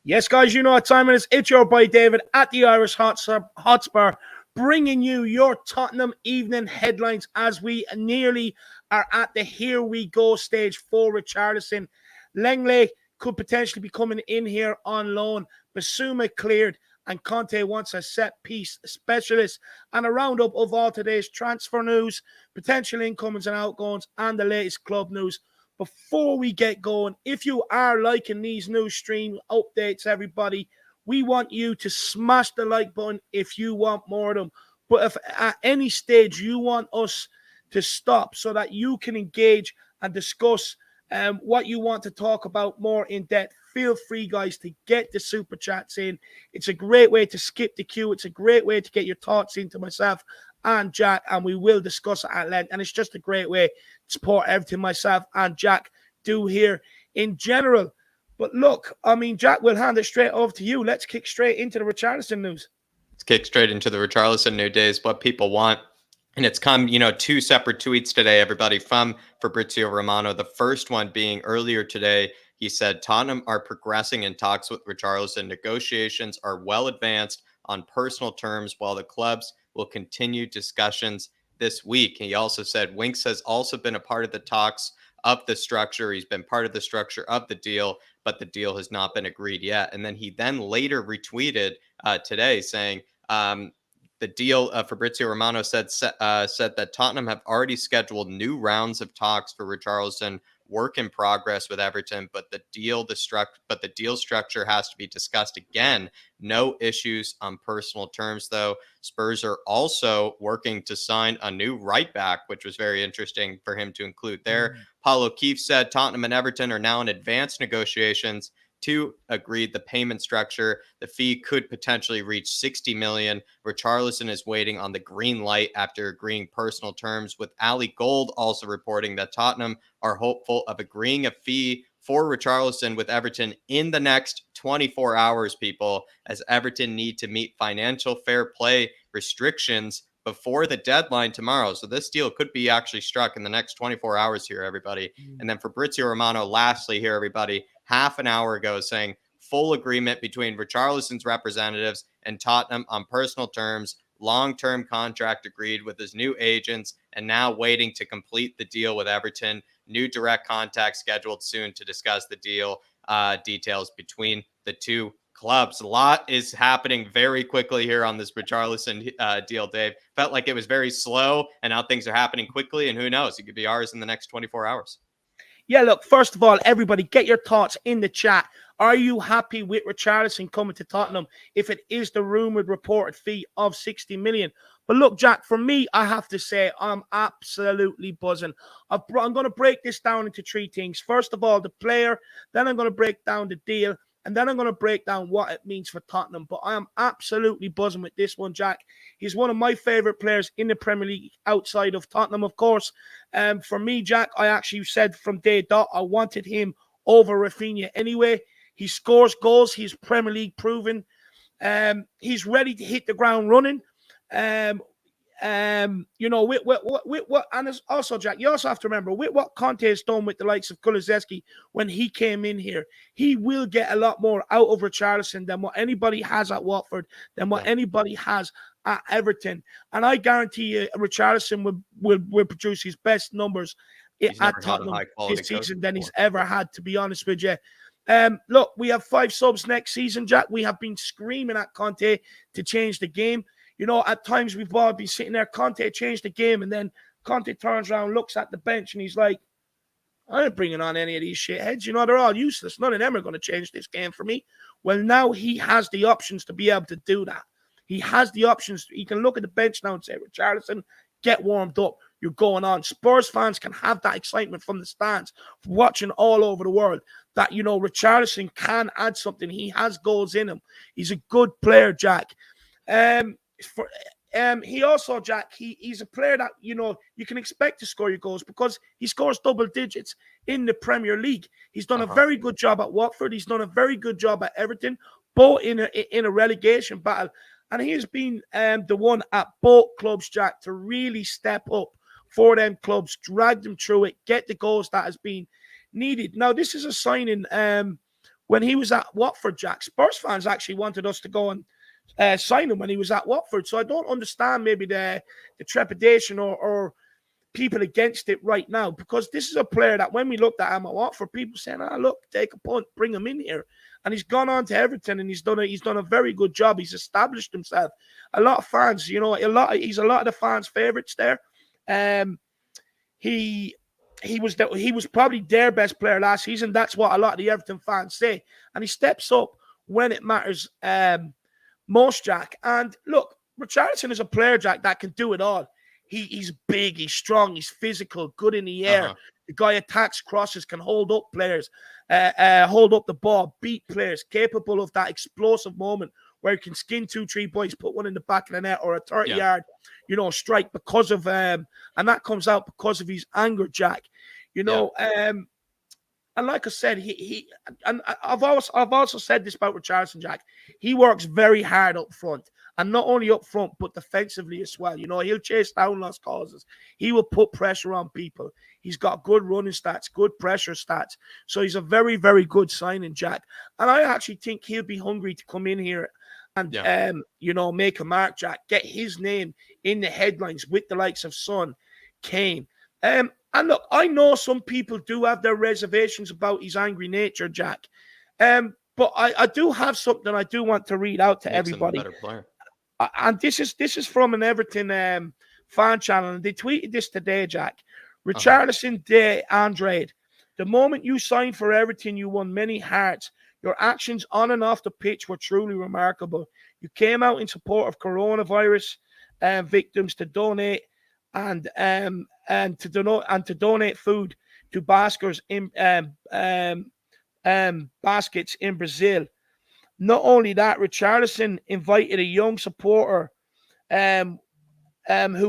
Yes, guys, you know what time it is. It's your boy David at the IrishHotspur, bringing you your Tottenham evening headlines as we nearly are at the here we go stage for Richarlison. Lenglet could potentially be coming in here on loan. Bissouma cleared, and Conte wants a set-piece specialist. And a roundup of all today's transfer news, potential incomings and outgoings, and the latest club news. Before we get going, if you are liking these new stream updates, everybody, we want you to smash the like button if you want more of them. But if at any stage you want us to stop so that you can engage and discuss what you want to talk about more in depth, feel free, guys, to get the super chats in. It's a great way to skip the queue. It's a great way to get your thoughts into myself and Jack, and we will discuss it at length. And it's just a great way to support everything myself and Jack do here in general. But look, I mean, Jack, we'll hand it straight over to you. Let's kick straight into the Richarlison news. Let's kick straight into the Richarlison news days, what people want. And it's come, two separate tweets today, everybody, from Fabrizio Romano. The first one being earlier today, he said, Tottenham are progressing in talks with Richarlison. Negotiations are well advanced on personal terms, while the clubs will continue discussions this week. He also said Winks has also been a part of the talks of the structure. He's been part of the structure of the deal, but the deal has not been agreed yet. And then he later retweeted today saying the deal, Fabrizio Romano said that Tottenham have already scheduled new rounds of talks for Richarlison, work in progress with Everton, but the deal structure has to be discussed again. No issues on personal terms, though. Spurs are also working to sign a new right back, which was very interesting for him to include there. Paul O'Keefe said Tottenham and Everton are now in advanced negotiations to agree the payment structure. The fee could potentially reach 60 million. Richarlison is waiting on the green light after agreeing personal terms, with Ali Gold also reporting that Tottenham are hopeful of agreeing a fee for Richarlison with Everton in the next 24 hours, people, as Everton need to meet financial fair play restrictions before the deadline tomorrow. So this deal could be actually struck in the next 24 hours here, everybody. And then Fabrizio Romano, lastly here, everybody, half an hour ago saying full agreement between Richarlison's representatives and Tottenham on personal terms, long-term contract agreed with his new agents, and now waiting to complete the deal with Everton. New direct contact scheduled soon to discuss the deal details between the two clubs. A lot is happening very quickly here on this Richarlison deal, Dave. Felt like it was very slow, and now things are happening quickly, and who knows, it could be ours in the next 24 hours. Yeah, look, first of all, everybody, get your thoughts in the chat. Are you happy with Richarlison coming to Tottenham if it is the rumored reported fee of 60 million? But look, Jack, for me, I have to say I'm absolutely buzzing. I'm going to break this down into three things. First of all, the player, then I'm going to break down the deal, and then I'm going to break down what it means for Tottenham. But I am absolutely buzzing with this one, Jack. He's one of my favorite players in the Premier League outside of Tottenham, of course. For me, Jack, I actually said from day dot I wanted him over Rafinha anyway. He scores goals. He's Premier League proven. He's ready to hit the ground running. With what, and it's also, Jack, you also have to remember with what Conte has done with the likes of Kulusevski when he came in here, he will get a lot more out of Richarlison than what anybody has at Watford, than what anybody has at Everton. And I guarantee you, Richarlison will produce his best numbers at Tottenham this season than he's ever had, to be honest with you. Look, we have 5 subs next season, Jack. We have been screaming at Conte to change the game. At times we've all been sitting there, Conte changed the game, and then Conte turns around, looks at the bench, and he's like, I ain't bringing on any of these shitheads. They're all useless. None of them are going to change this game for me. Well, now he has the options to be able to do that. He has the options. He can look at the bench now and say, Richarlison, get warmed up. You're going on. Spurs fans can have that excitement from the stands, watching all over the world, that, Richarlison can add something. He has goals in him. He's a good player, Jack. he also, Jack, he's a player that, you can expect to score your goals because he scores double digits in the Premier League. He's done a very good job at Watford. He's done a very good job at Everton, both in a relegation battle. And he has been the one at both clubs, Jack, to really step up for them clubs, drag them through it, get the goals that has been needed. Now, this is a signing when he was at Watford, Jack. Spurs fans actually wanted us to go and sign him when he was at Watford. So I don't understand maybe the trepidation or people against it right now, because this is a player that when we looked at him at Watford, people saying, look, take a punt, bring him in here. And he's gone on to Everton and he's done a very good job. He's established himself. A lot of fans, he's a lot of the fans' favorites there. He was probably their best player last season. That's what a lot of the Everton fans say. And he steps up when it matters most, Jack. And look, Richarlison is a player, Jack, that can do it all. He's big, he's strong, he's physical, good in the air. The guy attacks crosses, can hold up players, hold up the ball, beat players, capable of that explosive moment where he can skin 2-3 boys, put one in the back of the net or a 30-yard, strike because of and that comes out because of his anger, Jack. And like I said, and I've also said this about Richarlison, Jack. He works very hard up front. And not only up front, but defensively as well. He'll chase down lost causes. He will put pressure on people. He's got good running stats, good pressure stats. So he's a very, very good signing, Jack. And I actually think he'll be hungry to come in here and, make a mark, Jack. Get his name in the headlines with the likes of Son, Kane. And look, I know some people do have their reservations about his angry nature, Jack. But I do have something I do want to read out to everybody. Him a better player. And this is from an Everton fan channel, and they tweeted this today, Jack. Richarlison de Andrade. The moment you signed for Everton, you won many hearts. Your actions on and off the pitch were truly remarkable. You came out in support of coronavirus victims to donate and to donate food to baskers in baskets in Brazil. Not only that, Richarlison invited a young supporter who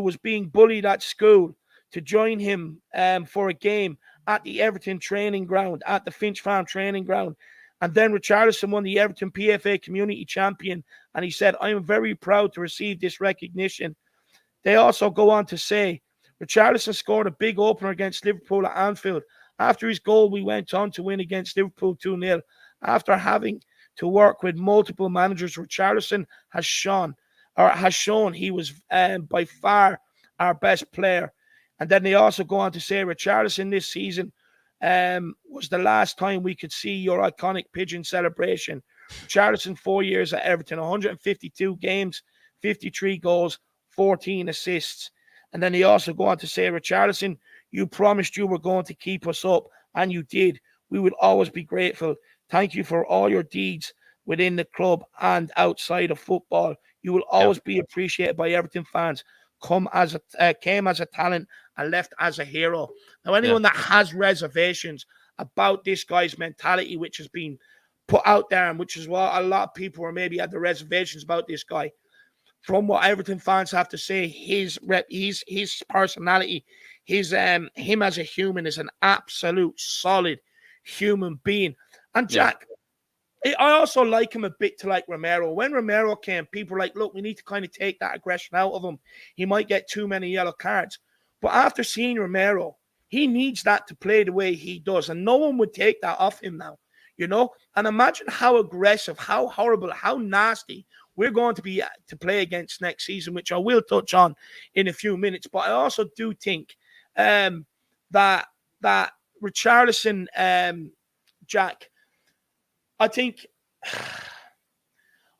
was being bullied at school to join him for a game at the Everton training ground, at the Finch Farm training ground. And then Richarlison won the Everton PFA Community Champion. And he said, I am very proud to receive this recognition. They also go on to say, Richarlison scored a big opener against Liverpool at Anfield. After his goal, we went on to win against Liverpool 2-0. After having to work with multiple managers, Richarlison has shown he was by far our best player. And then they also go on to say Richarlison this season was the last time we could see your iconic pigeon celebration. Richarlison 4 years at Everton, 152 games, 53 goals, 14 assists. And then they also go on to say, Richarlison, you promised you were going to keep us up, and you did. We will always be grateful. Thank you for all your deeds within the club and outside of football. You will always be appreciated by Everton fans. Came as a talent and left as a hero. Now, anyone that has reservations about this guy's mentality, which has been put out there, and which is what a lot of people were maybe had the reservations about this guy, from what Everton fans have to say, his personality, him as a human is an absolute solid human being. And Jack, I also like him a bit to like Romero. When Romero came, people were like, look, we need to kind of take that aggression out of him. He might get too many yellow cards. But after seeing Romero, he needs that to play the way he does. And no one would take that off him now, And imagine how aggressive, how horrible, how nasty we're going to be to play against next season, which I will touch on in a few minutes. But I also do think that Richarlison, Jack, I think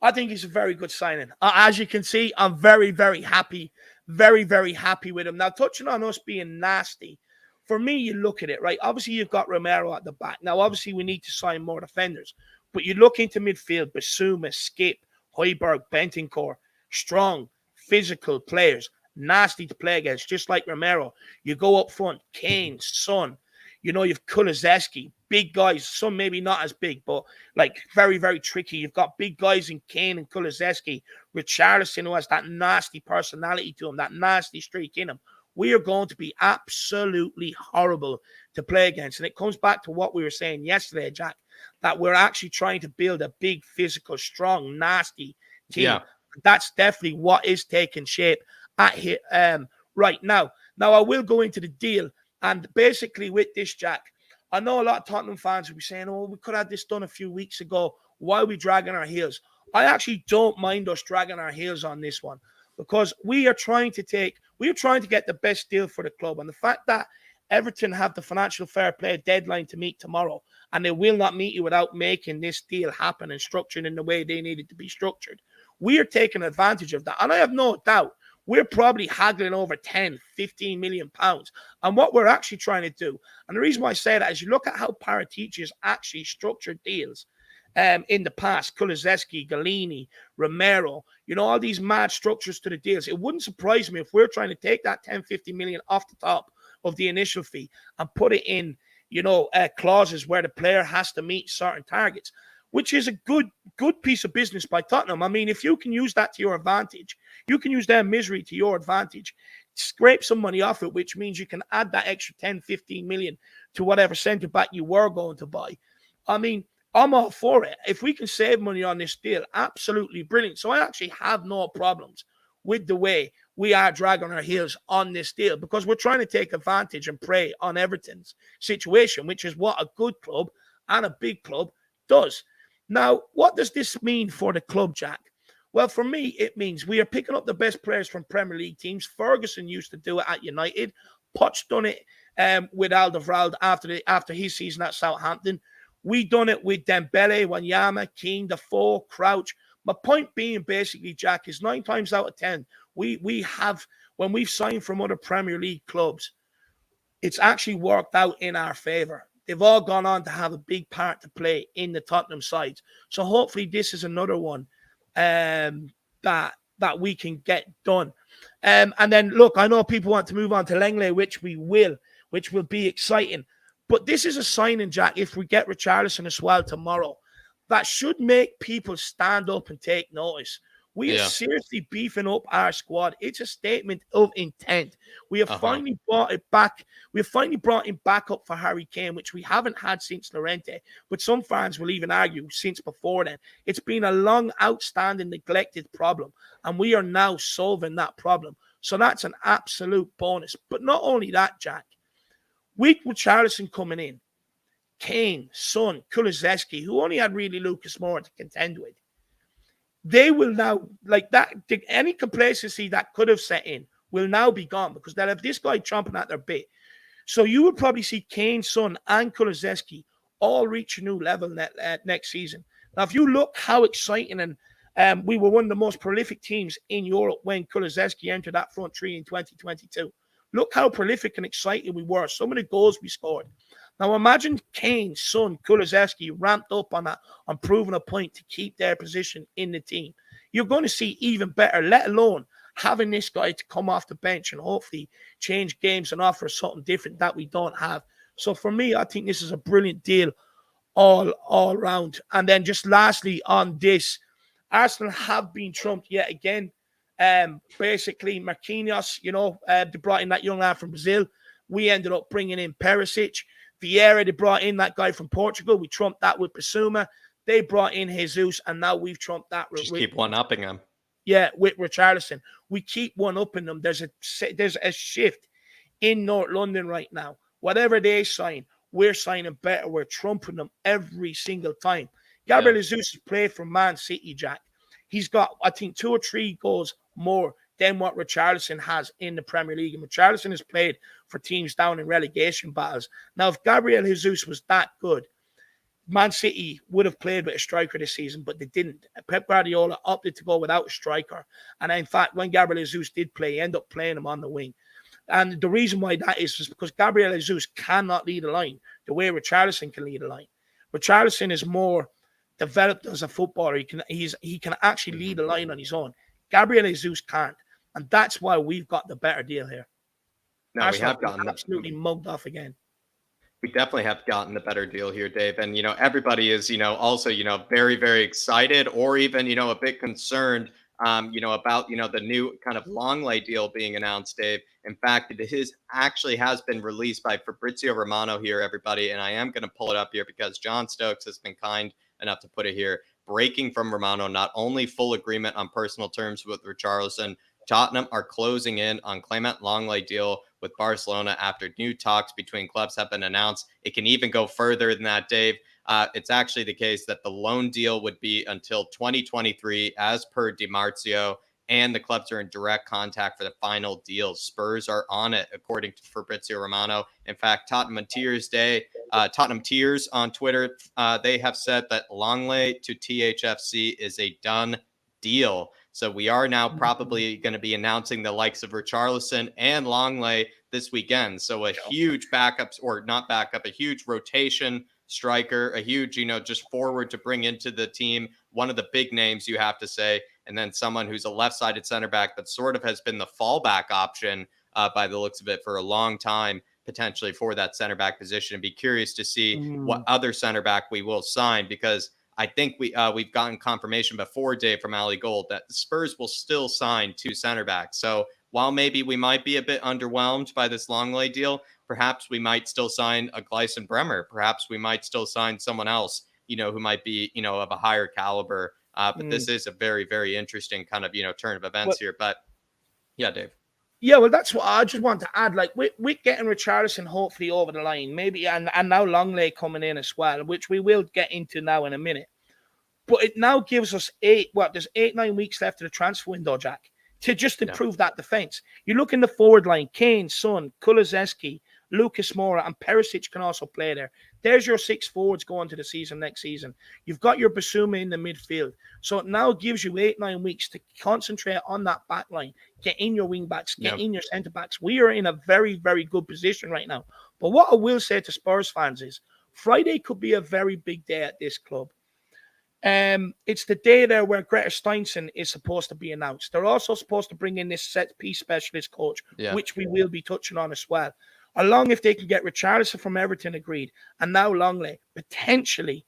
he's a very good signing. As you can see, I'm very, very happy. Very, very happy with him. Now, touching on us being nasty, for me, you look at it, right? Obviously, you've got Romero at the back. Now, obviously, we need to sign more defenders. But you look into midfield, Bissouma, Skip, Højbjerg, Bentancur, strong, physical players, nasty to play against, just like Romero. You go up front, Kane, Son. You've Kulusevski, big guys, some maybe not as big, but like very, very tricky. You've got big guys in Kane and Kulusevski, Richarlison, who has that nasty personality to him, that nasty streak in him. We are going to be absolutely horrible to play against. And it comes back to what we were saying yesterday, Jack, that we're actually trying to build a big, physical, strong, nasty team. Yeah. That's definitely what is taking shape at right now. Now, I will go into the deal. And basically with this, Jack, I know a lot of Tottenham fans will be saying, oh, we could have this done a few weeks ago. Why are we dragging our heels? I actually don't mind us dragging our heels on this one, because we are trying to get the best deal for the club. And the fact that Everton have the financial fair play deadline to meet tomorrow, and they will not meet you without making this deal happen and structuring in the way they need it to be structured. We are taking advantage of that. And I have no doubt we're probably haggling over 10, 15 million pounds. And what we're actually trying to do, and the reason why I say that is you look at how Paratici actually structured deals in the past, Kulusevski, Galini, Romero, all these mad structures to the deals. It wouldn't surprise me if we're trying to take that 10, 50 million off the top of the initial fee and put it in, clauses where the player has to meet certain targets, which is a good piece of business by Tottenham. I mean, if you can use that to your advantage, you can use their misery to your advantage, scrape some money off it, which means you can add that extra 10, 15 million to whatever centre back you were going to buy. I mean, I'm all for it. If we can save money on this deal, absolutely brilliant. So I actually have no problems with the way we are dragging our heels on this deal, because we're trying to take advantage and prey on Everton's situation, which is what a good club and a big club does. Now, what does this mean for the club, Jack? Well, for me, it means we are picking up the best players from Premier League teams. Ferguson used to do it at United. Poch done it with Alderweireld after his season at Southampton. We done it with Dembele, Wanyama, Keane, Defoe, Crouch. My point being, basically, Jack, is 9 times out of 10, we have, when we've signed from other Premier League clubs, it's actually worked out in our favour. They've all gone on to have a big part to play in the Tottenham sides. So hopefully this is another one that we can get done. And then, look, I know people want to move on to Lenglet, which will be exciting. But this is a signing, Jack, if we get Richarlison as well tomorrow, that should make people stand up and take notice. We are seriously beefing up our squad. It's a statement of intent. We have finally brought it back. We have finally brought him back up for Harry Kane, which we haven't had since Llorente. But some fans will even argue since before then. It's been a long, outstanding, neglected problem. And we are now solving that problem. So that's an absolute bonus. But not only that, Jack. With Richarlison coming in, Kane, Son, Kulusevski, who only had really Lucas Moura to contend with, they will now, like that, any complacency that could have set in will now be gone, because they'll have this guy chomping at their bit. So you will probably see Kane, Son, and Kulusevski all reach a new level next season. Now, if you look how exciting, and we were one of the most prolific teams in Europe when Kulusevski entered that front three in 2022. Look how prolific and exciting we were. Some of the goals we scored. Now imagine Kane, Son, Kulusevski ramped up on that, on proving a point to keep their position in the team. You're going to see even better, let alone having this guy to come off the bench and hopefully change games and offer something different that we don't have. So for me, I think this is a brilliant deal all round. And then just lastly on this, Arsenal have been trumped yet again. Basically, Marquinhos, they brought in that young lad from Brazil. We ended up bringing in Perisic. Vieira, they brought in that guy from Portugal. We trumped that with Bissouma. They brought in Jesus, and now we've trumped that. Just keep one-upping them. Yeah, with Richarlison. We keep one-upping them. There's a shift in North London right now. Whatever they sign, we're signing better. We're trumping them every single time. Gabriel Jesus has played for Man City, Jack. He's got, I think, 2 or 3 goals more than what Richarlison has in the Premier League. And Richarlison has played for teams down in relegation battles. Now, if Gabriel Jesus was that good, Man City would have played with a striker this season, but they didn't. Pep Guardiola opted to go without a striker. And in fact, when Gabriel Jesus did play, he ended up playing him on the wing. And the reason why that is because Gabriel Jesus cannot lead a line the way Richarlison can lead a line. Richarlison is more developed as a footballer. He can actually lead a line on his own. Gabriel Jesus can't. And that's why we've got the better deal here. No, we have gotten absolutely mugged off again. We definitely have gotten the better deal here, Dave. And, everybody is, also, very, very excited or even, a bit concerned, about, the new kind of long lay deal being announced, Dave. In fact, actually has been released by Fabrizio Romano here, everybody. And I am going to pull it up here because John Stokes has been kind enough to put it here. Breaking from Romano, not only full agreement on personal terms with Richarlison, Tottenham are closing in on Clement Longley deal with Barcelona after new talks between clubs have been announced. It can even go further than that, Dave. It's actually the case that the loan deal would be until 2023, as per Di Marzio, and the clubs are in direct contact for the final deal. Spurs are on it, according to Fabrizio Romano. In fact, Tottenham Tears on Twitter, they have said that Longley to THFC is a done deal. So we are now probably going to be announcing the likes of Richarlison and Longley this weekend. So a huge backups, or not backup, a huge rotation striker, a huge, just forward to bring into the team. One of the big names, you have to say, and then someone who's a left-sided center back that sort of has been the fallback option by the looks of it for a long time, potentially for that center back position. And be curious to see what other center back we will sign, because I think we've gotten confirmation before, Dave, from Ali Gold, that the Spurs will still sign 2 center backs. So while maybe we might be a bit underwhelmed by this Longley deal, perhaps we might still sign a Gleison Bremer. Perhaps we might still sign someone else, who might be, of a higher caliber. But this is a very, very interesting kind of, turn of events here. But yeah, Dave. Yeah, well, that's what I just want to add. Like, we're getting Richarlison hopefully over the line, maybe, and now Longley coming in as well, which we will get into now in a minute. But it now gives us there's 8-9 weeks left of the transfer window, Jack, to just improve that defense. You look in the forward line, Kane, Son, Kulusevski, Lucas Moura, and Perisic can also play there. There's your 6 forwards going to the season next season. You've got your Bissouma in the midfield. So it now gives you 8-9 weeks to concentrate on that back line, get in your wing backs, get in your centre backs. We are in a very, very good position right now. But what I will say to Spurs fans is Friday could be a very big day at this club. It's the day there where Greta Steinson is supposed to be announced. They're also supposed to bring in this set piece specialist coach, which we will be touching on as well. Along, if they can get Richarlison from Everton agreed, and now Longley, potentially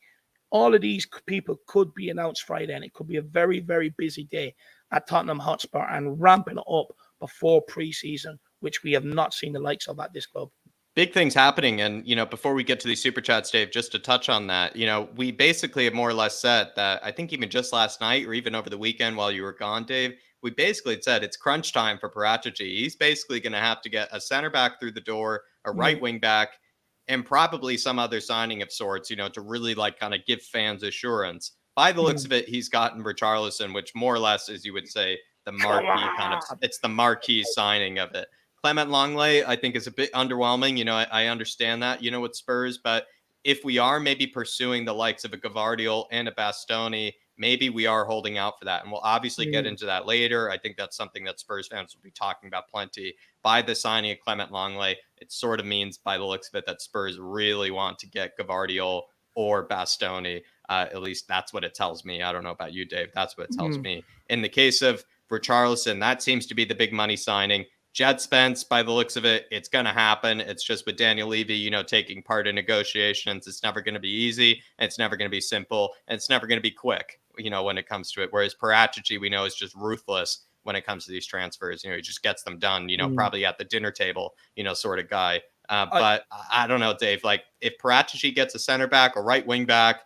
all of these people could be announced Friday, and it could be a very, very busy day at Tottenham Hotspur and ramping up before pre-season, which we have not seen the likes of at this club. Big things happening. And, before we get to these super chats, Dave, just to touch on that, we basically have more or less said that, I think even just last night or even over the weekend while you were gone, Dave, we basically said it's crunch time for Paratici. He's basically going to have to get a center back through the door, a right wing back, and probably some other signing of sorts, to really kind of give fans assurance. By the looks of it, he's gotten Richarlison, which more or less, as you would say, the marquee it's the marquee signing of it. Clement Longley, I think, is a bit underwhelming. I understand that, with Spurs, but if we are maybe pursuing the likes of a Gavardiol and a Bastoni, maybe we are holding out for that. And we'll obviously get into that later. I think that's something that Spurs fans will be talking about plenty. By the signing of Clement Longley, it sort of means, by the looks of it, that Spurs really want to get Gavardiol or Bastoni. At least that's what it tells me. I don't know about you, Dave. That's what it tells me. In the case of Richarlison, that seems to be the big money signing. Jed Spence, by the looks of it, it's going to happen. It's just with Daniel Levy, taking part in negotiations. It's never going to be easy. And it's never going to be simple. And it's never going to be quick, when it comes to it. Whereas Paratici, we know, is just ruthless when it comes to these transfers. He just gets them done, probably at the dinner table, sort of guy. But I don't know, Dave, if Paratici gets a center back, a right wing back,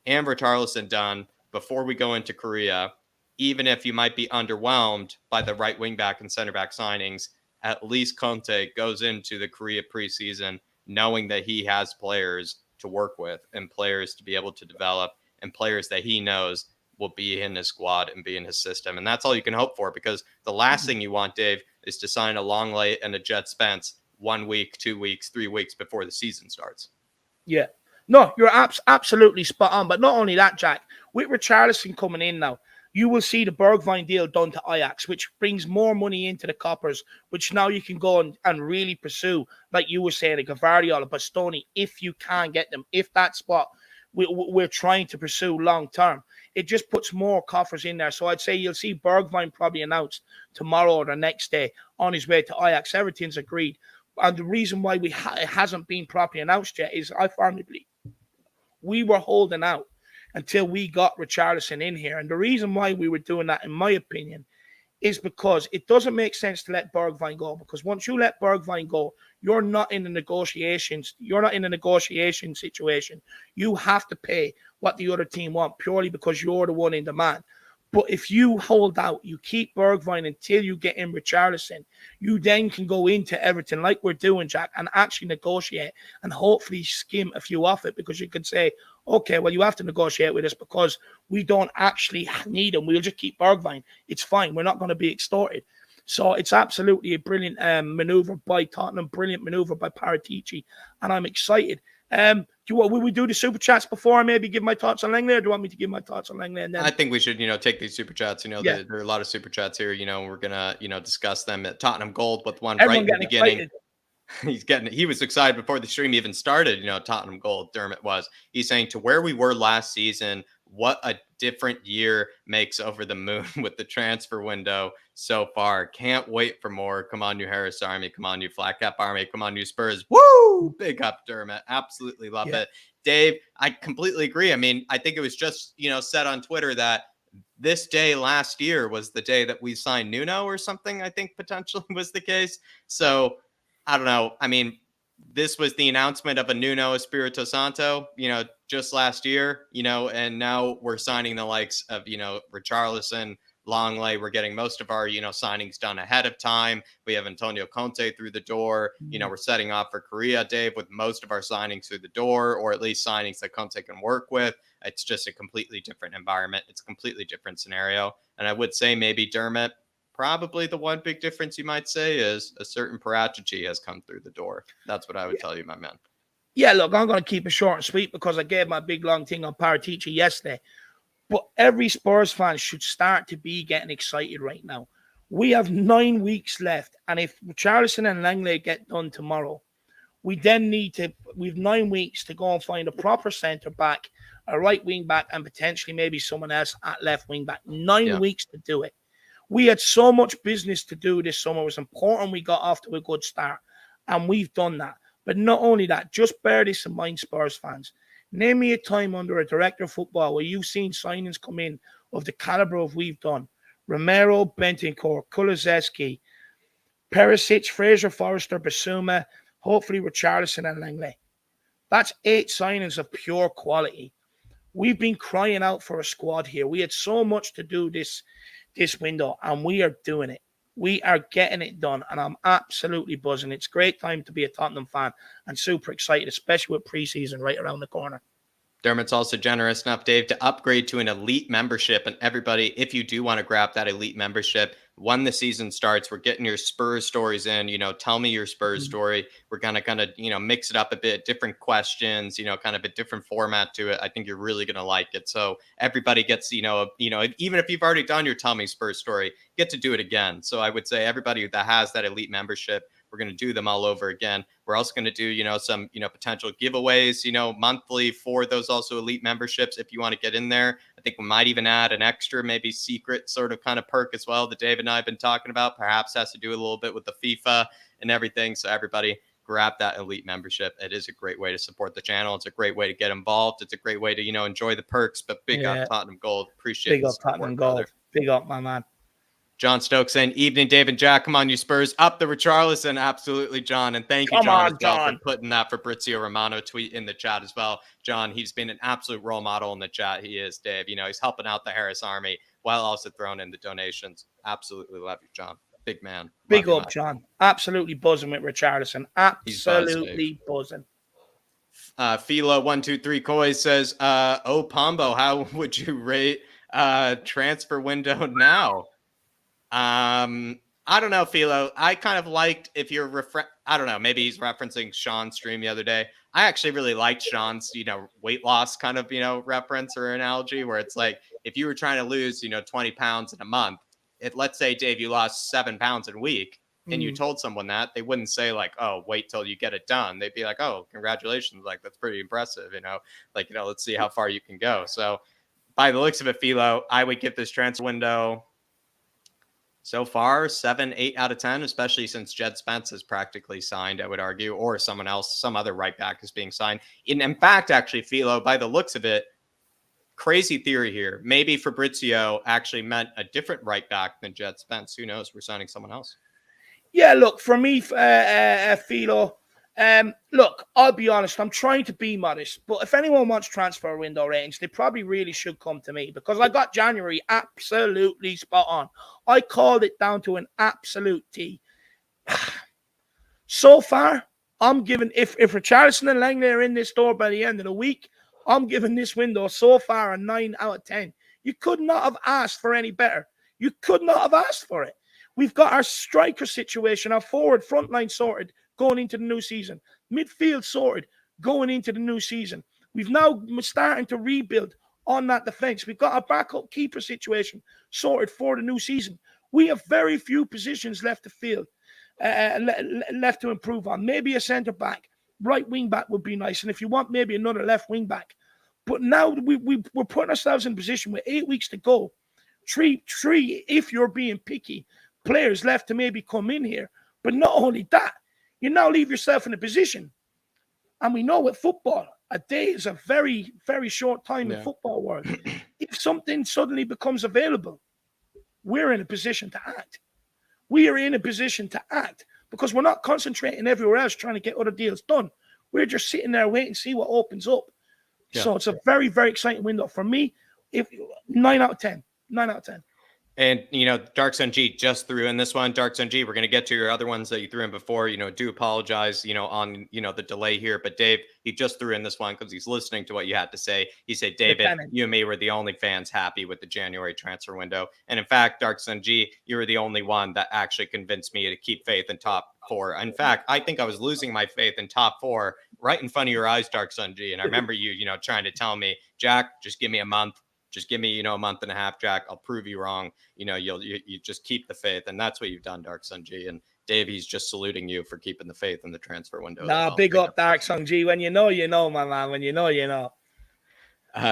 and Richarlison done before we go into Korea, even if you might be underwhelmed by the right wing back and center back signings, at least Conte goes into the Korea preseason knowing that he has players to work with and players to be able to develop and players that he knows will be in his squad and be in his system. And that's all you can hope for, because the last thing you want, Dave, is to sign a Longley and a Jed Spence 1 week, 2 weeks, 3 weeks before the season starts. Yeah. No, you're absolutely spot on. But not only that, Jack, with Richarlison coming in now, you will see the Bergwijn deal done to Ajax, which brings more money into the coppers, which now you can go and really pursue, like you were saying, a Gavardiol, a Bastoni, if you can get them, if that's what we're trying to pursue long term. It just puts more coffers in there. So I'd say you'll see Bergwijn probably announced tomorrow or the next day on his way to Ajax. Everything's agreed. And the reason why it hasn't been properly announced yet is I firmly believe we were holding out until we got Richarlison in here. And the reason why we were doing that, in my opinion, is because it doesn't make sense to let Bergwijn go. Because once you let Bergwijn go, you're not in the negotiations. You're not in a negotiation situation. You have to pay what the other team want purely because you're the one in demand. But if you hold out, you keep Bergwijn until you get in Richarlison, you then can go into everything like we're doing, Jack, and actually negotiate and hopefully skim a few off it, because you can say, okay, well, you have to negotiate with us because we don't actually need him. We'll just keep Bergwijn. It's fine. We're not going to be extorted. So it's absolutely a brilliant maneuver by Tottenham, brilliant maneuver by Paratici, and I'm excited. Will we do the super chats before I maybe give my thoughts on Lenglet, or do you want me to give my thoughts on Lenglet? And then I think we should, take these super chats. Yeah. There are a lot of super chats here. We're gonna, discuss them at Tottenham Gold with one Everyone right in the beginning. excited. He was excited before the stream even started. Tottenham Gold, Dermot was. He's saying, to where we were last season, what a different year makes over the moon with the transfer window so far. Can't wait for more. Come on, you Harris Army. Come on, you Flat Cap Army. Come on, you Spurs. Woo! Big up, Dermot. Absolutely love it. Dave, I completely agree. I mean, I think it was just, said on Twitter that this day last year was the day that we signed Nuno or something, I think potentially was the case. So I don't know. I mean, this was the announcement of a Nuno Espirito Santo, just last year, and now we're signing the likes of, Richarlison, Lenglet. We're getting most of our, signings done ahead of time. We have Antonio Conte through the door. We're setting off for Korea, Dave, with most of our signings through the door, or at least signings that Conte can work with. It's just a completely different environment. It's a completely different scenario. And I would say maybe Dermot, probably the one big difference you might say is a certain Paratici has come through the door. That's what I would tell you, my man. Yeah, look, I'm going to keep it short and sweet because I gave my big long thing on Paratici yesterday. But every Spurs fan should start to be getting excited right now. We have 9 weeks left. And if Richarlison and Lenglet get done tomorrow, we then we've 9 weeks to go and find a proper centre back, a right wing back, and potentially maybe someone else at left wing back. 9 weeks to do it. We had so much business to do this summer. It was important we got off to a good start, and we've done that. But not only that, just bear this in mind, Spurs fans. Name me a time under a director of football where you've seen signings come in of the caliber of we've done. Romero, Bentancur, Kulusevski, Perisic, Fraser Forrester, Bissouma, hopefully Richarlison and Lenglet. That's 8 signings of pure quality. We've been crying out for a squad here. We had so much to do this window, and we are doing it. We are getting it done, and I'm absolutely buzzing. It's a great time to be a Tottenham fan and super excited, especially with preseason right around the corner. Dermot's also generous enough, Dave, to upgrade to an elite membership. And everybody, if you do want to grab that elite membership, when the season starts, we're getting your Spurs stories in. Tell me your Spurs story. We're going to kind of, mix it up a bit, different questions, kind of a different format to it. I think you're really going to like it. So everybody gets, even if you've already done your Tell Me Spurs story, get to do it again. So I would say everybody that has that elite membership, we're going to do them all over again. We're also going to do, some, potential giveaways, monthly for those also elite memberships. If you want to get in there, I think we might even add an extra, maybe secret sort of kind of perk as well that David and I have been talking about. Perhaps has to do a little bit with the FIFA and everything. So everybody grab that elite membership. It is a great way to support the channel. It's a great way to get involved. It's a great way to, enjoy the perks. But big up Tottenham Gold. Appreciate it. Big up Tottenham Gold. Brother. Big up, my man. John Stokes saying, evening, Dave and Jack. Come on, you Spurs. Up the Richarlison. Absolutely, John. And thank you, John, for putting that Fabrizio Romano tweet in the chat as well. John, he's been an absolute role model in the chat. He is, Dave. He's helping out the Harris Army while also throwing in the donations. Absolutely love you, John. Big man. Big up, John. Absolutely buzzing with Richarlison. Absolutely buzzing. Philo123 Koi says, oh, Pombo, how would you rate transfer window now? I don't know, Philo. I kind of liked if you're I don't know, maybe he's referencing Sean's stream the other day. I actually really liked Sean's, weight loss kind of, reference or analogy where it's like if you were trying to lose, 20 pounds in a month, let's say, Dave, you lost 7 pounds in a week and you told someone that, they wouldn't say like, oh, wait till you get it done. They'd be like, oh, congratulations. Like, that's pretty impressive, let's see how far you can go. So by the looks of it, Philo, I would give this transfer window So far, 7, 8 out of 10, especially since Jed Spence is practically signed, I would argue, or someone else, some other right back is being signed. In fact, actually, Philo, by the looks of it, crazy theory here. Maybe Fabrizio actually meant a different right back than Jed Spence. Who knows? We're signing someone else. Yeah, look, for me, Philo, look, I'll be honest, I'm trying to be modest, but if anyone wants transfer window ratings, they probably really should come to me because I got January absolutely spot on. I called it down to an absolute T. So far, I'm giving, if Richarlison and Lenglet are in this door by the end of the week, I'm giving this window so far a 9 out of 10. You could not have asked for any better. You could not have asked for it. We've got our striker situation, our forward front line sorted going into the new season. Midfield sorted going into the new season. We've now starting to rebuild on that defense. We've got our backup keeper situation sorted for the new season. We have very few positions left to fill, left to improve on. Maybe a centre back, right wing back would be nice. And if you want, maybe another left wing back. But now we're putting ourselves in a position with 8 weeks to go. Three, if you're being picky, players left to maybe come in here. But not only that, you now leave yourself in a position. And we know with football, a day is a very, very short time in football world. If something suddenly becomes available, we're in a position to act. We are in a position to act because we're not concentrating everywhere else trying to get other deals done. We're just sitting there waiting to see what opens up. Yeah. So it's a very, very exciting window. For me, if 9 out of 10. 9 out of 10. And, Dark Sun G just threw in this one. Dark Sun G, we're going to get to your other ones that you threw in before. Do apologize, on, the delay here. But Dave, he just threw in this one because he's listening to what you had to say. He said, David, you and me were the only fans happy with the January transfer window. And in fact, Dark Sun G, you were the only one that actually convinced me to keep faith in top 4. In fact, I think I was losing my faith in top 4 right in front of your eyes, Dark Sun G. And I remember you, trying to tell me, Jack, just give me a month. Just give me, a month and a half, Jack. I'll prove you wrong. You just keep the faith. And that's what you've done, Dark Sun G. And Dave, he's just saluting you for keeping the faith in the transfer window. Nah, big up, Dark Sun G. When you know, my man. When you know, you know.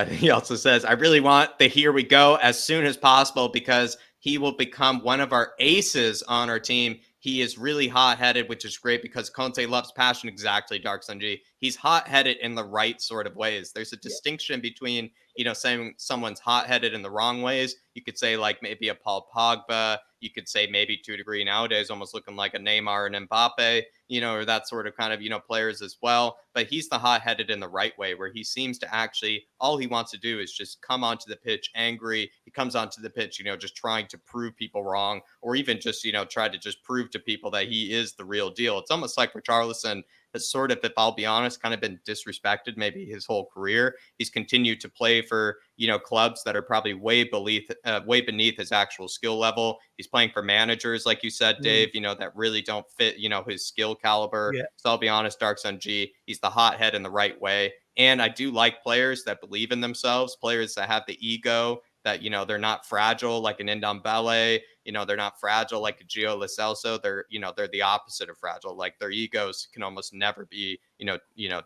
He also says, I really want the here we go as soon as possible because he will become one of our aces on our team. He is really hot-headed, which is great because Conte loves passion. Exactly, Dark Sun G. He's hot-headed in the right sort of ways. There's a distinction between, saying someone's hot-headed in the wrong ways. You could say like maybe a Paul Pogba. You could say maybe to a degree nowadays almost looking like a Neymar and Mbappe, or that sort of kind of, players as well. But he's the hot-headed in the right way where he seems to actually, all he wants to do is just come onto the pitch angry. He comes onto the pitch, just trying to prove people wrong or even just, try to just prove to people that he is the real deal. It's almost like Richarlison has sort of, if I'll be honest, kind of been disrespected maybe his whole career. He's continued to play for, clubs that are probably way beneath his actual skill level. He's playing for managers, like you said, Dave, that really don't fit, his skill caliber. Yeah. So I'll be honest, Dark Sun G, he's the hothead in the right way. And I do like players that believe in themselves, players that have the ego, that, they're not fragile like an Ndombele, they're not fragile like a Gio Lo Celso. They're, they're the opposite of fragile. Like their egos can almost never be,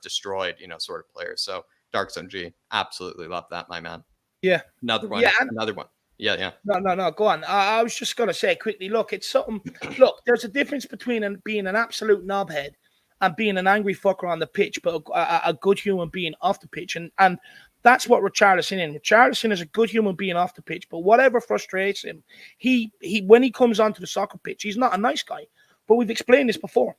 destroyed, sort of players. So Dark Sun G, absolutely love that, my man. Yeah. Another one. Yeah, another one. Yeah. No. Go on. I was just going to say quickly, look, it's something. Look, there's a difference between being an absolute knobhead and being an angry fucker on the pitch, but a good human being off the pitch. And that's what Richarlison is. Richarlison is a good human being off the pitch, but whatever frustrates him, he when he comes onto the soccer pitch, he's not a nice guy. But we've explained this before.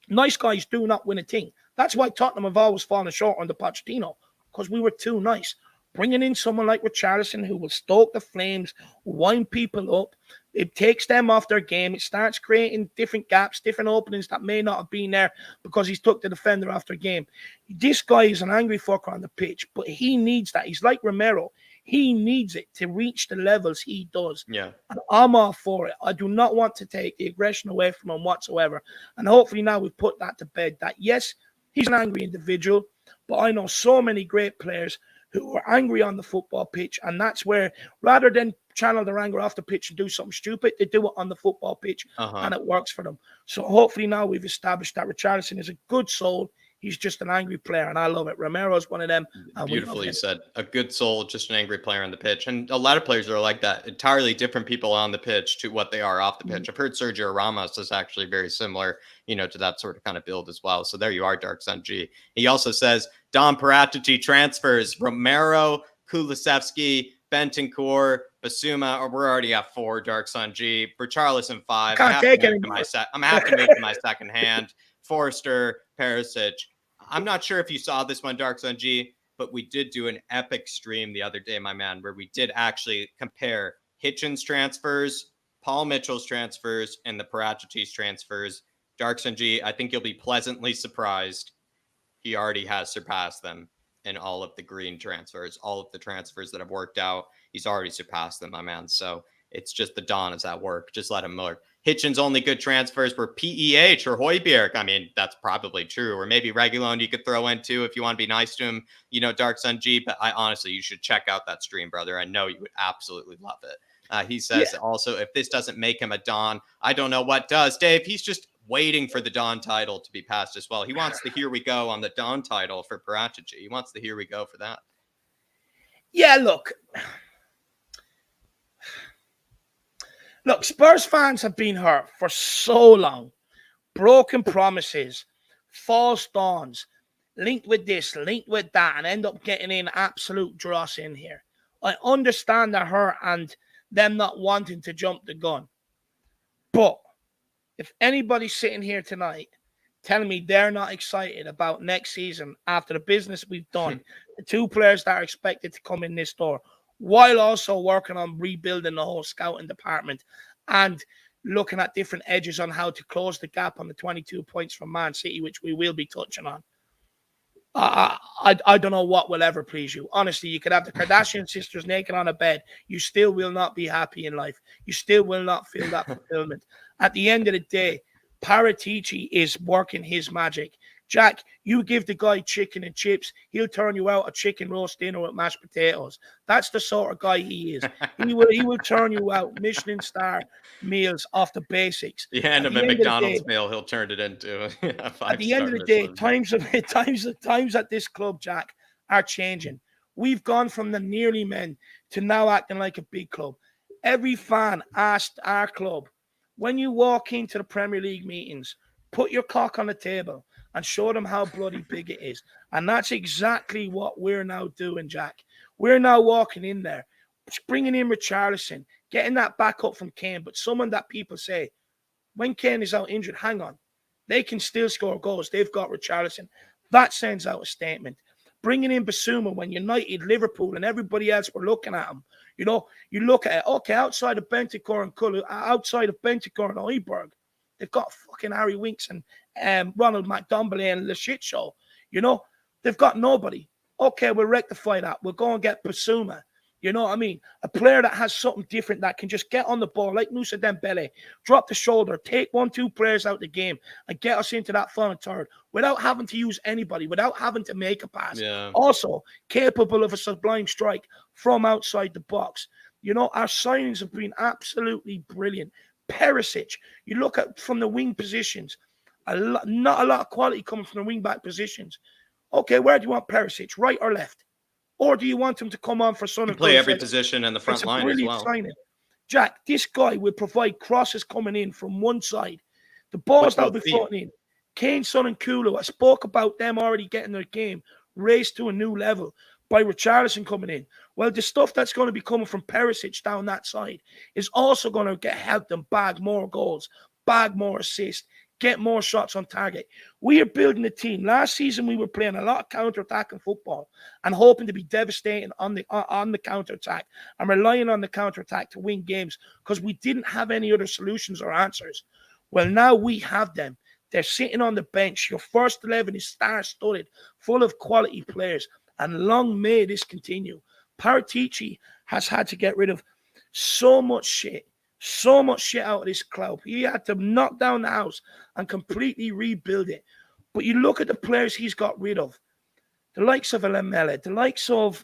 Nice guys do not win a thing. That's why Tottenham have always fallen short under Pochettino, because we were too nice. Bringing in someone like Richarlison who will stoke the flames, wind people up, it takes them off their game. It starts creating different gaps, different openings that may not have been there because he's took the defender off their game. This guy is an angry fucker on the pitch, but he needs that. He's like Romero. He needs it to reach the levels he does. Yeah. And I'm all for it. I do not want to take the aggression away from him whatsoever. And hopefully now we've put that to bed, that yes, he's an angry individual, but I know so many great players who are angry on the football pitch, and that's where, rather than channel their anger off the pitch and do something stupid, they do it on the football pitch, and it works for them. So hopefully now we've established that Richarlison is a good soul. He's just an angry player, and I love it. Romero's one of them. Beautifully said. A good soul, just an angry player on the pitch. And a lot of players are like that. Entirely different people on the pitch to what they are off the pitch. I've heard Sergio Ramos is actually very similar, to that sort of kind of build as well. So there you are, Dark Sun G. He also says, Don Paratici transfers Romero, Kulusevski, Bentancur, Bissouma, or we're already at 4, Dark Sun G. Richarlison 5. Can't take it. I'm happy to make my second hand. Forster, Perisic. I'm not sure if you saw this one, Dark Sun G, but we did do an epic stream the other day, my man, where we did actually compare Hitchens transfers, Paul Mitchell's transfers, and the Paratici transfers. Dark Sun G, I think you'll be pleasantly surprised. He already has surpassed them in all of the green transfers, all of the transfers that have worked out. He's already surpassed them, my man. So it's just the Don is at work. Just let him work. Hitchens' only good transfers were PEH or Højbjerg. I mean, that's probably true. Or maybe Reguilón you could throw in too if you want to be nice to him, Dark Sun G. But honestly, you should check out that stream, brother. I know you would absolutely love it. He says also, if this doesn't make him a Don, I don't know what does. Dave, he's just waiting for the Don title to be passed as well. He wants the Here We Go on the Don title for Paratici. He wants the Here We Go for that. Yeah, look, Spurs fans have been hurt for so long. Broken promises, false dawns, linked with this, linked with that, and end up getting in absolute dross in here. I understand the hurt and them not wanting to jump the gun. But if anybody's sitting here tonight telling me they're not excited about next season after the business we've done, the 2 players that are expected to come in this door, while also working on rebuilding the whole scouting department and looking at different edges on how to close the gap on the 22 points from Man City, which we will be touching on. I don't know what will ever please you. Honestly, you could have the Kardashian sisters naked on a bed. You still will not be happy in life. You still will not feel that fulfillment. At the end of the day, Paratici is working his magic. Jack, you give the guy chicken and chips, he'll turn you out a chicken roast dinner with mashed potatoes. That's the sort of guy he is. He will turn you out Michelin star meals off the basics. You hand him a McDonald's meal, he'll turn it into a 5-star. At the end of the day, times at this club, Jack, are changing. We've gone from the nearly men to now acting like a big club. Every fan asked our club, when you walk into the Premier League meetings, put your cock on the table and show them how bloody big it is. And that's exactly what we're now doing, Jack. We're now walking in there, bringing in Richarlison, getting that back up from Kane, but someone that people say, when Kane is out injured, hang on, they can still score goals. They've got Richarlison. That sends out a statement. Bringing in Bissouma when United, Liverpool, and everybody else were looking at him. You look at it, okay, outside of Bentancur and Højbjerg, they've got fucking Harry Winks and Ronald McDombele and the shit show. They've got nobody. Okay, we'll rectify that. We'll go and get Bissouma. You know what I mean? A player that has something different that can just get on the ball like Moussa Dembele, drop the shoulder, take 1-2 players out the game and get us into that final third without having to use anybody, without having to make a pass. Yeah. Also, capable of a sublime strike from outside the box. Our signings have been absolutely brilliant. Perisic, you look at from the wing positions, not a lot of quality coming from the wing back positions. Okay, where do you want Perisic, right or left? Or do you want him to come on for Son? Play every position in the front line as well. Signing. Jack, this guy will provide crosses coming in from one side. The balls that will be floating in. Kane, Son and Kulu, I spoke about them already getting their game raised to a new level by Richarlison coming in. Well, the stuff that's going to be coming from Perisic down that side is also going to help them bag more goals, bag more assists, get more shots on target. We are building a team. Last season, we were playing a lot of counter-attacking football and hoping to be devastating on the counter-attack and relying on the counter-attack to win games because we didn't have any other solutions or answers. Well, now we have them. They're sitting on the bench. Your first 11 is star-studded, full of quality players, and long may this continue. Paratici has had to get rid of so much shit out of this club. He had to knock down the house and completely rebuild it. But you look at the players he's got rid of, the likes of Lamela, the likes of,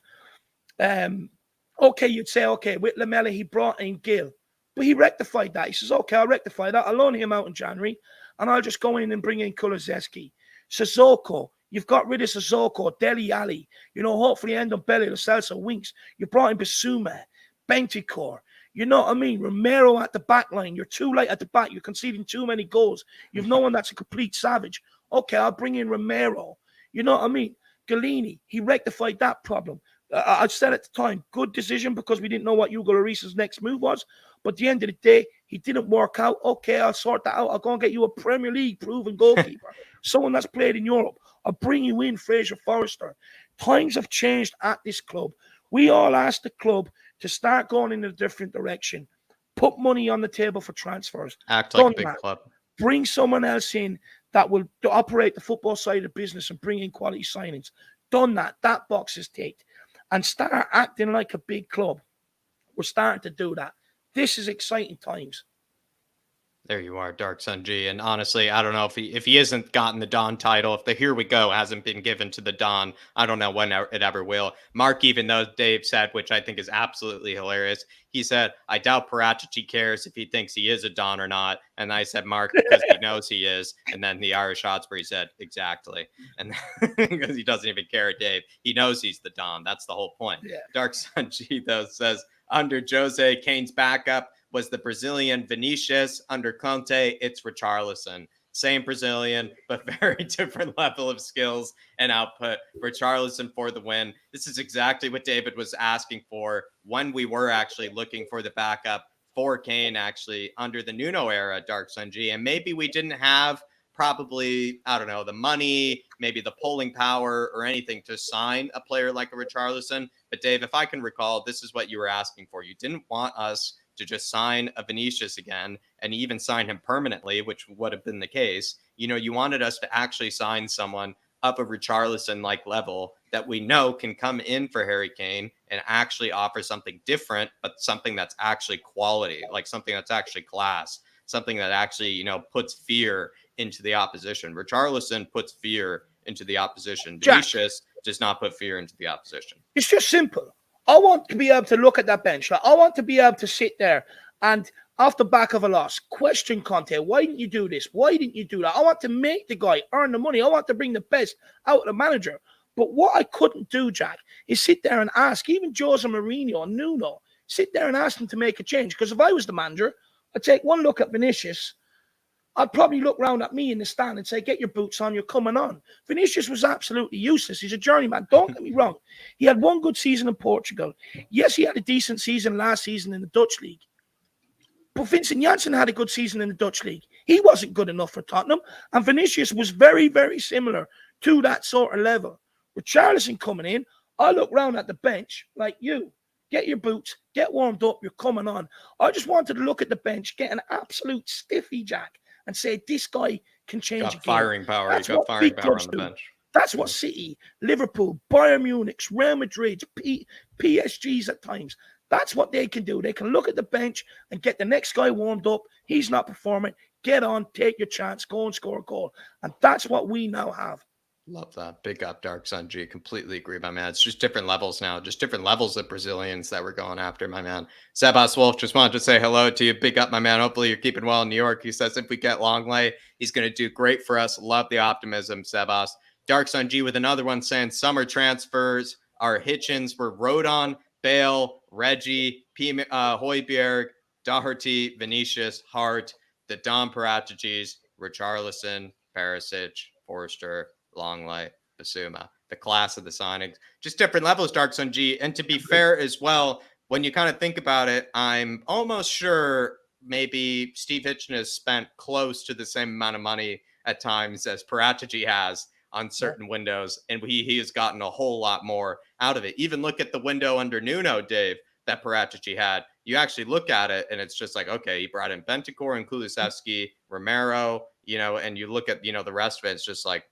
you'd say, with Lamela, he brought in Gill. But he rectified that. He says, okay, I'll rectify that. I'll loan him out in January, and I'll just go in and bring in Kulusevski. Sissoko, You've got rid of Sissoko, Dele Alli. Hopefully end up Belly to sell some wings. You brought in Bissouma, Bentancur. You know what I mean? Romero at the back line. You're too late at the back. You're conceding too many goals. You've no one that's a complete savage. Okay, I'll bring in Romero. You know what I mean? Galini, he rectified that problem. I said at the time, good decision because we didn't know what Hugo Lloris's next move was. But at the end of the day, he didn't work out. Okay, I'll sort that out. I'll go and get you a Premier League proven goalkeeper. Someone that's played in Europe. I'll bring you in Fraser Forrester. Times have changed at this club. We all asked the club to start going in a different direction. Put money on the table for transfers. Act like a big club. Bring someone else in that will operate the football side of the business and bring in quality signings. Done that. That box is ticked. And start acting like a big club. We're starting to do that. This is exciting times. There you are, Dark Sun G. And honestly, I don't know if he hasn't gotten the Don title, if the Here We Go hasn't been given to the Don, I don't know when it ever will. Mark, even though Dave said, which I think is absolutely hilarious, he said, I doubt Paratici cares if he thinks he is a Don or not. And I said, Mark, because he knows he is. And then the Irish Hotspur, he said, exactly. And because he doesn't even care, Dave. He knows he's the Don. That's the whole point. Yeah. Dark Sun G, though, says, under Jose, Kane's backup was the Brazilian Vinicius. Under Conte, it's Richarlison. Same Brazilian, but very different level of skills and output. Richarlison for the win. This is exactly what David was asking for when we were actually looking for the backup for Kane, actually, under the Nuno era, Dark Sun G. And maybe we didn't have probably, I don't know, the money, maybe the polling power or anything to sign a player like a Richarlison. But Dave, if I can recall, this is what you were asking for. You didn't want us to just sign a Vinicius again and even sign him permanently, which would have been the case. You wanted us to actually sign someone up a Richarlison-like level that we know can come in for Harry Kane and actually offer something different, but something that's actually quality, like something that's actually class, something that actually, puts fear into the opposition. Richarlison puts fear into the opposition. Vinicius does not put fear into the opposition. It's just simple. I want to be able to look at that bench. Like, I want to be able to sit there and, off the back of a loss, question Conte. Why didn't you do this? Why didn't you do that? I want to make the guy earn the money. I want to bring the best out of the manager. But what I couldn't do, Jack, is sit there and ask, even Jose Mourinho and Nuno, sit there and ask them to make a change. Because if I was the manager, I'd take one look at Vinicius. I'd probably look round at me in the stand and say, get your boots on, you're coming on. Vinicius was absolutely useless. He's a journeyman. Don't get me wrong. He had one good season in Portugal. Yes, he had a decent season last season in the Dutch league. But Vincent Janssen had a good season in the Dutch league. He wasn't good enough for Tottenham. And Vinicius was very, very similar to that sort of level. With Richarlison coming in, I look round at the bench like you. Get your boots, get warmed up, you're coming on. I just wanted to look at the bench, get an absolute stiffy, Jack, and say, this guy can change a game. Firing power. That's you got firing power on the bench. That's what City, Liverpool, Bayern Munich, Real Madrid, PSGs at times, that's what they can do. They can look at the bench and get the next guy warmed up. He's not performing. Get on, take your chance, go and score a goal. And that's what we now have. Love that. Big up, Dark Sun G. Completely agree, my man. It's just different levels now. Just different levels of Brazilians that we're going after, my man. Sebas Wolf just wanted to say hello to you. Big up, my man. Hopefully you're keeping well in New York. He says if we get Lenglet, he's going to do great for us. Love the optimism, Sebas. Dark Sun G with another one saying summer transfers. Our Hitchens were Rodon, Bale, Reggie, Højbjerg, Doherty, Vinicius, Hart, the Dom Paraticis, Richarlison, Perisic, Forster, Lenglet, Bissouma, the class of the signings, just different levels, Dark Sun G. And to be fair as well, when you kind of think about it, I'm almost sure maybe Steve Hitchen has spent close to the same amount of money at times as Paratici has on certain windows, and he has gotten a whole lot more out of it. Even look at the window under Nuno, Dave, that Paratici had. You actually look at it, and it's just like, okay, he brought in Bentancur and Kulusevski, Romero, and you look at, the rest of it, it's just like,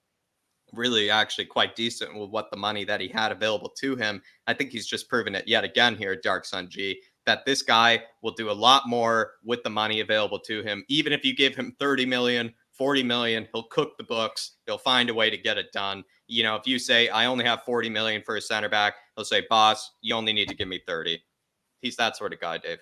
really actually quite decent with what the money that he had available to him. I think he's just proven it yet again here at Dark Sun G, that this guy will do a lot more with the money available to him. Even if you give him 30 million, 40 million, he'll cook the books. He'll find a way to get it done. If you say, I only have 40 million for a center back, he'll say, boss, you only need to give me 30. He's that sort of guy, Dave.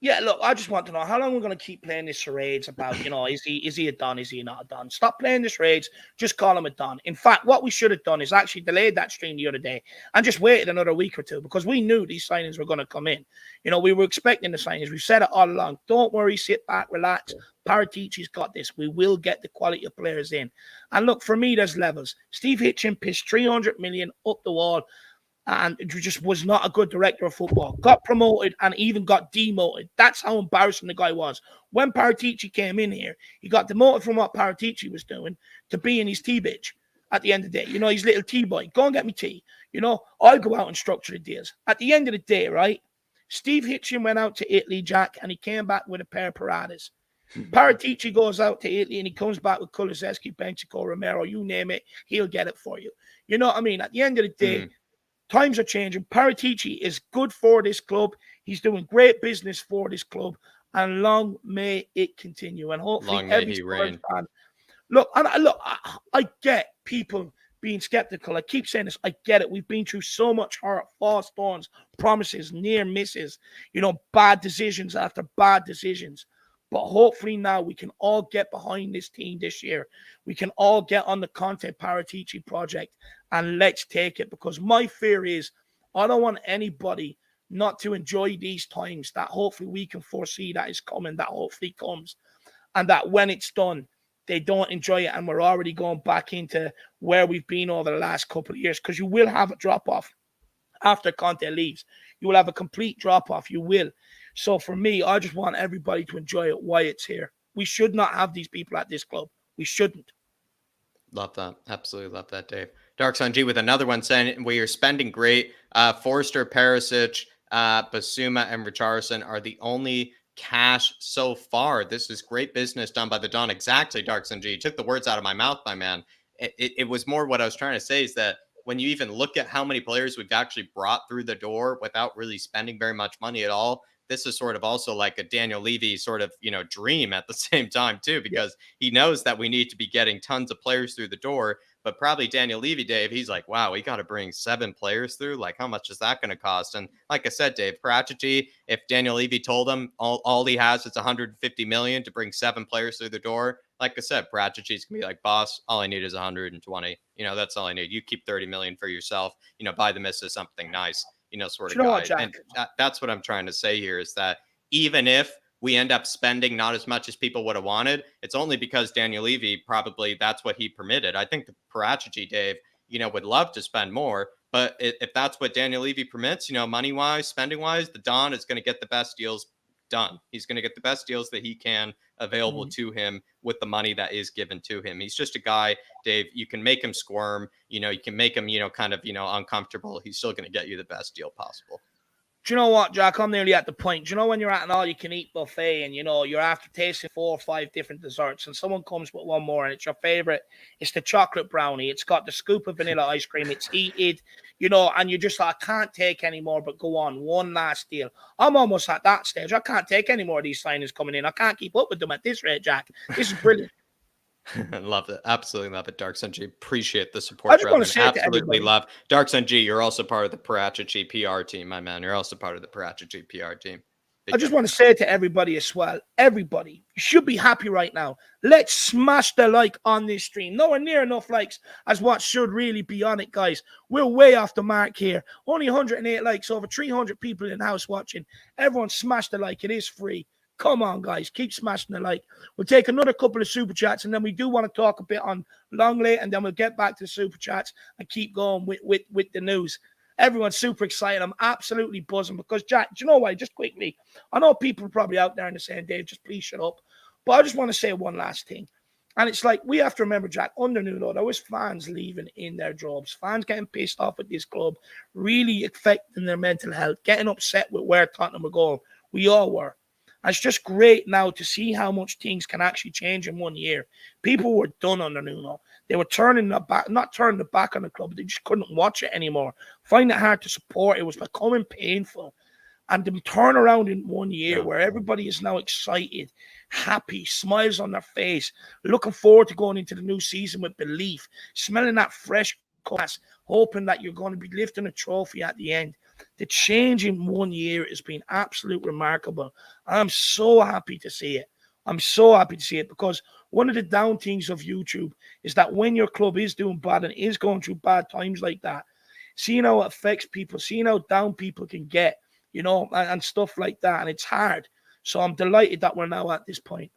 Yeah, look, I just want to know how long we're going to keep playing this charades about, is he a Don? Is he not a Don? Stop playing this charades. Just call him a Don. In fact, what we should have done is actually delayed that stream the other day and just waited another week or two because we knew these signings were going to come in. We were expecting the signings. We've said it all along. Don't worry, sit back, relax. Paratici's got this. We will get the quality of players in. And look, for me, there's levels. Steve Hitchen pitched 300 million up the wall, and it just was not a good director of football. Got promoted and even got demoted. That's how embarrassing the guy was. When Paratici came in here, he got demoted from what Paratici was doing to being his tea bitch at the end of the day. His little tea boy. Go and get me tea. I'll go out and structure the deals. At the end of the day, right, Steve Hitchen went out to Italy, Jack, and he came back with a pair of Paradas. Paratici goes out to Italy and he comes back with Kulusevski, Benchico, Romero, you name it, he'll get it for you. You know what I mean? At the end of the day, times are changing. Paratici is good for this club. He's doing great business for this club, and long may it continue. And hopefully, every fan. Look, I get people being skeptical. I keep saying this. I get it. We've been through so much hurt, false dawns, promises, near misses. Bad decisions after bad decisions. But hopefully now we can all get behind this team this year. We can all get on the Conte Paratici project and let's take it, because my fear is I don't want anybody not to enjoy these times that hopefully we can foresee that is coming, that hopefully comes, and that when it's done, they don't enjoy it and we're already going back into where we've been over the last couple of years, because you will have a drop-off after Conte leaves. You will have a complete drop-off. You will. So for me, I just want everybody to enjoy it while it's here. We should not have these people at this club. We shouldn't. Love that. Absolutely love that, Dave. Dark Sun G with another one saying, we are spending great. Forster, Perisic, Bissouma, and Richarlison are the only cash so far. This is great business done by the Don. Exactly, Dark Sun G. You took the words out of my mouth, my man. It was more what I was trying to say is that when you even look at how many players we've actually brought through the door without really spending very much money at all, this is sort of also like a Daniel Levy sort of, dream at the same time too, because he knows that we need to be getting tons of players through the door. But probably Daniel Levy, Dave, he's like, wow, we got to bring 7 players through. Like, how much is that going to cost? And like I said, Dave, Paratici, if Daniel Levy told him all he has is 150 million to bring 7 players through the door, like I said, Paratici's going to be like, boss, all I need is 120. That's all I need. You keep 30 million for yourself, buy the missus something nice, sort of guy. And that's what I'm trying to say here is that even if we end up spending not as much as people would have wanted, it's only because Daniel Levy, probably that's what he permitted. I think the Paratici, Dave, would love to spend more, but if that's what Daniel Levy permits, money-wise, spending-wise, the Don is going to get the best deals done. He's going to get the best deals that he can available to him with the money that is given to him. He's just a guy, Dave, you can make him squirm, you can make him, kind of, uncomfortable. He's still going to get you the best deal possible. Do you know what, Jack? I'm nearly at the point. Do you know when you're at an all-you-can-eat buffet and, you're after tasting 4 or 5 different desserts and someone comes with one more and it's your favorite? It's the chocolate brownie. It's got the scoop of vanilla ice cream. It's heated, and you're just like, I can't take any more, but go on. One last deal. I'm almost at that stage. I can't take any more of these signings coming in. I can't keep up with them at this rate, Jack. This is brilliant. Love it. Absolutely love it, Dark Sun G. Appreciate the support. I just want to say absolutely love Dark Sun G. You're also part of the Paratici PR team, my man. You're also part of the Paratici PR team. I just want to say to everybody as well, everybody, you should be happy right now. Let's smash the like on this stream. Nowhere near enough likes as what should really be on it, guys. We're way off the mark here. Only 108 likes, over 300 people in the house watching. Everyone smash the like. It is free. Come on, guys. Keep smashing the like. We'll take another couple of super chats, and then we do want to talk a bit on Lenglet, and then we'll get back to the super chats and keep going with the news. Everyone's super excited. I'm absolutely buzzing because, Jack, do you know why? Just quickly, I know people are probably out there and they're saying, Dave, just please shut up. But I just want to say one last thing. And it's like, we have to remember, Jack, under Nuno, there was fans leaving in their jobs, fans getting pissed off at this club, really affecting their mental health, getting upset with where Tottenham were going. We all were. And it's just great now to see how much things can actually change in 1 year. People were done under Nuno. They were turning the back, not turning the back on the club. They just couldn't watch it anymore. Find it hard to support. It was becoming painful. And them turn around in 1 year where everybody is now excited, happy, smiles on their face, looking forward to going into the new season with belief, smelling that fresh glass, hoping that you're going to be lifting a trophy at the end. The change in 1 year has been absolutely remarkable. I'm so happy to see it. I'm so happy to see it, because one of the down things of YouTube is that when your club is doing bad and is going through bad times like that, seeing how it affects people, seeing how down people can get, and stuff like that. And it's hard. So I'm delighted that we're now at this point.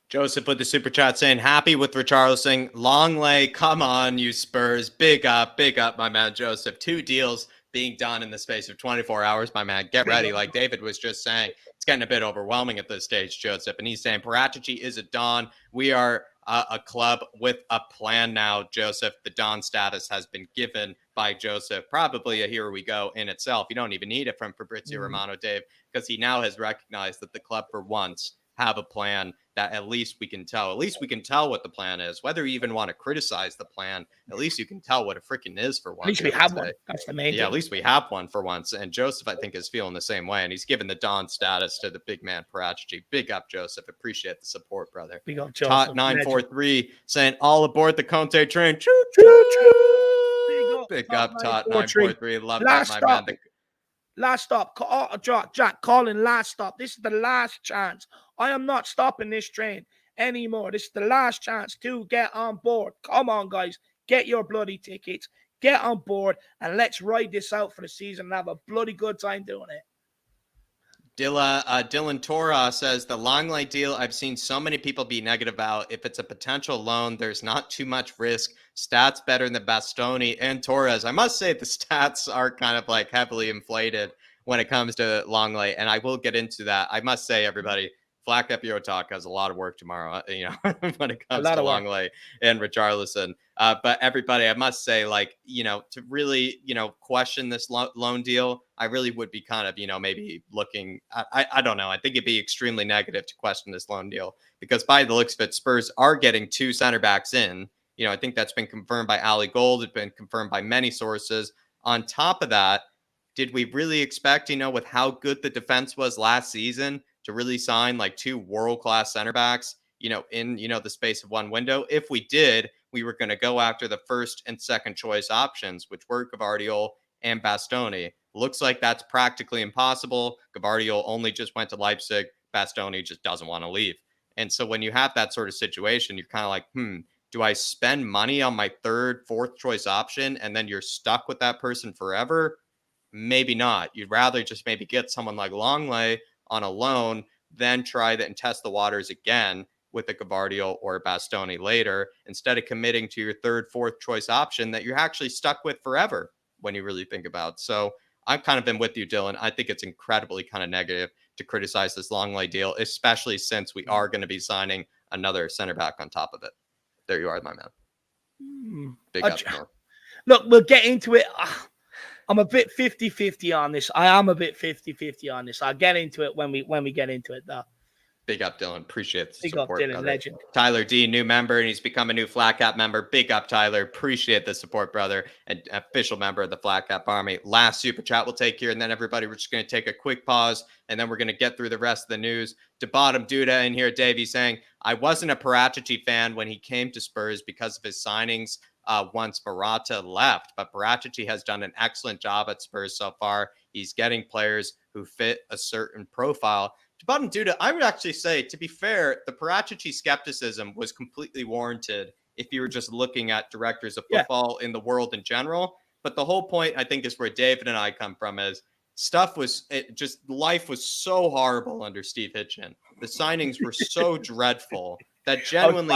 Joseph with the super chat saying, happy with Richarlison. Lenglet, come on, you Spurs. Big up, my man, Joseph. 2 deals being done in the space of 24 hours, my man. Get ready. Like David was just saying, it's getting a bit overwhelming at this stage, Joseph. And he's saying, Paratici is a Don. We are a club with a plan now, Joseph. The Don status has been given by Joseph. Probably a here we go in itself. You don't even need it from Fabrizio Romano, Dave, because he now has recognized that the club for once have a plan that at least we can tell. At least we can tell what the plan is. Whether you even want to criticize the plan, at least you can tell what it freaking is for once. At least we have one. That's the main thing. At least we have one for once. And Joseph, I think, is feeling the same way. And he's given the Don status to the big man Paratici. Big up, Joseph. Appreciate the support, brother. Big up, Joseph. 943 saying, all aboard the Conte train. Choo, choo, choo. Big up, Tot 943. Love that, my man. Last stop. Jack, Colin, last stop. This is the last chance. I am not stopping this train anymore. This is the last chance to get on board. Come on, guys. Get your bloody tickets. Get on board, and let's ride this out for the season and have a bloody good time doing it. Dylan Tora says, the Lenglet deal, I've seen so many people be negative about. If it's a potential loan, there's not too much risk. Stats better than Bastoni and Torres. I must say the stats are kind of like heavily inflated when it comes to Lenglet, and I will get into that. I must say, everybody, flatcapeurotalk has a lot of work tomorrow, when it comes to Lenglet and Richarlison. But everybody, I must say, to really, question this loan deal, I really would be kind of, maybe looking, I don't know. I think it'd be extremely negative to question this loan deal, because by the looks of it, Spurs are getting 2 center backs in. I think that's been confirmed by Ali Gold. It's been confirmed by many sources. On top of that, did we really expect, with how good the defense was last season, to really sign like 2 world-class center backs, in, the space of one window? If we did, we were going to go after the first and second choice options, which were Gvardiol and Bastoni. Looks like that's practically impossible. Gvardiol only just went to Leipzig. Bastoni just doesn't want to leave. And so when you have that sort of situation, you're kind of like, do I spend money on my third, fourth choice option, and then you're stuck with that person forever? Maybe not. You'd rather just maybe get someone like Lenglet on a loan, then try that and test the waters again with a Gvardiol or a Bastoni later, instead of committing to your third, fourth choice option that you're actually stuck with forever when you really think about it. So I've kind of been with you, Dylan. I think it's incredibly kind of negative to criticize this Lenglet deal, especially since we are going to be signing another center back on top of it. There you are, my man. Big up. Look, we'll get into it. I'm a bit 50-50 on this. I am a bit 50-50 on this. I'll get into it when we get into it, though. Big up, Dylan. Appreciate the Big support. Big up, Dylan. Legend. Tyler D, new member, and he's become a new Flat Cap member. Big up, Tyler. Appreciate the support, brother. And official member of the Flat Cap Army. Last super chat we'll take here, and then everybody, we're just going to take a quick pause, and then we're going to get through the rest of the news. To bottom Duda in here, Davey saying, I wasn't a Paratici fan when he came to Spurs because of his signings once Morata left, but Paratici has done an excellent job at Spurs so far. He's getting players who fit a certain profile. To bottom Duda, I would actually say, to be fair, the Paratici skepticism was completely warranted if you were just looking at directors of football in the world in general. But the whole point, I think, is where David and I come from, is life was so horrible under Steve Hitchen. The signings were so dreadful that genuinely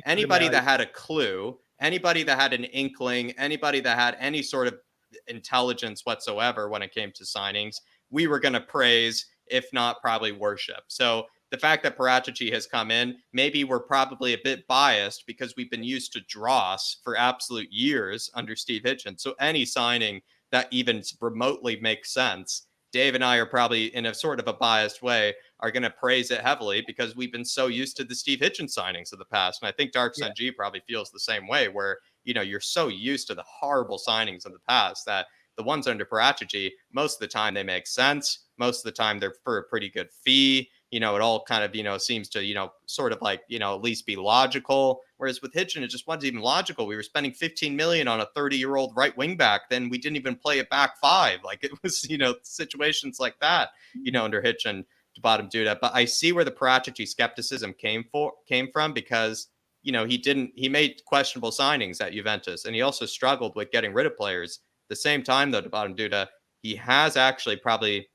anybody that had a clue, anybody that had an inkling, anybody that had any sort of intelligence whatsoever when it came to signings, we were going to praise, if not probably worship. So the fact that Paratici has come in, maybe we're probably a bit biased because we've been used to dross for absolute years under Steve Hitchen. So any signing that even remotely makes sense, Dave and I are probably, in a sort of a biased way, are going to praise it heavily because we've been so used to the Steve Hitchen signings of the past. And I think Dark Sun G probably feels the same way, where, you're so used to the horrible signings of the past that the ones under Paratici, most of the time they make sense. Most of the time they're for a pretty good fee. it all kind of, seems to, sort of like, at least be logical. Whereas with Hitchin, it just wasn't even logical. We were spending 15 million on a 30-year-old right wing back. Then we didn't even play it back five. Like it was, situations like that, under Hitchin to bottom Duda. But I see where the Paratici skepticism came from because, he made questionable signings at Juventus, and he also struggled with getting rid of players. At the same time, though, to bottom Duda, he has actually probably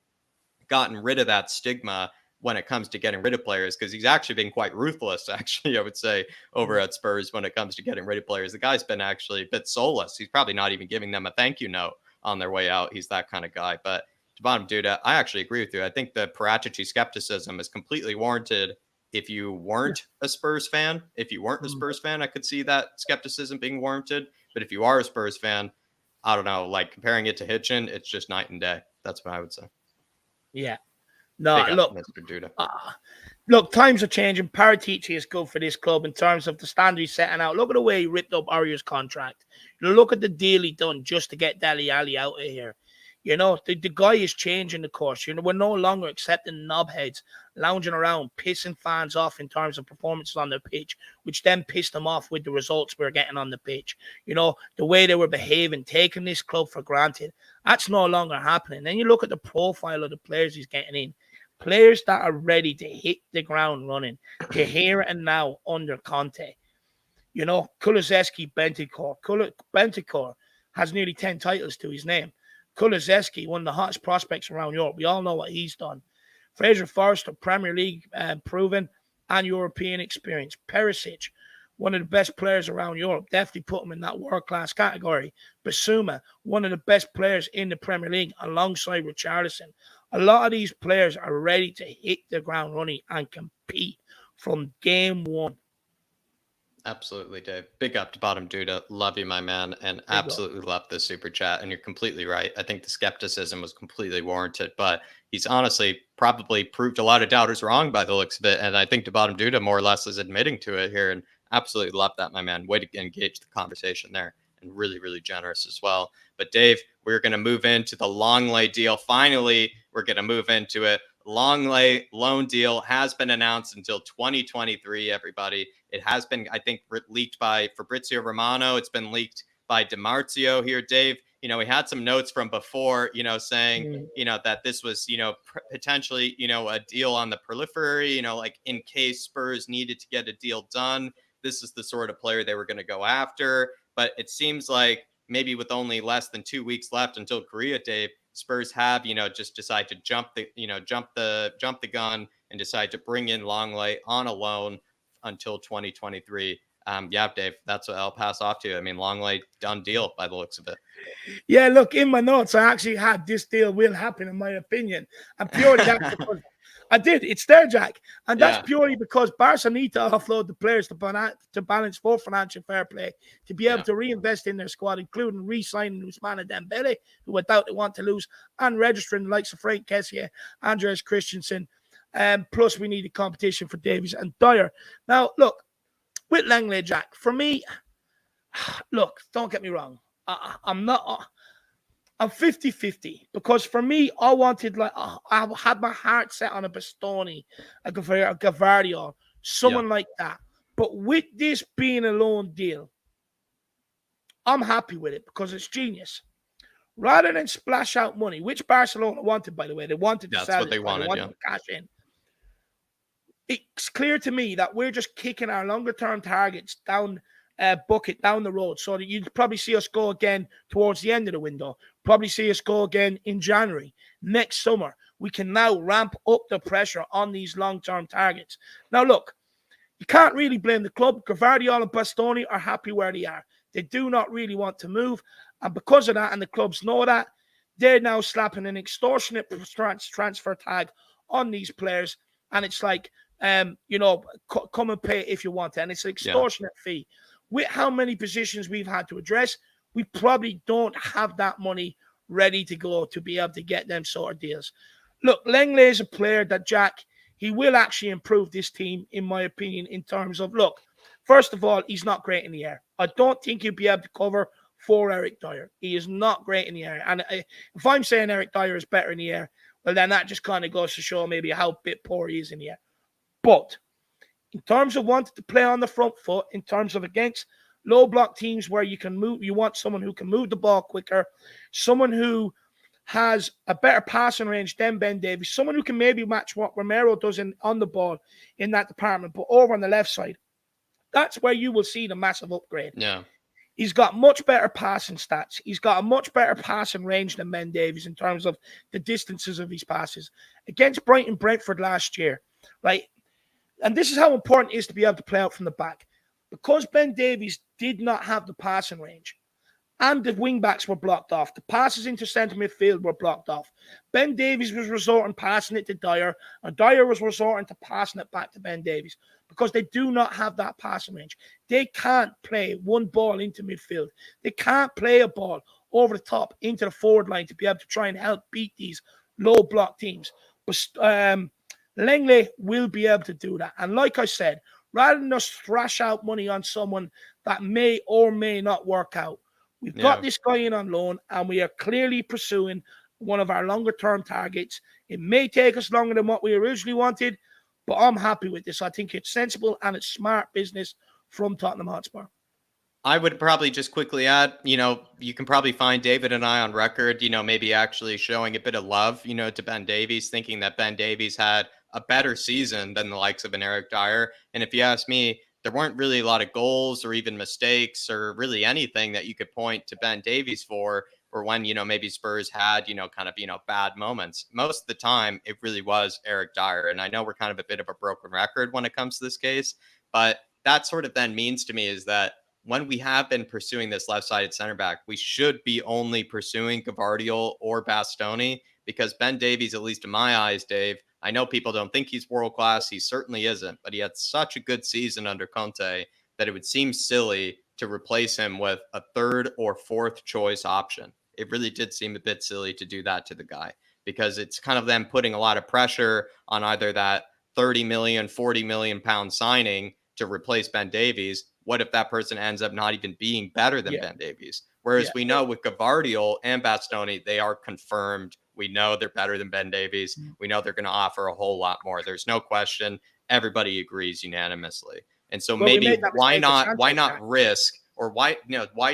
gotten rid of that stigma when it comes to getting rid of players, because he's actually been quite ruthless, actually, I would say, over at Spurs when it comes to getting rid of players. The guy's been actually a bit soulless. He's probably not even giving them a thank you note on their way out. He's that kind of guy. But to bottom Duda, I actually agree with you. I think the Paratici skepticism is completely warranted. If you weren't a Spurs fan, I could see that skepticism being warranted. But if you are a Spurs fan, I don't know, like comparing it to Hitchin, it's just night and day. That's what I would say. Yeah. No, look, Mr. Duda. Look, times are changing. Paratici is good for this club in terms of the standard he's setting out. Look at the way he ripped up Aurier's contract. Look at the deal he done just to get Dele Alli out of here. The guy is changing the course. We're no longer accepting knobheads lounging around, pissing fans off in terms of performances on the pitch, which then pissed them off with the results we're getting on the pitch. The way they were behaving, taking this club for granted, that's no longer happening. Then you look at the profile of the players he's getting in. Players that are ready to hit the ground running, to here and now under Conte. Kulusevski, Bentancur has nearly 10 titles to his name. Kulusevski, one of the hottest prospects around Europe. We all know what he's done. Fraser Forster, Premier League proven and European experience. Perisic, one of the best players around Europe. Definitely put him in that world-class category. Bissouma, one of the best players in the Premier League alongside Richarlison. A lot of these players are ready to hit the ground running and compete from game one. Absolutely, Dave. Big up to bottom Duda. Love you, my man, and absolutely love this super chat. And you're completely right. I think the skepticism was completely warranted, but he's honestly probably proved a lot of doubters wrong by the looks of it. And I think to bottom Duda more or less is admitting to it here, and absolutely love that, my man. Way to engage the conversation there, and really, really generous as well. But Dave, we're going to move into the Lenglet deal. Finally, we're going to move into it. Lenglet loan deal has been announced until 2023, everybody. It has been, I think, leaked by Fabrizio Romano. It's been leaked by DiMarzio here, Dave. We had some notes from before, saying, that this was, potentially, a deal on the periphery, like in case Spurs needed to get a deal done. This is the sort of player they were going to go after. But it seems like maybe with only less than 2 weeks left until Korea, Dave, Spurs have, just decide to jump the gun and decide to bring in Lenglet on a loan until 2023. Yeah, Dave, that's what I'll pass off to you. I mean, Lenglet, done deal by the looks of it. Yeah, look, in my notes, I actually had this deal will happen, in my opinion. And purely that's because I did. It's there, Jack. And that's purely because Barca need to offload the players to balance for financial fair play, to be able to reinvest in their squad, including re-signing Ousmane Dembele, who without they want to lose, and registering the likes of Frank Kessie, Andreas Christensen. Plus, we need a competition for Davies and Dyer. Now, look, with Lenglet, Jack, for me, look, don't get me wrong. I'm 50-50 because for me, I wanted, I had my heart set on a Bastoni, a Gavardio, someone like that. But with this being a loan deal, I'm happy with it because it's genius. Rather than splash out money, which Barcelona wanted, by the way, they wanted to sell. That's what they wanted to cash in. It's clear to me that we're just kicking our longer-term targets down bucket down the road, so that you'd probably see us go again towards the end of the window. Probably see us go again in January next summer. We can now ramp up the pressure on these long-term targets. Now, look, you can't really blame the club. Gavardiol and Bastoni are happy where they are. They do not really want to move, and because of that, and the clubs know that, they're now slapping an extortionate transfer tag on these players, and it's like, come and pay if you want to. And it's an extortionate fee. With how many positions we've had to address, we probably don't have that money ready to go to be able to get them sort of deals. Look, Lenglet is a player that, Jack, he will actually improve this team, in my opinion, in terms of, look, first of all, he's not great in the air. I don't think he'll be able to cover for Eric Dyer. He is not great in the air. And if I'm saying Eric Dyer is better in the air, well, then that just kind of goes to show maybe how bit poor he is in the air. But in terms of wanting to play on the front foot, in terms of against low block teams where you can move, you want someone who can move the ball quicker, someone who has a better passing range than Ben Davies, someone who can maybe match what Romero does on the ball in that department, but over on the left side. That's where you will see the massive upgrade. Yeah. He's got much better passing stats. He's got a much better passing range than Ben Davies in terms of the distances of his passes. Against Brentford last year, right? And this is how important it is to be able to play out from the back. Because Ben Davies did not have the passing range, and the wing-backs were blocked off. The passes into centre midfield were blocked off. Ben Davies was resorting passing it to Dyer, and Dyer was resorting to passing it back to Ben Davies because they do not have that passing range. They can't play one ball into midfield. They can't play a ball over the top into the forward line to be able to try and help beat these low-block teams. But Lenglet will be able to do that. And like I said, rather than us thrash out money on someone that may or may not work out, we've got this guy in on loan, and we are clearly pursuing one of our longer-term targets. It may take us longer than what we originally wanted, but I'm happy with this. I think it's sensible and it's smart business from Tottenham Hotspur. I would probably just quickly add, you can probably find David and I on record, maybe actually showing a bit of love, to Ben Davies, thinking that Ben Davies had a better season than the likes of an Eric Dyer. And if you ask me, there weren't really a lot of goals or even mistakes or really anything that you could point to Ben Davies for, or when, maybe Spurs had, bad moments. Most of the time, it really was Eric Dyer. And I know we're kind of a bit of a broken record when it comes to this case, but that sort of then means to me is that when we have been pursuing this left-sided center back, we should be only pursuing Gvardiol or Bastoni, because Ben Davies, at least in my eyes, Dave, I know people don't think he's world-class. He certainly isn't, but he had such a good season under Conte that it would seem silly to replace him with a third or fourth choice option. It really did seem a bit silly to do that to the guy, because it's kind of them putting a lot of pressure on either that 30 million, 40 million pound signing to replace Ben Davies. What if that person ends up not even being better than Ben Davies? Whereas we know with Gvardiol and Bastoni, they are confirmed. We know they're better than Ben Davies. We know they're going to offer a whole lot more. There's no question. Everybody agrees unanimously. And so maybe why not risk, or why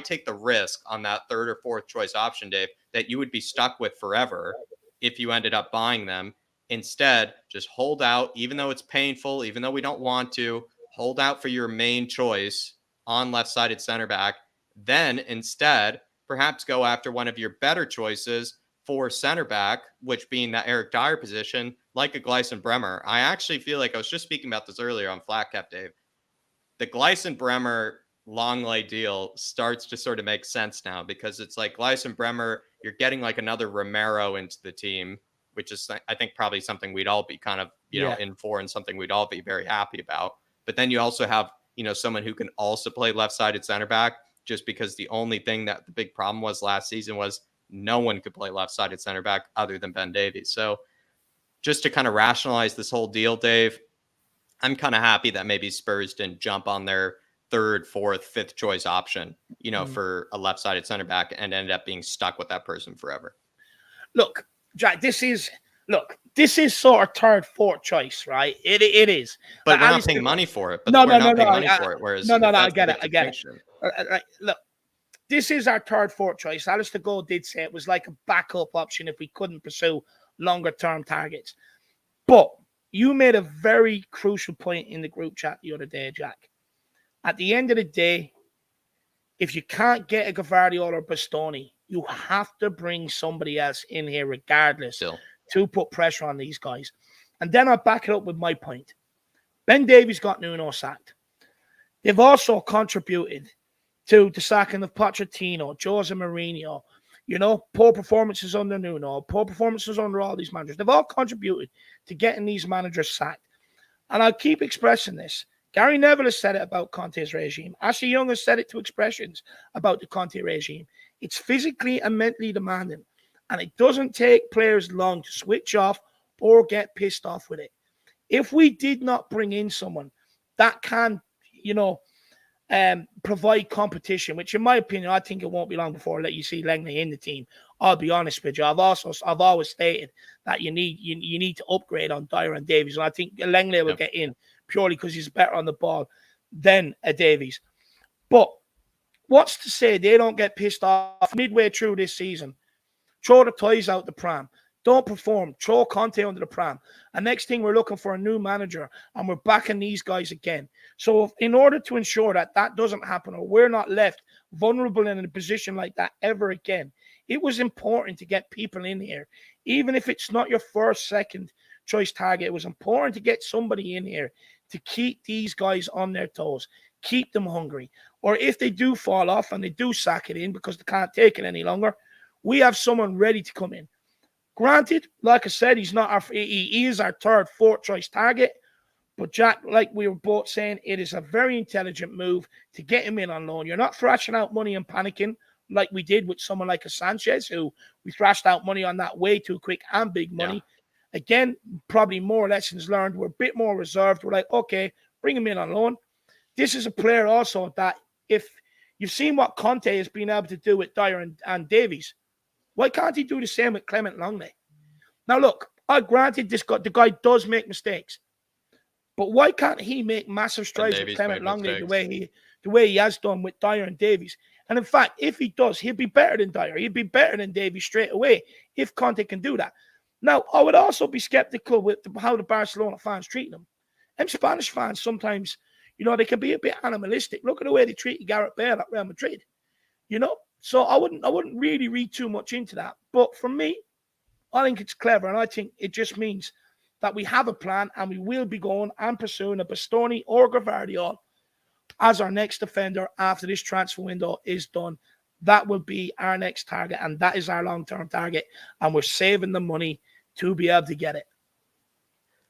take the risk on that third or fourth choice option, Dave, that you would be stuck with forever if you ended up buying them? Instead, just hold out, even though it's painful, even though we don't want to. Hold out for your main choice on left-sided center back. Then instead, perhaps go after one of your better choices for center back, which being that Eric Dyer position, like a Gleison Bremer. I actually feel like I was just speaking about this earlier on Flatcap, Dave. The Gleison Bremer Longley deal starts to sort of make sense now, because it's like Gleison Bremer, you're getting like another Romero into the team, which is, I think, probably something we'd all be kind of, in for, and something we'd all be very happy about. But then you also have, someone who can also play left-sided center back, just because the only thing that the big problem was last season was no one could play left-sided center back other than Ben Davies. So just to kind of rationalize this whole deal, Dave, I'm kind of happy that maybe Spurs didn't jump on their third, fourth, fifth choice option, for a left-sided center back and ended up being stuck with that person forever. Look, Jack, this is sort of third, fourth choice, right? It is. But we're not paying money for it. But no, we're not paying money for it. Whereas I get it. Right, look, this is our third, fourth choice. Alistair Gold did say it was like a backup option if we couldn't pursue longer-term targets. But you made a very crucial point in the group chat the other day, Jack. At the end of the day, if you can't get a Gvardiol or Bastoni, you have to bring somebody else in here regardless to put pressure on these guys. And then I'll back it up with my point. Ben Davies got Nuno sacked. They've also contributed to the sacking of Pochettino, Jose Mourinho, poor performances under Nuno, poor performances under all these managers. They've all contributed to getting these managers sacked. And I'll keep expressing this. Gary Neville has said it about Conte's regime. Ashley Young has said it to expressions about the Conte regime. It's physically and mentally demanding. And it doesn't take players long to switch off or get pissed off with it. If we did not bring in someone that can, provide competition, which in my opinion, I think it won't be long before I let you see Lenglet in the team. I'll be honest with you. I've always stated that you need to upgrade on Dyer and Davies, and I think Lenglet will get in purely because he's better on the ball than a Davies. But what's to say they don't get pissed off midway through this season? Throw the toys out the pram. Don't perform. Throw Conte under the pram. And next thing, we're looking for a new manager, and we're backing these guys again. So in order to ensure that that doesn't happen, or we're not left vulnerable in a position like that ever again, it was important to get people in here. Even if it's not your first, second choice target, it was important to get somebody in here to keep these guys on their toes, keep them hungry. Or if they do fall off and they do sack it in because they can't take it any longer, we have someone ready to come in. Granted, like I said, he is our third, fourth choice target. But Jack, like we were both saying, it is a very intelligent move to get him in on loan. You're not thrashing out money and panicking like we did with someone like a Sanchez, who we thrashed out money on that way too quick and big money. Yeah. Again, probably more lessons learned. We're a bit more reserved. We're like, okay, bring him in on loan. This is a player also that if you've seen what Conte has been able to do with Dyer and Davies, why can't he do the same with Clement Lenglet? Now, look, granted, the guy does make mistakes, but why can't he make massive strides with Clement Lenglet the way he has done with Dyer and Davies? And in fact, if he does, he'll be better than Dyer. He'll be better than Davies straight away if Conte can do that. Now, I would also be skeptical with how the Barcelona fans treat them. And Spanish fans sometimes, they can be a bit animalistic. Look at the way they treated Gareth Bale at Real Madrid. So I wouldn't really read too much into that. But for me, I think it's clever, and I think it just means that we have a plan and we will be going and pursuing a Bastoni or Gvardiol as our next defender after this transfer window is done. That will be our next target, and that is our long-term target, and we're saving the money to be able to get it.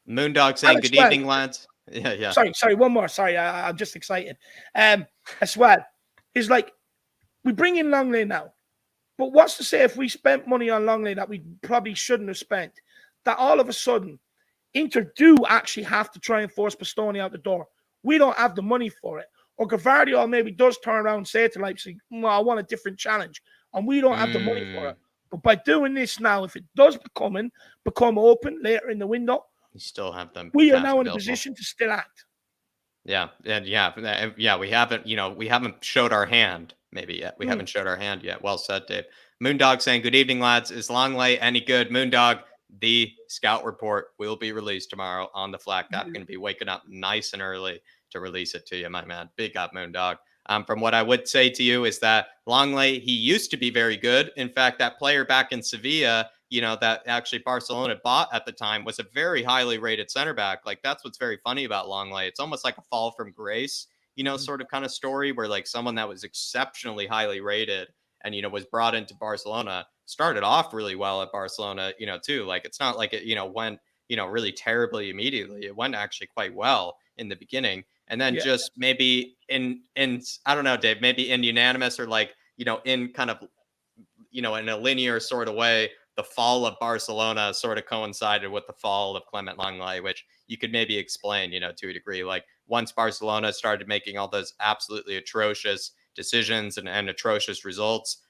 Moondog saying, good evening, lads. Yeah. Sorry, one more. Sorry, I'm just excited. As well, is like, we bring in Lenglet now, but what's to say if we spent money on Lenglet that we probably shouldn't have spent, that all of a sudden Inter do actually have to try and force Bastoni out the door? We don't have the money for it. Or Gvardiol maybe does turn around and say to Leipzig, I want a different challenge, and we don't have the money for it. But by doing this now, if it does become open later in the window, you still have them. We are now in a position to still act. Yeah, we haven't showed our hand maybe yet. We haven't showed our hand yet. Well said, Dave. Moondog saying, good evening, lads. Is Lenglet any good? Moondog, the scout report will be released tomorrow on the Flat Cap. Going to be waking up nice and early to release it to you, my man. Big up, Moondog. From what I would say to you is that Lenglet, he used to be very good. In fact, that player back in Sevilla, that actually Barcelona bought at the time, was a very highly rated center back. Like, that's what's very funny about Lenglet. It's almost like a fall from grace, sort of kind of story where like someone that was exceptionally highly rated and, was brought into Barcelona, started off really well at Barcelona, too. Like, it's not like it, went, really terribly immediately. It went actually quite well in the beginning. And then just maybe in I don't know, Dave, maybe in unanimous or like, in kind of, in a linear sort of way, the fall of Barcelona sort of coincided with the fall of Clement Lenglet, which you could maybe explain, to a degree. Like, once Barcelona started making all those absolutely atrocious decisions and atrocious results,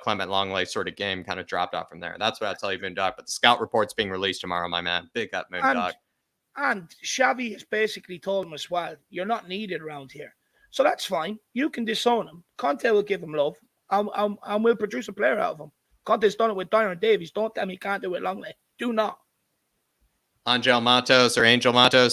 Clement Lenglet sort of game kind of dropped off from there. That's what I'll tell you, Moondog. But the scout report's being released tomorrow, my man. Big up, Moondog. And Xavi has basically told him as well, you're not needed around here. So that's fine. You can disown him. Conte will give him love, and we'll produce a player out of him. Conte's done it with Dyer and Davies. Don't tell me he can't do it with Lenglet. Do not. Angel Matos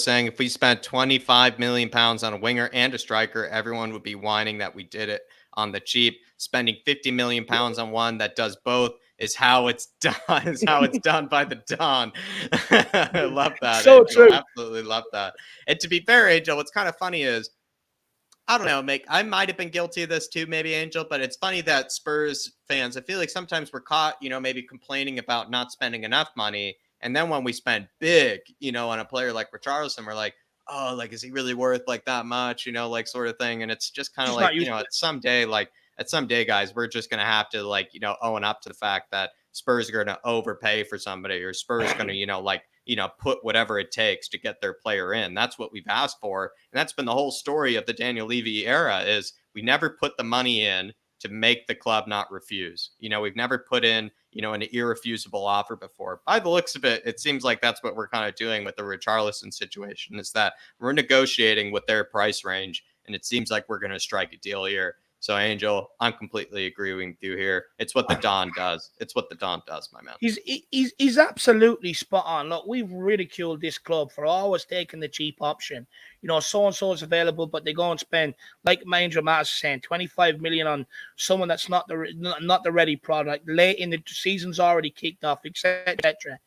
saying, if we spent 25 million pounds on a winger and a striker, everyone would be whining that we did it on the cheap. Spending 50 million pounds on one that does both is how it's done. Is how it's done by the Don. I love that. So Angel. true. Absolutely love that. And to be fair, Angel, what's kind of funny is, I don't know, I might have been guilty of this too, maybe, Angel, but it's funny that Spurs fans, I feel like sometimes we're caught, maybe complaining about not spending enough money. And then when we spend big, on a player like Richarlison, we're like, oh, like, is he really worth like that much, like sort of thing. And it's just kind of like, at some day, guys, we're just going to have to own up to the fact that Spurs are going to overpay for somebody, or Spurs going to, put whatever it takes to get their player in. That's what we've asked for. And that's been the whole story of the Daniel Levy era, is we never put the money in to make the club not refuse. We've never put in, an irrefusable offer before. By the looks of it, it seems like that's what we're kind of doing with the Richarlison situation, is that we're negotiating with their price range, and it seems like we're going to strike a deal here. So, Angel, I'm completely agreeing with you here. It's what the Don does. It's what the Don does, my man. He's absolutely spot on. Look, we've ridiculed this club for always taking the cheap option. So-and-so is available, but they go and spend, like Angel Matt's saying, 25 million on someone that's not the ready product. Late in the season's already kicked off, etc.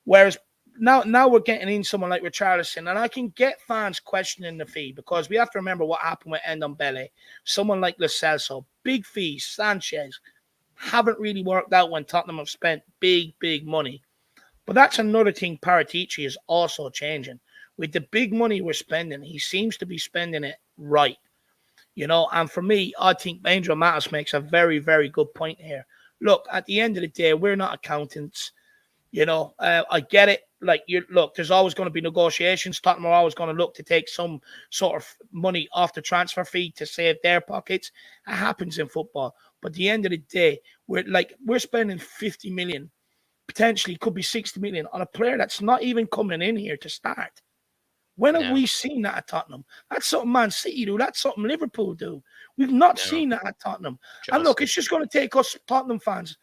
Whereas now we're getting in someone like Richarlison, and I can get fans questioning the fee, because we have to remember what happened with Ndombele. Someone like Lo Celso, big fees. Sanchez haven't really worked out when Tottenham have spent big money. But that's another thing Paratici is also changing. With the big money we're spending, he seems to be spending it right. And for me, I think Angel Mattis makes a very, very good point here. Look, at the end of the day, we're not accountants. I get it. There's always going to be negotiations. Tottenham are always going to look to take some sort of money off the transfer fee to save their pockets. It happens in football. But at the end of the day, we're spending 50 million, potentially could be 60 million on a player that's not even coming in here to start. When have we seen that at Tottenham? That's something Man City do. That's something Liverpool do. We've not seen that at Tottenham. And look, it's just going to take us Tottenham fans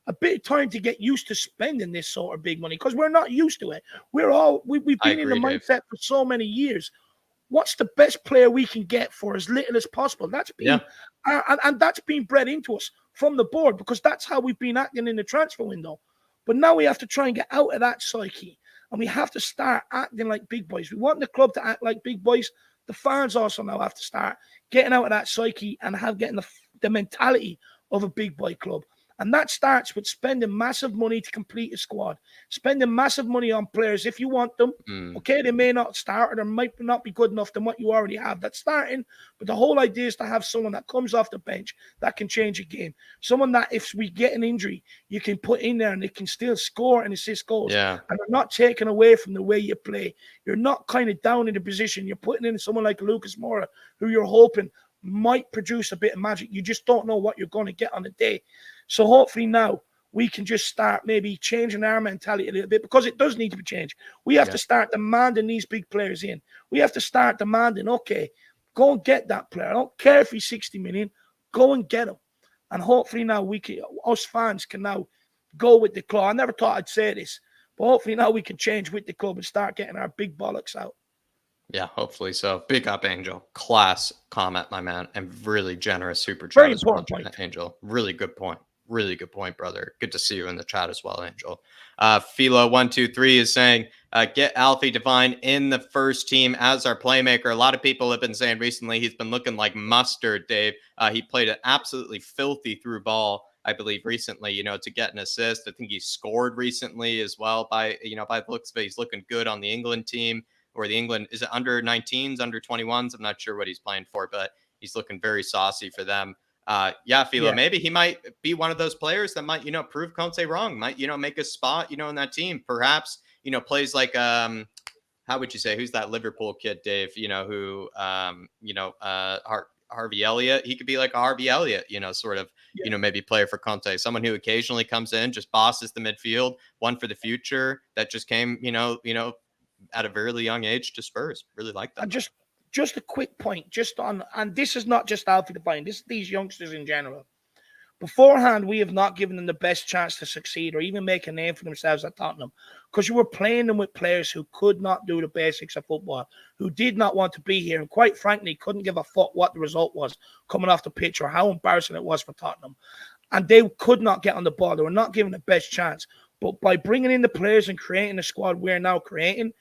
a bit of time to get used to spending this sort of big money, because we're not used to it. We've been in the mindset for so many years. What's the best player we can get for as little as possible? That's been and that's been bred into us from the board, because that's how we've been acting in the transfer window. But now we have to try and get out of that psyche, and we have to start acting like big boys. We want the club to act like big boys. The fans also now have to start getting out of that psyche and getting the mentality of a big boy club. And that starts with spending massive money to complete a squad, spending massive money on players if you want them. Okay, they may not start, or they might not be good enough than what you already have. That's starting. But the whole idea is to have someone that comes off the bench that can change a game. Someone that if we get an injury, you can put in there and they can still score and assist goals. Yeah. And they're not taken away from the way you play. You're not kind of down in the position. You're putting in someone like Lucas Moura, who you're hoping might produce a bit of magic. You just don't know what you're going to get on the day. So hopefully now we can just start maybe changing our mentality a little bit, because it does need to be changed. We have to start demanding these big players in. We have to start demanding, okay, go and get that player. I don't care if he's 60 million, go and get him. And hopefully now us fans can now go with the club. I never thought I'd say this, but hopefully now we can change with the club and start getting our big bollocks out. Yeah, hopefully so. Big up, Angel. Class comment, my man, and really generous super chat. Very important point, Angel. Really good point. Really good point, brother. Good to see you in the chat as well, Angel. Philo123 is saying, get Alfie Devine in the first team as our playmaker. A lot of people have been saying recently he's been looking like mustard, Dave. He played an absolutely filthy through ball, I believe, recently, to get an assist. I think he scored recently as well by the looks of it. He's looking good on the England team, or the England, is it under 19s, under 21s? I'm not sure what he's playing for, but he's looking very saucy for them. Philo, maybe he might be one of those players that might, prove Conte wrong, might, make a spot, in that team. Perhaps, plays like, how would you say, who's that Liverpool kid, Dave, who, Harvey Elliott. He could be like a Harvey Elliott, sort of, maybe player for Conte, someone who occasionally comes in, just bosses the midfield, one for the future that just came, at a very young age to Spurs. Really like that. And just a quick point, just on, and this is not just Alfie Devine, this is these youngsters in general. Beforehand, we have not given them the best chance to succeed or even make a name for themselves at Tottenham, because you were playing them with players who could not do the basics of football, who did not want to be here, and quite frankly, couldn't give a fuck what the result was coming off the pitch or how embarrassing it was for Tottenham. And they could not get on the ball. They were not given the best chance. But by bringing in the players and creating the squad we're now creating,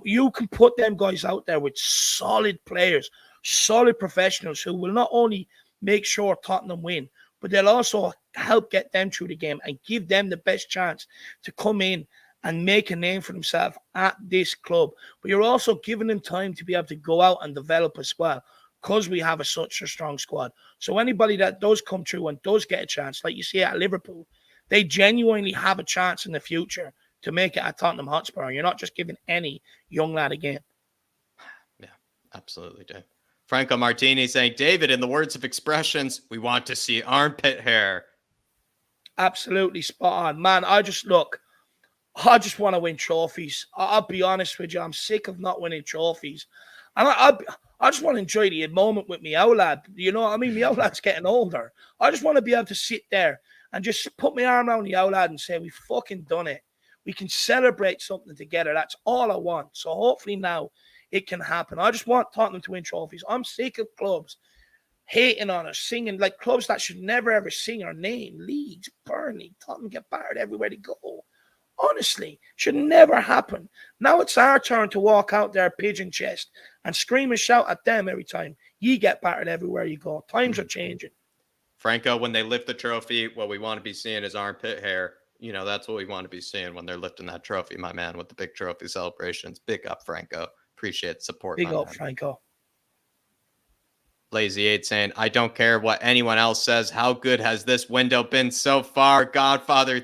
you can put them guys out there with solid players, solid professionals who will not only make sure Tottenham win, but they'll also help get them through the game and give them the best chance to come in and make a name for themselves at this club. But you're also giving them time to be able to go out and develop as well, because we have such a strong squad. So anybody that does come through and does get a chance, like you see at Liverpool, they genuinely have a chance in the future to make it at Tottenham Hotspur. You're not just giving any young lad a game. Yeah, absolutely, Dave. Franco Martini saying, David, in the words of expressions, we want to see armpit hair. Absolutely spot on. Man, I just want to win trophies. I'll be honest with you. I'm sick of not winning trophies. And I just want to enjoy the moment with me old lad. You know what I mean? My old lad's getting older. I just want to be able to sit there and just put my arm around the old lad and say, we fucking done it. We can celebrate something together. That's all I want. So hopefully now it can happen. I just want Tottenham to win trophies. I'm sick of clubs hating on us, singing like clubs that should never ever sing our name. Leeds, Burnley, Tottenham get battered everywhere they go. Honestly, should never happen. Now it's our turn to walk out there pigeon chest and scream and shout at them every time. You get battered everywhere you go. Times are changing. Franco, when they lift the trophy, what we want to be seeing is armpit hair. That's what we want to be seeing when they're lifting that trophy, my man, with the big trophy celebrations. Big up, Franco. Appreciate the support. Big up, Franco. Lazy 8 saying, I don't care what anyone else says. How good has this window been so far? Godfather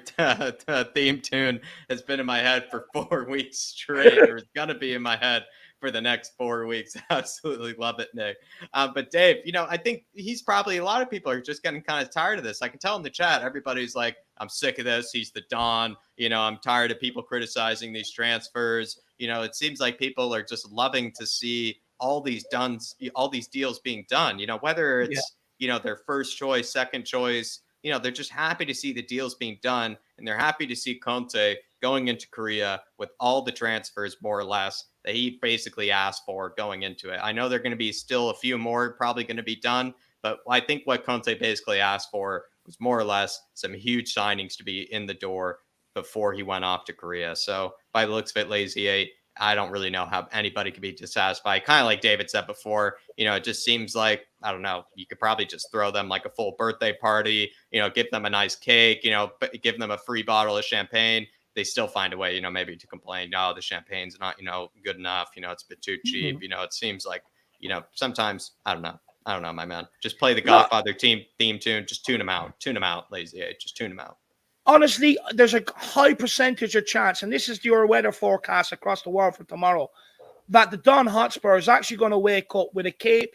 theme tune has been in my head for 4 weeks straight. Or it's going to be in my head for the next 4 weeks. Absolutely love it, Nick. But Dave, I think he's probably, a lot of people are just getting kind of tired of this. I can tell in the chat, everybody's like, I'm sick of this. He's the Don. I'm tired of people criticizing these transfers. It seems like people are just loving to see all these deals being done, whether it's, their first choice, second choice, they're just happy to see the deals being done. And they're happy to see Conte going into Korea with all the transfers, more or less, that he basically asked for going into it. I know they're going to be still a few more probably going to be done, but I think what Conte basically asked for was more or less some huge signings to be in the door before he went off to Korea. So by the looks of it, Lazy 8, I don't really know how anybody could be dissatisfied. Kind of like David said before, it just seems like, I don't know, you could probably just throw them like a full birthday party, give them a nice cake, give them a free bottle of champagne. They still find a way, maybe to complain, no, the champagne's not, good enough. It's a bit too cheap. It seems like, sometimes, I don't know, my man. Just play the Godfather theme tune. Just tune them out, Lazy 8. Just tune them out. Honestly, there's a high percentage of chance, and this is your weather forecast across the world for tomorrow, that the Don Hotspur is actually going to wake up with a cape,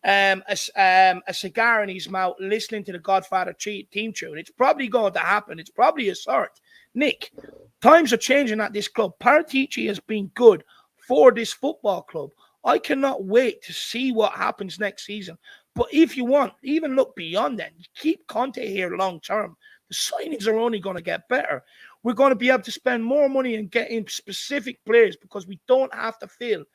a cigar in his mouth, listening to the Godfather theme tune. It's probably going to happen. It's probably a sort. Nick, times are changing at this club. Paratici has been good for this football club. I cannot wait to see what happens next season. But if you want, even look beyond that. Keep Conte here long term. The signings are only going to get better. We're going to be able to spend more money and get in specific players because we don't have to fill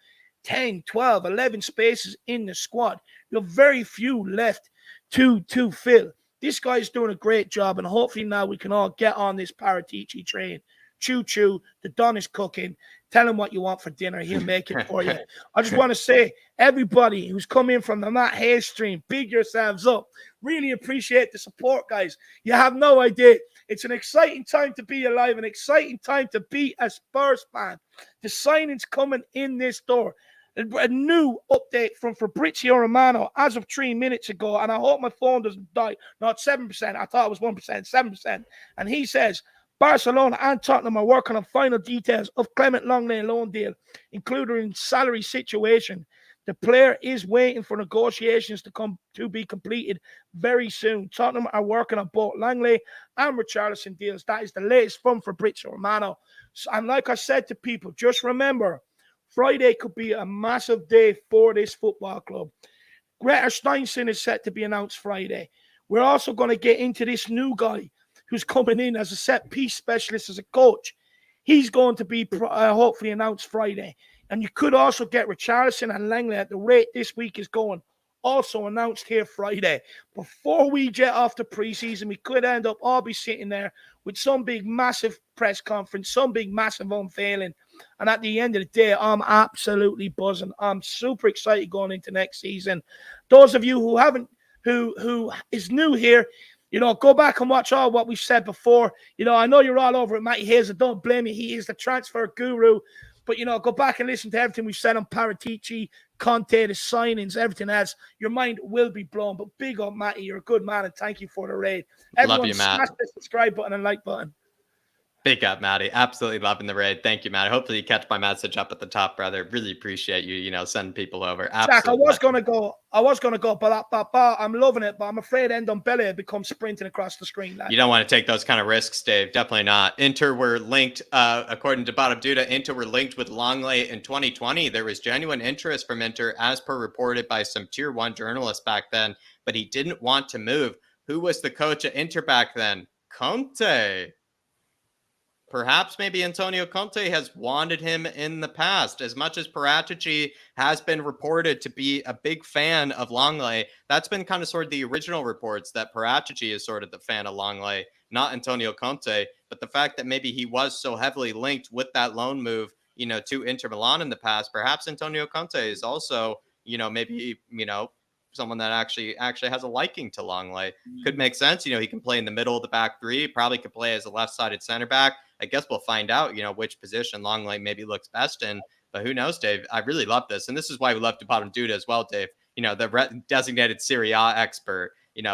10, 12, 11 spaces in the squad. You have very few left to fill. This guy's doing a great job, and hopefully now we can all get on this Paratici train. Choo-choo, the Don is cooking. Tell him what you want for dinner. He'll make it for you. I just want to say, everybody who's come in from the Matt Hayes stream, big yourselves up. Really appreciate the support, guys. You have no idea. It's an exciting time to be alive, an exciting time to be a Spurs fan. The signing's coming in this door. A new update from Fabrizio Romano as of 3 minutes ago, and I hope my phone doesn't die. Not 7%. I thought it was 1%, 7%. And he says, Barcelona and Tottenham are working on final details of Clement Lenglet loan deal, including salary situation. The player is waiting for negotiations to be completed very soon. Tottenham are working on both Lenglet and Richarlison deals. That is the latest from Fabrizio Romano. And like I said to people, just remember, Friday could be a massive day for this football club. Greta Steinson is set to be announced Friday. We're also going to get into this new guy who's coming in as a set-piece specialist, as a coach. He's going to be hopefully announced Friday. And you could also get Richarlison and Lenglet at the rate this week is going, also announced here Friday. Before we jet off to preseason, we could end up all be sitting there with some big, massive press conference, some big, massive unveiling. And at the end of the day, I'm absolutely buzzing. I'm super excited going into next season. Those of you who is new here, go back and watch all what we've said before. I know you're all over it, Matty Hayes. Don't blame me. He is the transfer guru. But, go back and listen to everything we've said on Paratici, Conte, the signings, everything else. Your mind will be blown. But big up, Matty. You're a good man, and thank you for the raid. Everyone, love you, Matt. Smash the subscribe button and like button. Big up, Matty. Absolutely loving the raid. Thank you, Matty. Hopefully you catch my message up at the top, brother. Really appreciate you, sending people over. Jack, I Absolutely. was gonna go, but I'm loving it, but I'm afraid Ndombele becomes sprinting across the screen. You don't want to take those kind of risks, Dave. Definitely not. Inter were linked, according to Bottom Duda, Inter were linked with Lenglet in 2020. There was genuine interest from Inter, as per reported by some tier 1 journalists back then, but he didn't want to move. Who was the coach at Inter back then? Conte. Perhaps maybe Antonio Conte has wanted him in the past. As much as Paratici has been reported to be a big fan of Lenglet, that's been kind of sort of the original reports that Paratici is sort of the fan of Lenglet, not Antonio Conte. But the fact that maybe he was so heavily linked with that loan move, to Inter Milan in the past, perhaps Antonio Conte is also, maybe, someone that actually has a liking to Lenglet. Could make sense. He can play in the middle of the back three, probably could play as a left-sided center back. I guess we'll find out, which position Lenglet maybe looks best in. But who knows, Dave? I really love this. And this is why we love to bottom Duda as well, Dave. The designated Serie A expert,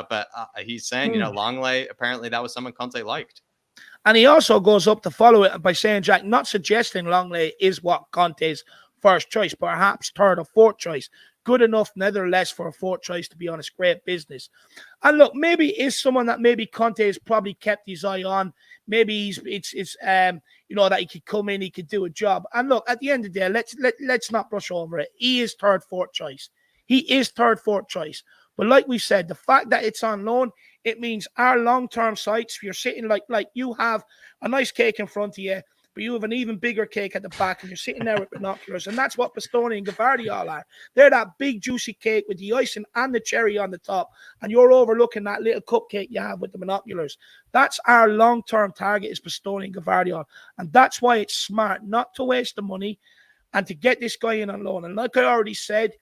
but he's saying, Lenglet, apparently that was someone Conte liked. And he also goes up to follow it by saying, Jack, not suggesting Lenglet is what Conte's first choice, perhaps third or fourth choice. Good enough, nevertheless, for a fourth choice, to be honest. Great business. And look, maybe is someone that maybe Conte has probably kept his eye on. Maybe it's that he could come in, he could do a job. And look, at the end of the day, let's not brush over it. He is third, fourth choice. He is third, fourth choice. But like we said, the fact that it's on loan, it means our long-term sites, you're sitting like you have a nice cake in front of you, but you have an even bigger cake at the back, and you're sitting there with binoculars, and that's what Bastoni and Gavardiol are. They're that big, juicy cake with the icing and the cherry on the top, and you're overlooking that little cupcake you have with the binoculars. That's our long-term target is Bastoni and Gavardiol, and that's why it's smart not to waste the money and to get this guy in on loan. And like I already said,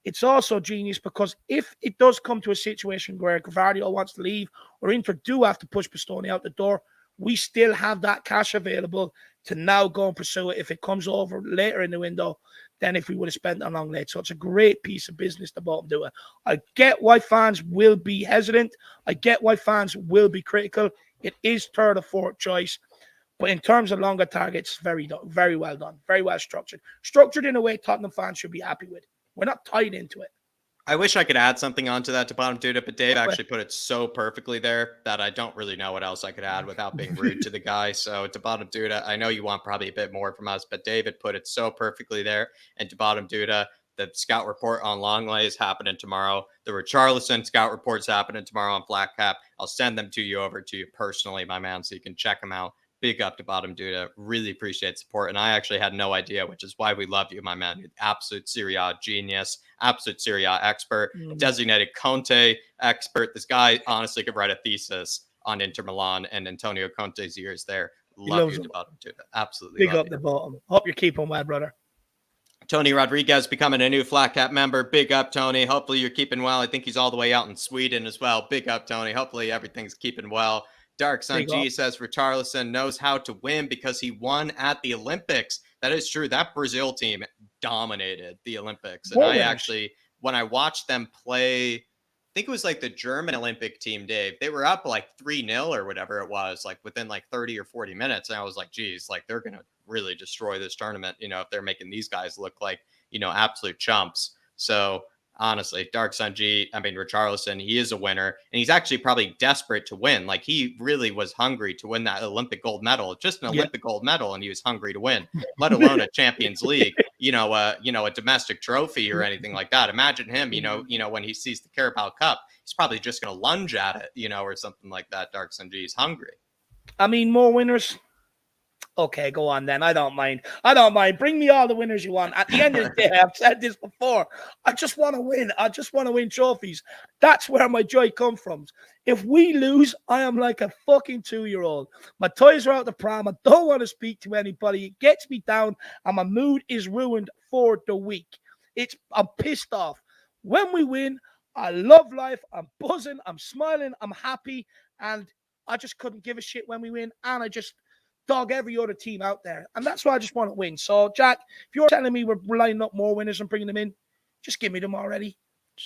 it's also genius because if it does come to a situation where Gavardiol wants to leave or Inter do have to push Bastoni out the door, we still have that cash available to now go and pursue it if it comes over later in the window than if we would have spent on Lenglet. So it's a great piece of business to bottom do it. I get why fans will be hesitant. I get why fans will be critical. It is third or fourth choice. But in terms of longer targets, very well done. Very well structured. Structured in a way Tottenham fans should be happy with. We're not tied into it. I wish I could add something onto that to bottom Duda, but Dave actually put it so perfectly there that I don't really know what else I could add without being rude to the guy. So to bottom Duda, I know you want probably a bit more from us, but David put it so perfectly there. And to bottom Duda, the scout report on Lenglet is happening tomorrow. The Richarlison scout report's happening tomorrow on Flat Cap. I'll send them over to you personally, my man, so you can check them out. Big up to bottom Duda. Really appreciate support. And I actually had no idea, which is why we love you, my man. You're absolute Serie A genius, absolute Serie A expert, designated Conte expert. This guy honestly could write a thesis on Inter Milan and Antonio Conte's years there. Love you to bottom Duda. Absolutely. Big up the bottom. Hope you're keeping well, brother. Tony Rodriguez becoming a new Flat Cap member. Big up, Tony. Hopefully you're keeping well. I think he's all the way out in Sweden as well. Big up, Tony. Hopefully everything's keeping well. Dark Sun G says Richarlison knows how to win because he won at the Olympics. That is true. That Brazil team dominated the Olympics. And I actually, when I watched them play, I think it was like the German Olympic team, Dave, they were up like 3-0 or whatever it was, like within like 30 or 40 minutes. And I was like, geez, like they're going to really destroy this tournament, if they're making these guys look like, absolute chumps. So honestly, Dark Sun G, Richarlison, he is a winner, and he's actually probably desperate to win. Like, he really was hungry to win that Olympic gold medal, just an Olympic gold medal, and he was hungry to win, let alone a Champions League, a domestic trophy or anything like that. Imagine him, when he sees the Carabao Cup, he's probably just going to lunge at it, or something like that. Dark Sun G is hungry. More winners. Okay, go on then. I don't mind. Bring me all the winners you want. At the end of the day, I've said this before. I just want to win. I just want to win trophies. That's where my joy comes from. If we lose, I am like a fucking 2-year-old. My toys are out the pram. I don't want to speak to anybody. It gets me down, and my mood is ruined for the week. I'm pissed off. When we win, I love life. I'm buzzing. I'm smiling. I'm happy. And I just couldn't give a shit when we win. And I just dog every other team out there. And that's why I just want to win. So, Jack, if you're telling me we're lining up more winners and bringing them in, just give me them already.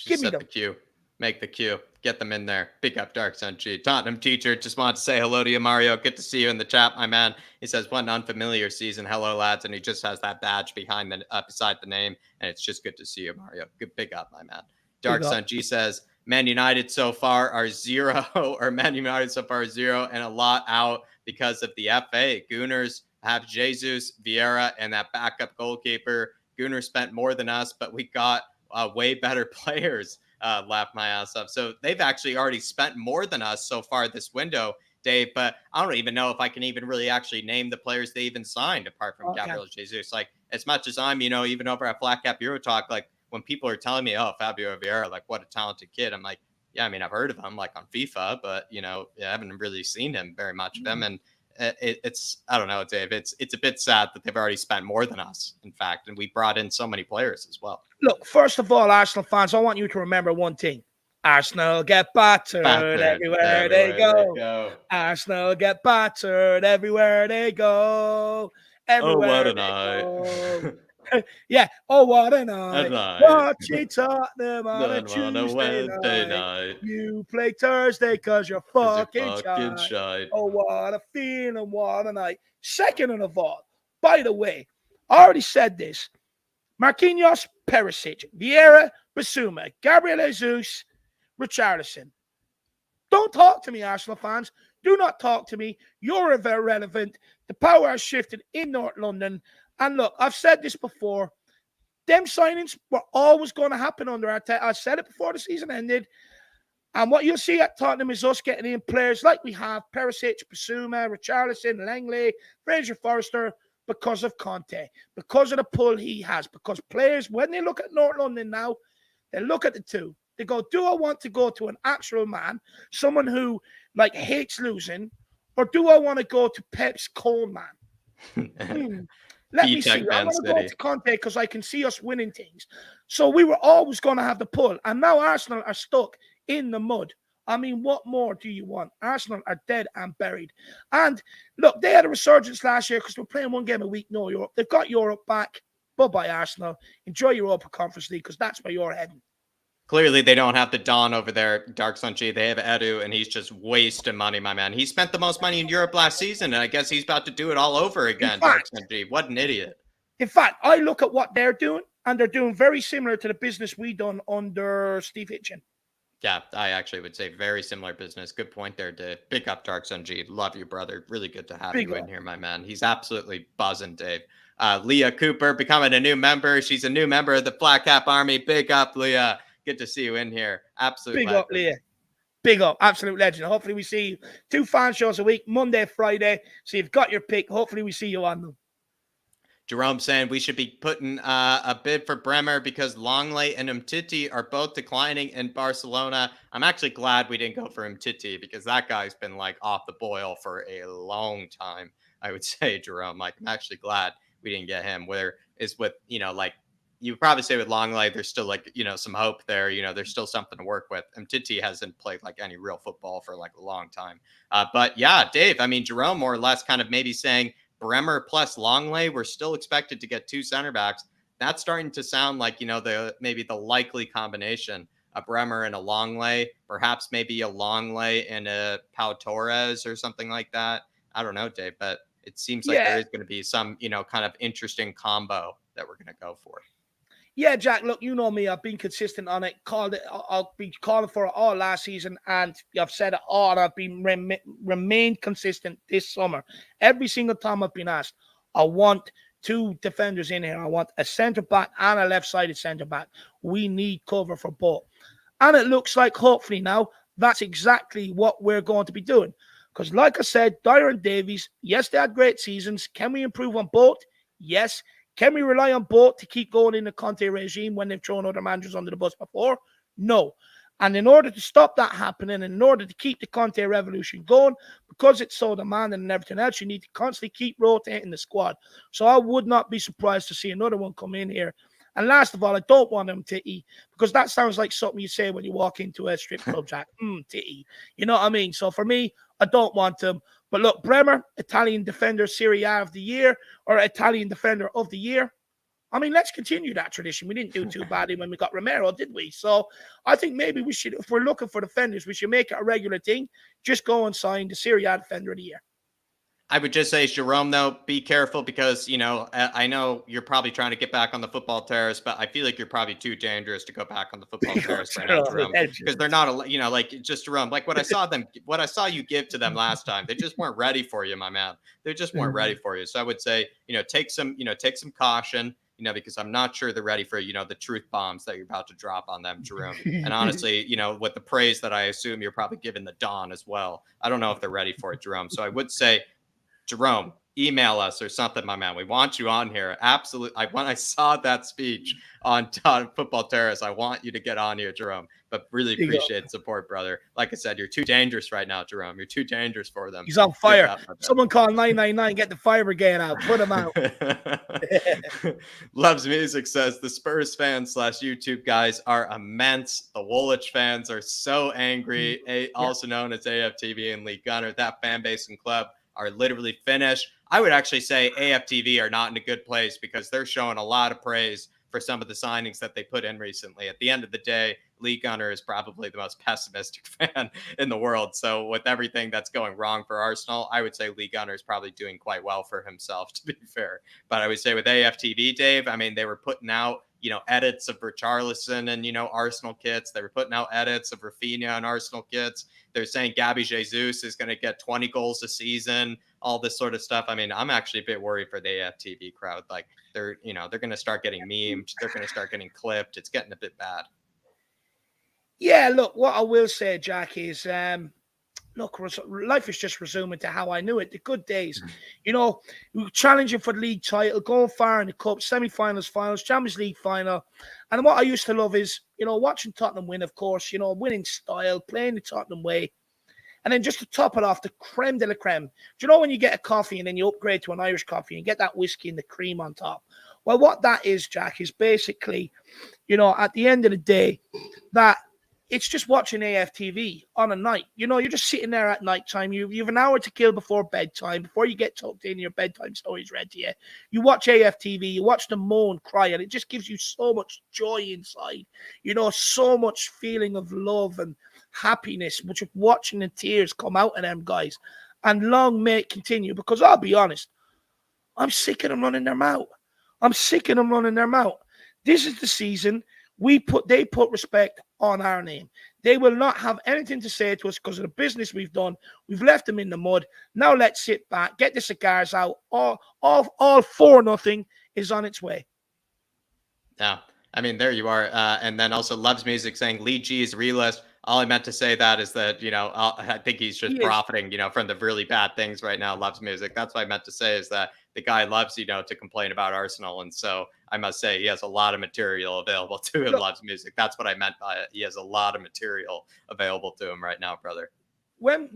Give me them. The queue. Make the queue. Get them in there. Big up Dark Sun G. Tottenham teacher, just wanted to say hello to you, Mario. Good to see you in the chat, my man. He says, what an unfamiliar season. Hello, lads. And he just has that badge behind the beside the name. And it's just good to see you, Mario. Good big up, my man. Dark Sun G says, Man United so far are 0, or Man United so far are 0, and a lot out because of the FA. Gooners have Jesus, Vieira, and that backup goalkeeper. Gooner spent more than us, but we got way better players. Laugh my ass off. So they've actually already spent more than us so far this window, Dave. But I don't even know if I can even really actually name the players they even signed apart from Gabriel Jesus. Like, as much as I'm, even over at Flat Cap Euro Talk, like when people are telling me, oh, Fabio Vieira, like what a talented kid, I'm like, yeah, I mean, I've heard of him like on FIFA, but I haven't really seen him very much of him. And it's I don't know, Dave. It's a bit sad that they've already spent more than us, in fact, and we brought in so many players as well. Look, first of all, Arsenal fans, I want you to remember one thing. Arsenal get battered everywhere they go. Arsenal get battered everywhere they go. Everywhere what a night. Yeah. Oh, what a night. Watching Tottenham on a Tuesday night. You play Thursday because you're fucking shy. Oh, what a feeling. What a night. Second of all, by the way, I already said this. Marquinhos, Perisic, Vieira, Bissouma, Gabriel Jesus, Richarlison. Don't talk to me, Arsenal fans. Do not talk to me. You're irrelevant. The power has shifted in North London. And look, I've said this before. Them signings were always going to happen under Arteta. I said it before the season ended. And what you'll see at Tottenham is us getting in players like we have Perisic, Bissouma, Richarlison, Lenglet, Fraser Forster, because of Conte, because of the pull he has. Because players, when they look at North London now, they look at the two. They go, do I want to go to an actual man, someone who like hates losing, or do I want to go to Pep's cold man? Let me see. I want to go to Conte because I can see us winning things. So we were always going to have the pull. And now Arsenal are stuck in the mud. I mean, what more do you want? Arsenal are dead and buried. And look, they had a resurgence last year because we're playing one game a week, no Europe. They've got Europe back. Bye-bye, Arsenal. Enjoy Europa Conference League because that's where you're heading. Clearly, they don't have the Don over there, Dark Sun G. They have Edu, and he's just wasting money, my man. He spent the most money in Europe last season, and I guess he's about to do it all over again, Dark Sun G. What an idiot. In fact, I look at what they're doing, and they're doing very similar to the business we done under Steve Hitchen. Yeah, I actually would say very similar business. Good point there, Dave. Big up, Dark Sun G. Love you, brother. Really good to have you in here, my man. He's absolutely buzzing, Dave. Leah Cooper becoming a new member. She's a new member of the Flat Cap Army. Big up, Leah. Good to see you in here. Absolutely. Big up, Leah. Big up. Absolute legend. Hopefully we see you 2 fan shows a week, Monday, Friday. So you've got your pick. Hopefully we see you on them. Jerome saying we should be putting a bid for Bremer because Lenglet and Umtiti are both declining in Barcelona. I'm actually glad we didn't go for Umtiti because that guy's been like off the boil for a long time, I would say, Jerome. Like, I'm actually glad we didn't get him. Where is with, like, you probably say with Lenglet, there's still like, some hope there. There's still something to work with. Umtiti hasn't played like any real football for like a long time. But yeah, Dave, I mean, Jerome more or less kind of maybe saying Bremer plus Lenglet, we're still expected to get 2 center backs. That's starting to sound like, maybe the likely combination, a Bremer and a Lenglet, perhaps maybe a Lenglet and a Pau Torres or something like that. I don't know, Dave, but it seems like there is going to be some, kind of interesting combo that we're going to go for. Yeah, Jack, look, you know me. I've been consistent on it. I'll be calling for it all last season, and I've said it all. I've been remained consistent this summer. Every single time I've been asked, I want 2 defenders in here. I want a centre-back and a left-sided centre-back. We need cover for both. And it looks like, hopefully now, that's exactly what we're going to be doing. Because like I said, Dyer and Davies, yes, they had great seasons. Can we improve on both? Yes. Can we rely on both to keep going in the Conte regime when they've thrown other managers under the bus before? No. And in order to stop that happening, and in order to keep the Conte revolution going, because it's so demanding and everything else, you need to constantly keep rotating the squad. So I would not be surprised to see another one come in here. And last of all, I don't want them to eat, because that sounds like something you say when you walk into a strip club, Jack. Titty. You know what I mean? So for me, I don't want them. But look, Bremer, Italian Defender Serie A of the Year, or Italian Defender of the Year, I mean, let's continue that tradition. We didn't do too badly when we got Romero, did we? So I think maybe we should, if we're looking for defenders, we should make it a regular thing. Just go and sign the Serie A Defender of the Year. I would just say, Jerome, though, be careful because, I know you're probably trying to get back on the football terrace, but I feel like you're probably too dangerous to go back on the football terrace right now, Jerome, because they're not, like just Jerome, like what I saw you give to them last time, they just weren't ready for you, my man. They just weren't ready for you. So I would say, take some caution, because I'm not sure they're ready for, the truth bombs that you're about to drop on them, Jerome. And honestly, with the praise that I assume you're probably giving the Don as well, I don't know if they're ready for it, Jerome. So I would say, Jerome, email us or something, my man. We want you on here. Absolutely. When I saw that speech on Football Terrace, I want you to get on here, Jerome. But really appreciate support, brother. Like I said, you're too dangerous right now, Jerome. You're too dangerous for them. He's on fire. Someone call 999. Get the fire brigade out. Put him out. Loves Music says the Spurs fans / YouTube guys are immense. The Woolwich fans are so angry. Also known as AFTV and Lee Gunner. That fan base and club are literally finished. I would actually say AFTV are not in a good place because they're showing a lot of praise for some of the signings that they put in recently. At the end of the day, Lee Gunner is probably the most pessimistic fan in the world. So with everything that's going wrong for Arsenal, I would say Lee Gunner is probably doing quite well for himself, to be fair. But I would say with AFTV, Dave, I mean, they were putting out, edits of Richarlison and, Arsenal kits. They were putting out edits of Rafinha and Arsenal kits. They're saying Gabby Jesus is going to get 20 goals a season, all this sort of stuff. I mean, I'm actually a bit worried for the AFTV crowd. Like they're going to start getting memed. They're going to start getting clipped. It's getting a bit bad. Yeah, look, what I will say, Jack, is look, life is just resuming to how I knew it. The good days, challenging for the league title, going far in the cup, semi-finals, finals, Champions League final. And what I used to love is, watching Tottenham win, of course, winning style, playing the Tottenham way. And then just to top it off, the creme de la creme. Do you know when you get a coffee and then you upgrade to an Irish coffee and get that whiskey and the cream on top? Well, what that is, Jack, is basically, at the end of the day, that it's just watching AFTV on a night. You're just sitting there at nighttime. You have an hour to kill before bedtime, before you get tucked in, your bedtime stories read to you. You watch AFTV, you watch them moan, cry, and it just gives you so much joy inside. So much feeling of love and happiness, which watching the tears come out of them guys. And long may it continue, because I'll be honest, I'm sick of them running their mouth. This is the season they put respect on our name. They will not have anything to say to us because of the business we've done. We've left them in the mud. Now let's sit back, get the cigars out. All 4-0 is on its way. Yeah, I mean, there you are. And then also Loves Music saying Lee G is realist. All I meant to say that is that, I think he's just profiting, from the really bad things right now. Loves Music. That's what I meant to say, is that the guy loves, to complain about Arsenal. And so I must say he has a lot of material available to him. Loves Music. That's what I meant by it. He has a lot of material available to him right now, brother. When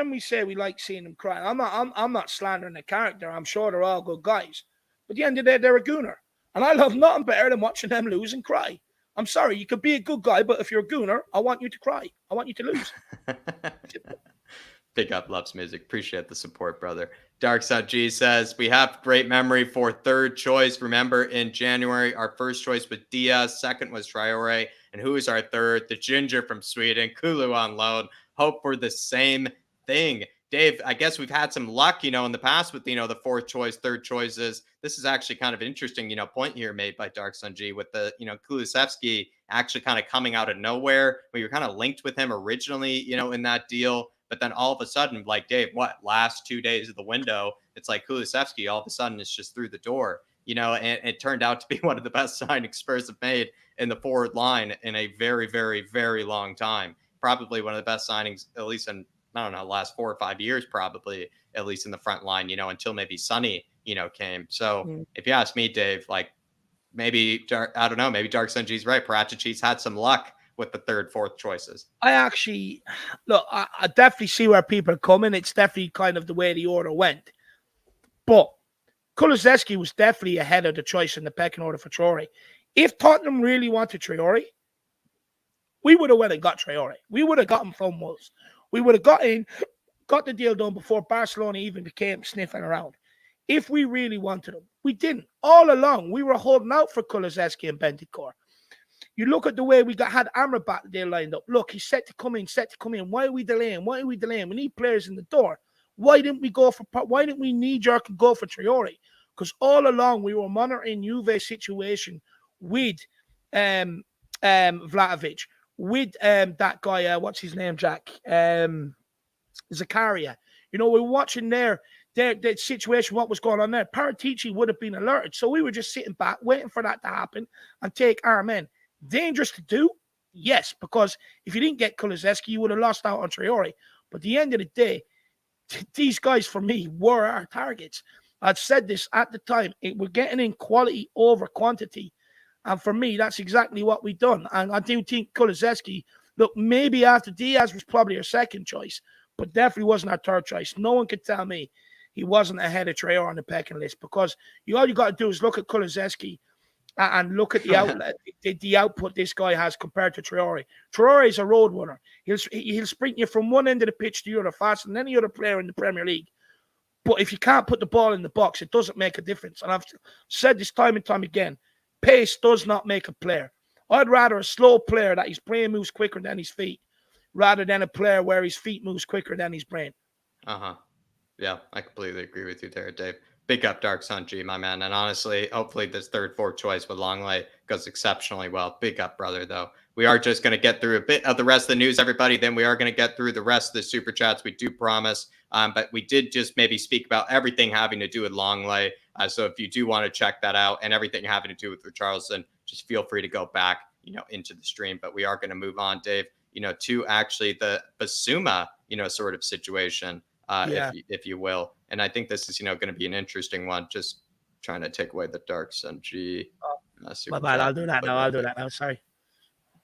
we say we like seeing them cry, I'm not slandering the character. I'm sure they're all good guys. But at the end of the day, they're a gooner. And I love nothing better than watching them lose and cry. I'm sorry, you could be a good guy, but if you're a gooner, I want you to cry. I want you to lose. Big up, Loves Music. Appreciate the support, brother. Dark Side G says, we have great memory for third choice. Remember in January, our first choice was Diaz. Second was Traore. And who is our third? The ginger from Sweden, Kulu on loan. Hope for the same thing. Dave, I guess we've had some luck, in the past with, the fourth choice, third choices. This is actually kind of interesting, point here made by Dark Sun G with the, Kulusevski actually kind of coming out of nowhere. We were kind of linked with him originally, in that deal. But then all of a sudden, like Dave, last 2 days of the window, it's like Kulusevski all of a sudden is just through the door, and it turned out to be one of the best signings Spurs have made in the forward line in a very, very, very long time. Probably one of the best signings, at least in, I don't know, last 4 or 5 years, probably, at least in the front line, until maybe Sonny, came. So if you ask me, Dave, like maybe, I don't know, maybe Dark Sun G's right. Paratici's had some luck with the third, fourth choices. I actually, look, I definitely see where people are coming. It's definitely kind of the way the order went. But Kulusevski was definitely ahead of the choice in the pecking order for Traore. If Tottenham really wanted Traore, we would have went and got Traore. We would have got him from Wolves. We would have got the deal done before Barcelona even became sniffing around. if we really wanted him. We didn't. All along, we were holding out for Kulusevski and Bentancur. You look at the way we had Amrabat there lined up. Look, he's set to come in. Why are we delaying? We need players in the door. Why didn't we knee-jerk and go for Traore? Because all along we were monitoring Juve's situation with Vlahovic, with that guy, what's his name, Jack? Zakaria. You know, we're watching their situation, what was going on there. Paratici would have been alerted. So we were just sitting back, waiting for that to happen and take our men. Dangerous to do? Yes, because if you didn't get Kulusevski, you would have lost out on Traore. But at the end of the day, these guys, for me, were our targets. I'd said this at the time. We're getting in quality over quantity. And for me, that's exactly what we've done. And I do think Kulusevski, look, maybe after Diaz was probably our second choice, but definitely wasn't our third choice. No one could tell me he wasn't ahead of Traore on the pecking list, because all you got to do is look at Kulusevski and look at the outlet, the output this guy has compared to Traore. Traore is a road runner. He'll sprint you from one end of the pitch to the other faster than any other player in the Premier League. But if you can't put the ball in the box, it doesn't make a difference. And I've said this time and time again, pace does not make a player. I'd rather a slow player that his brain moves quicker than his feet, rather than a player where his feet moves quicker than his brain. Yeah, I completely agree with you there, Dave. Big up Dark Sun G, my man. And honestly, hopefully this third, fourth choice with Lenglet goes exceptionally well. Big up, brother, though. We are just going to get through a bit of the rest of the news, everybody. Then we are going to get through the rest of the super chats. We do promise. But we did just maybe speak about everything having to do with Lenglet. So if you do want to check that out and everything having to do with Richarlison, just feel free to go back, into the stream. But we are going to move on, Dave, to actually the Bissouma, sort of situation. If you will. And I think this is, going to be an interesting one. Just trying to take away the Dark Sun G. My bad. I'll do that now. Sorry.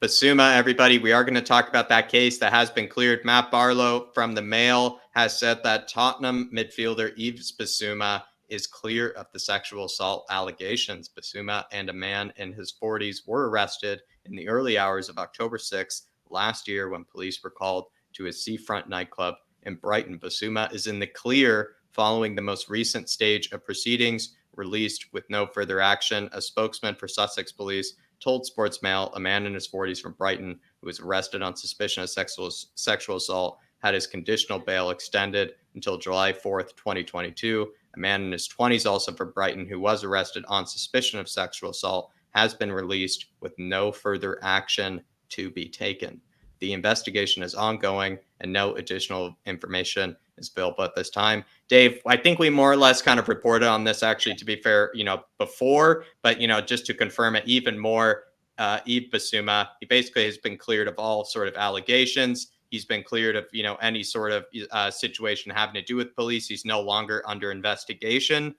Bissouma, everybody, we are going to talk about that case that has been cleared. Matt Barlow from the Mail has said that Tottenham midfielder Yves Bissouma is clear of the sexual assault allegations. Bissouma and a man in his 40s were arrested in the early hours of October 6th last year when police were called to his seafront nightclub in Brighton. Bissouma is in the clear following the most recent stage of proceedings, released with no further action. A spokesman for Sussex Police told Sportsmail a man in his 40s from Brighton who was arrested on suspicion of sexual assault had his conditional bail extended until July 4th, 2022. A man in his 20s, also from Brighton, who was arrested on suspicion of sexual assault, has been released with no further action to be taken. The investigation is ongoing and no additional information is available at this time. Dave, I think we more or less kind of reported on this, actually, to be fair, before, but, just to confirm it even more, Yves Bissouma, he basically has been cleared of all sort of allegations. He's been cleared of, any sort of situation having to do with police. He's no longer under investigation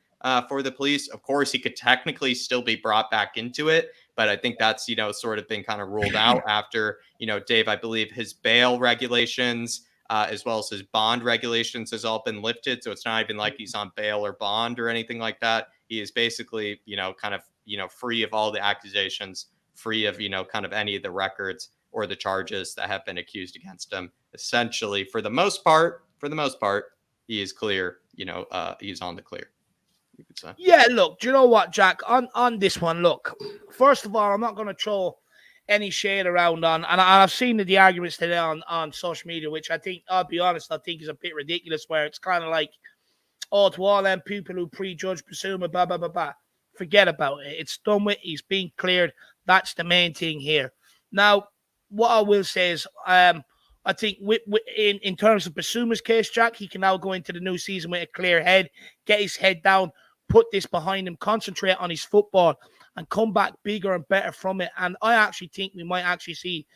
for the police. Of course, he could technically still be brought back into it, but I think that's, sort of been kind of ruled out after, Dave, I believe his bail regulations, as well as his bond regulations has all been lifted. So it's not even like he's on bail or bond or anything like that. He is basically, kind of, free of all the accusations, free of, kind of any of the records or the charges that have been accused against him. Essentially, for the most part, he is clear, he's on the clear. You could say. Yeah, look, do you know what, Jack? On this one, look, first of all, I'm not going to throw any shade around on, and I've seen the arguments today on social media, which I think, I'll be honest, I think is a bit ridiculous, where it's kind of like, to all them people who prejudge Bissouma, blah, blah, blah, blah. Forget about it. It's done with. He's being cleared. That's the main thing here. Now, what I will say is, I think in terms of Bissouma's case, Jack, he can now go into the new season with a clear head, get his head down, put this behind him, concentrate on his football, and come back bigger and better from it. And I actually think we might actually see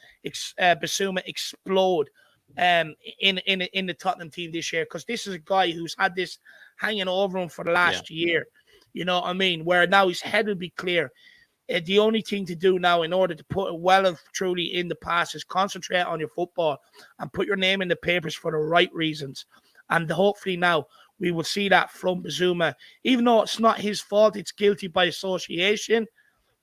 Bissouma explode in the Tottenham team this year, because this is a guy who's had this hanging over him for the last year. You know what I mean? Where now his head will be clear. The only thing to do now in order to put it well and truly in the past is concentrate on your football and put your name in the papers for the right reasons. And hopefully now we will see that from Bissouma. Even though it's not his fault, it's guilty by association.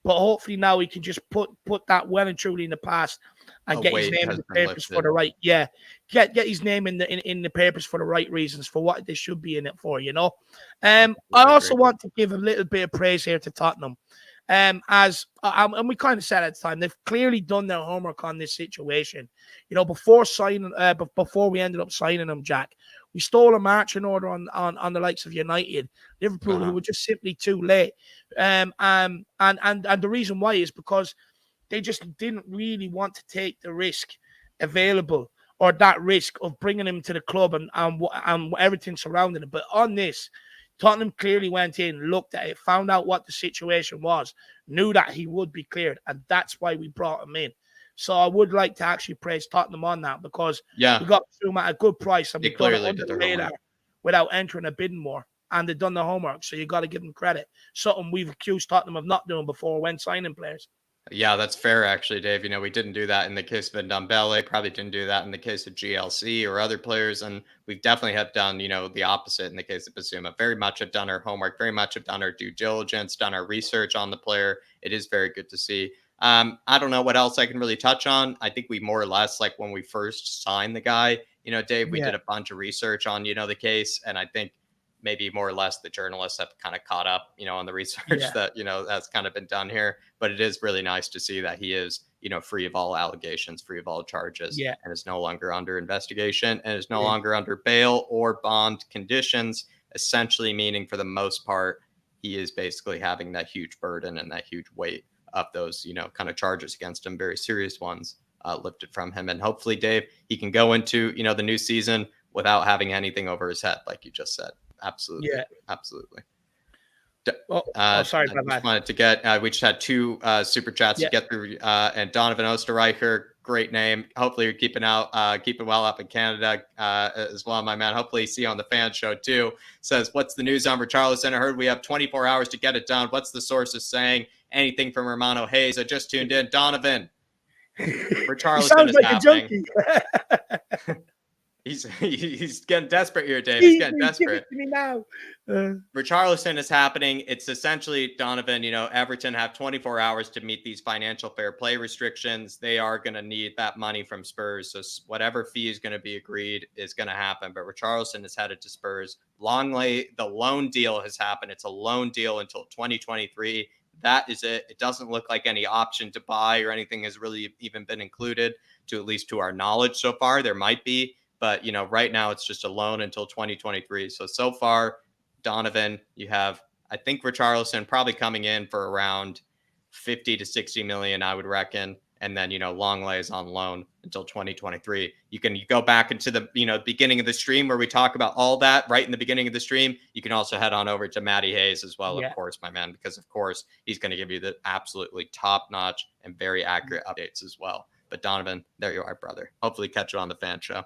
But hopefully now he can just put that well and truly in the past and get his name in the papers for the right. Yeah, get his name in the papers for the right reasons, for what they should be in it for. I also want to give a little bit of praise here to Tottenham. And we kind of said at the time, they've clearly done their homework on this situation. Before we ended up signing them, Jack, we stole a marching order on the likes of United, Liverpool, who were just simply too late. And the reason why is because they just didn't really want to take the risk available, or that risk of bringing him to the club and everything surrounding it. But on this, Tottenham clearly went in, looked at it, found out what the situation was, knew that he would be cleared, and that's why we brought him in. So I would like to actually praise Tottenham on that, because we got Bissouma at a good price, and we clearly did the radar without entering a bidding war, and they've done the homework. So you got to give them credit. Something we've accused Tottenham of not doing before when signing players. Yeah, that's fair, actually, Dave. We didn't do that in the case of Ndombele, probably didn't do that in the case of GLC or other players, and we've definitely have done, the opposite in the case of Bissouma. Very much have done our homework, very much have done our due diligence, done our research on the player. It is very good to see. I don't know what else I can really touch on. I think we more or less, like when we first signed the guy, Dave, we did a bunch of research on, the case, and I think maybe more or less the journalists have kind of caught up, on the research that, that's kind of been done here. But it is really nice to see that he is, free of all allegations, free of all charges, and is no longer under investigation, and is no longer under bail or bond conditions, essentially meaning for the most part, he is basically having that huge burden and that huge weight of those, kind of charges against him, very serious ones, lifted from him. And hopefully, Dave, he can go into, the new season without having anything over his head, like you just said. Absolutely. Yeah. Absolutely. Sorry. I just wanted to get, we just had two super chats to get through. And Donovan Osterreicher, great name. Hopefully you're keeping well up in Canada as well, my man. Hopefully you see you on the fan show too. Says, what's the news on Richarlison? I heard we have 24 hours to get it done. What's the sources saying? Anything from Romano Hayes? I just tuned in. Donovan, Richarlison is happening. He's getting desperate here, Dave. He's getting desperate. Give it to me now. Richarlison is happening. It's essentially, Donovan, Everton have 24 hours to meet these financial fair play restrictions. They are going to need that money from Spurs. So whatever fee is going to be agreed is going to happen. But Richarlison is headed to Spurs. Longley, the loan deal has happened. It's a loan deal until 2023. That is it. It doesn't look like any option to buy or anything has really even been included, to at least to our knowledge so far. There might be. But, right now it's just a loan until 2023. So far, Donovan, you have, I think, Richarlison probably coming in for around 50 to 60 million, I would reckon. And then, Longley is on loan until 2023. You go back into the, beginning of the stream where we talk about all that right in the beginning of the stream. You can also head on over to Matty Hayes as well, of course, my man, because of course he's going to give you the absolutely top notch and very accurate updates as well. But Donovan, there you are, brother. Hopefully catch you on the fan show.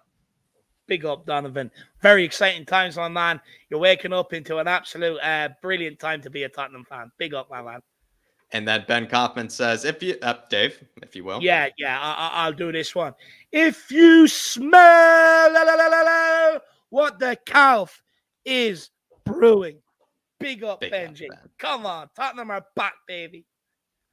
Big up, Donovan. Very exciting times, my man. You're waking up into an absolute brilliant time to be a Tottenham fan. Big up, my man. And then Ben Kaufman says, Dave, if you will. Yeah, I'll do this one. If you smell what the calf is brewing. Big up, Benji. Come on, Tottenham are back, baby.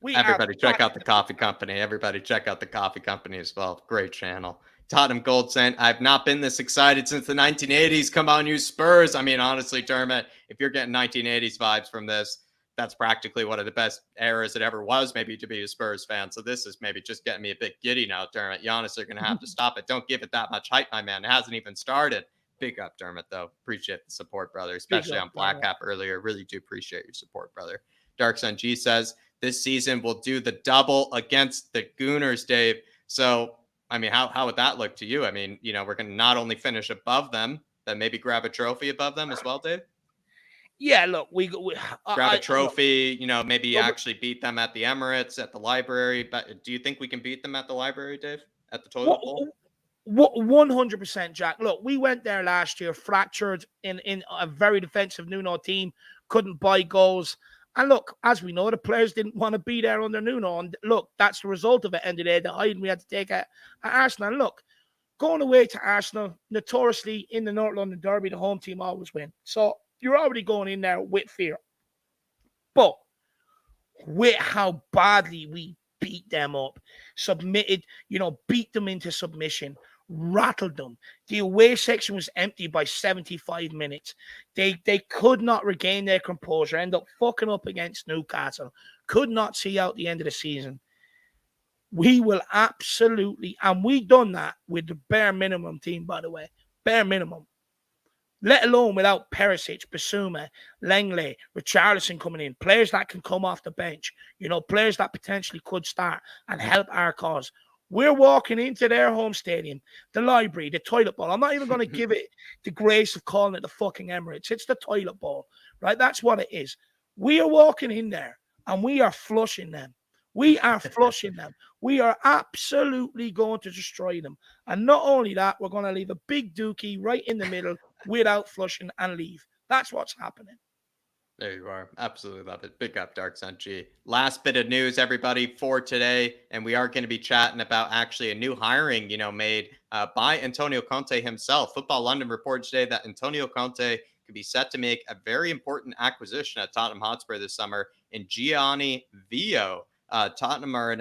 Everybody check out the coffee company. Everybody check out the coffee company as well. Great channel. Tottenham Gold saying, I've not been this excited since the 1980s. Come on, you Spurs. I mean, honestly, Dermot, if you're getting 1980s vibes from this, that's practically one of the best eras it ever was, maybe, to be a Spurs fan. So this is maybe just getting me a bit giddy now, Dermot. Giannis are going to have to stop it. Don't give it that much hype, my man. It hasn't even started. Big up, Dermot, though. Appreciate the support, brother, especially on Black Cap earlier. Really do appreciate your support, brother. Dark Sun G says, this season we'll do the double against the Gooners, Dave. So, I mean, how would that look to you? I mean, we're going to not only finish above them, then maybe grab a trophy above them as well, Dave? Yeah, look, we grab a trophy, maybe actually beat them at the Emirates, at the Library. But do you think we can beat them at the Library, Dave? At the toilet bowl? 100%, Jack. Look, we went there last year, fractured in a very defensive Nuno team, couldn't buy goals. And look, as we know, the players didn't want to be there under Nuno. And look, that's the result of it. End of the day, the hiding we had to take at Arsenal. And look, going away to Arsenal, notoriously in the North London Derby, the home team always win. So you're already going in there with fear. But with how badly we beat them up, submitted, beat them into submission, rattled them. The away section was empty by 75 minutes. They could not regain their composure, end up fucking up against Newcastle, could not see out the end of the season. We will absolutely, and we done that with the bare minimum team, by the way, bare minimum. Let alone without Perisic, Bissouma, Lenglet, Richarlison coming in, players that can come off the bench, players that potentially could start and help our cause. We're walking into their home stadium, the library, the toilet bowl. I'm not even going to give it the grace of calling it the fucking Emirates. It's the toilet bowl, right? That's what it is. We are walking in there and we are flushing them. We are flushing them. We are absolutely going to destroy them. And not only that, we're going to leave a big dookie right in the middle without flushing and leave. That's what's happening. There you are. Absolutely love it. Big up, Dark Sun G. Last bit of news, everybody, for today. And we are going to be chatting about actually a new hiring, made by Antonio Conte himself. Football London reported today that Antonio Conte could be set to make a very important acquisition at Tottenham Hotspur this summer in Gianni Vio. Tottenham are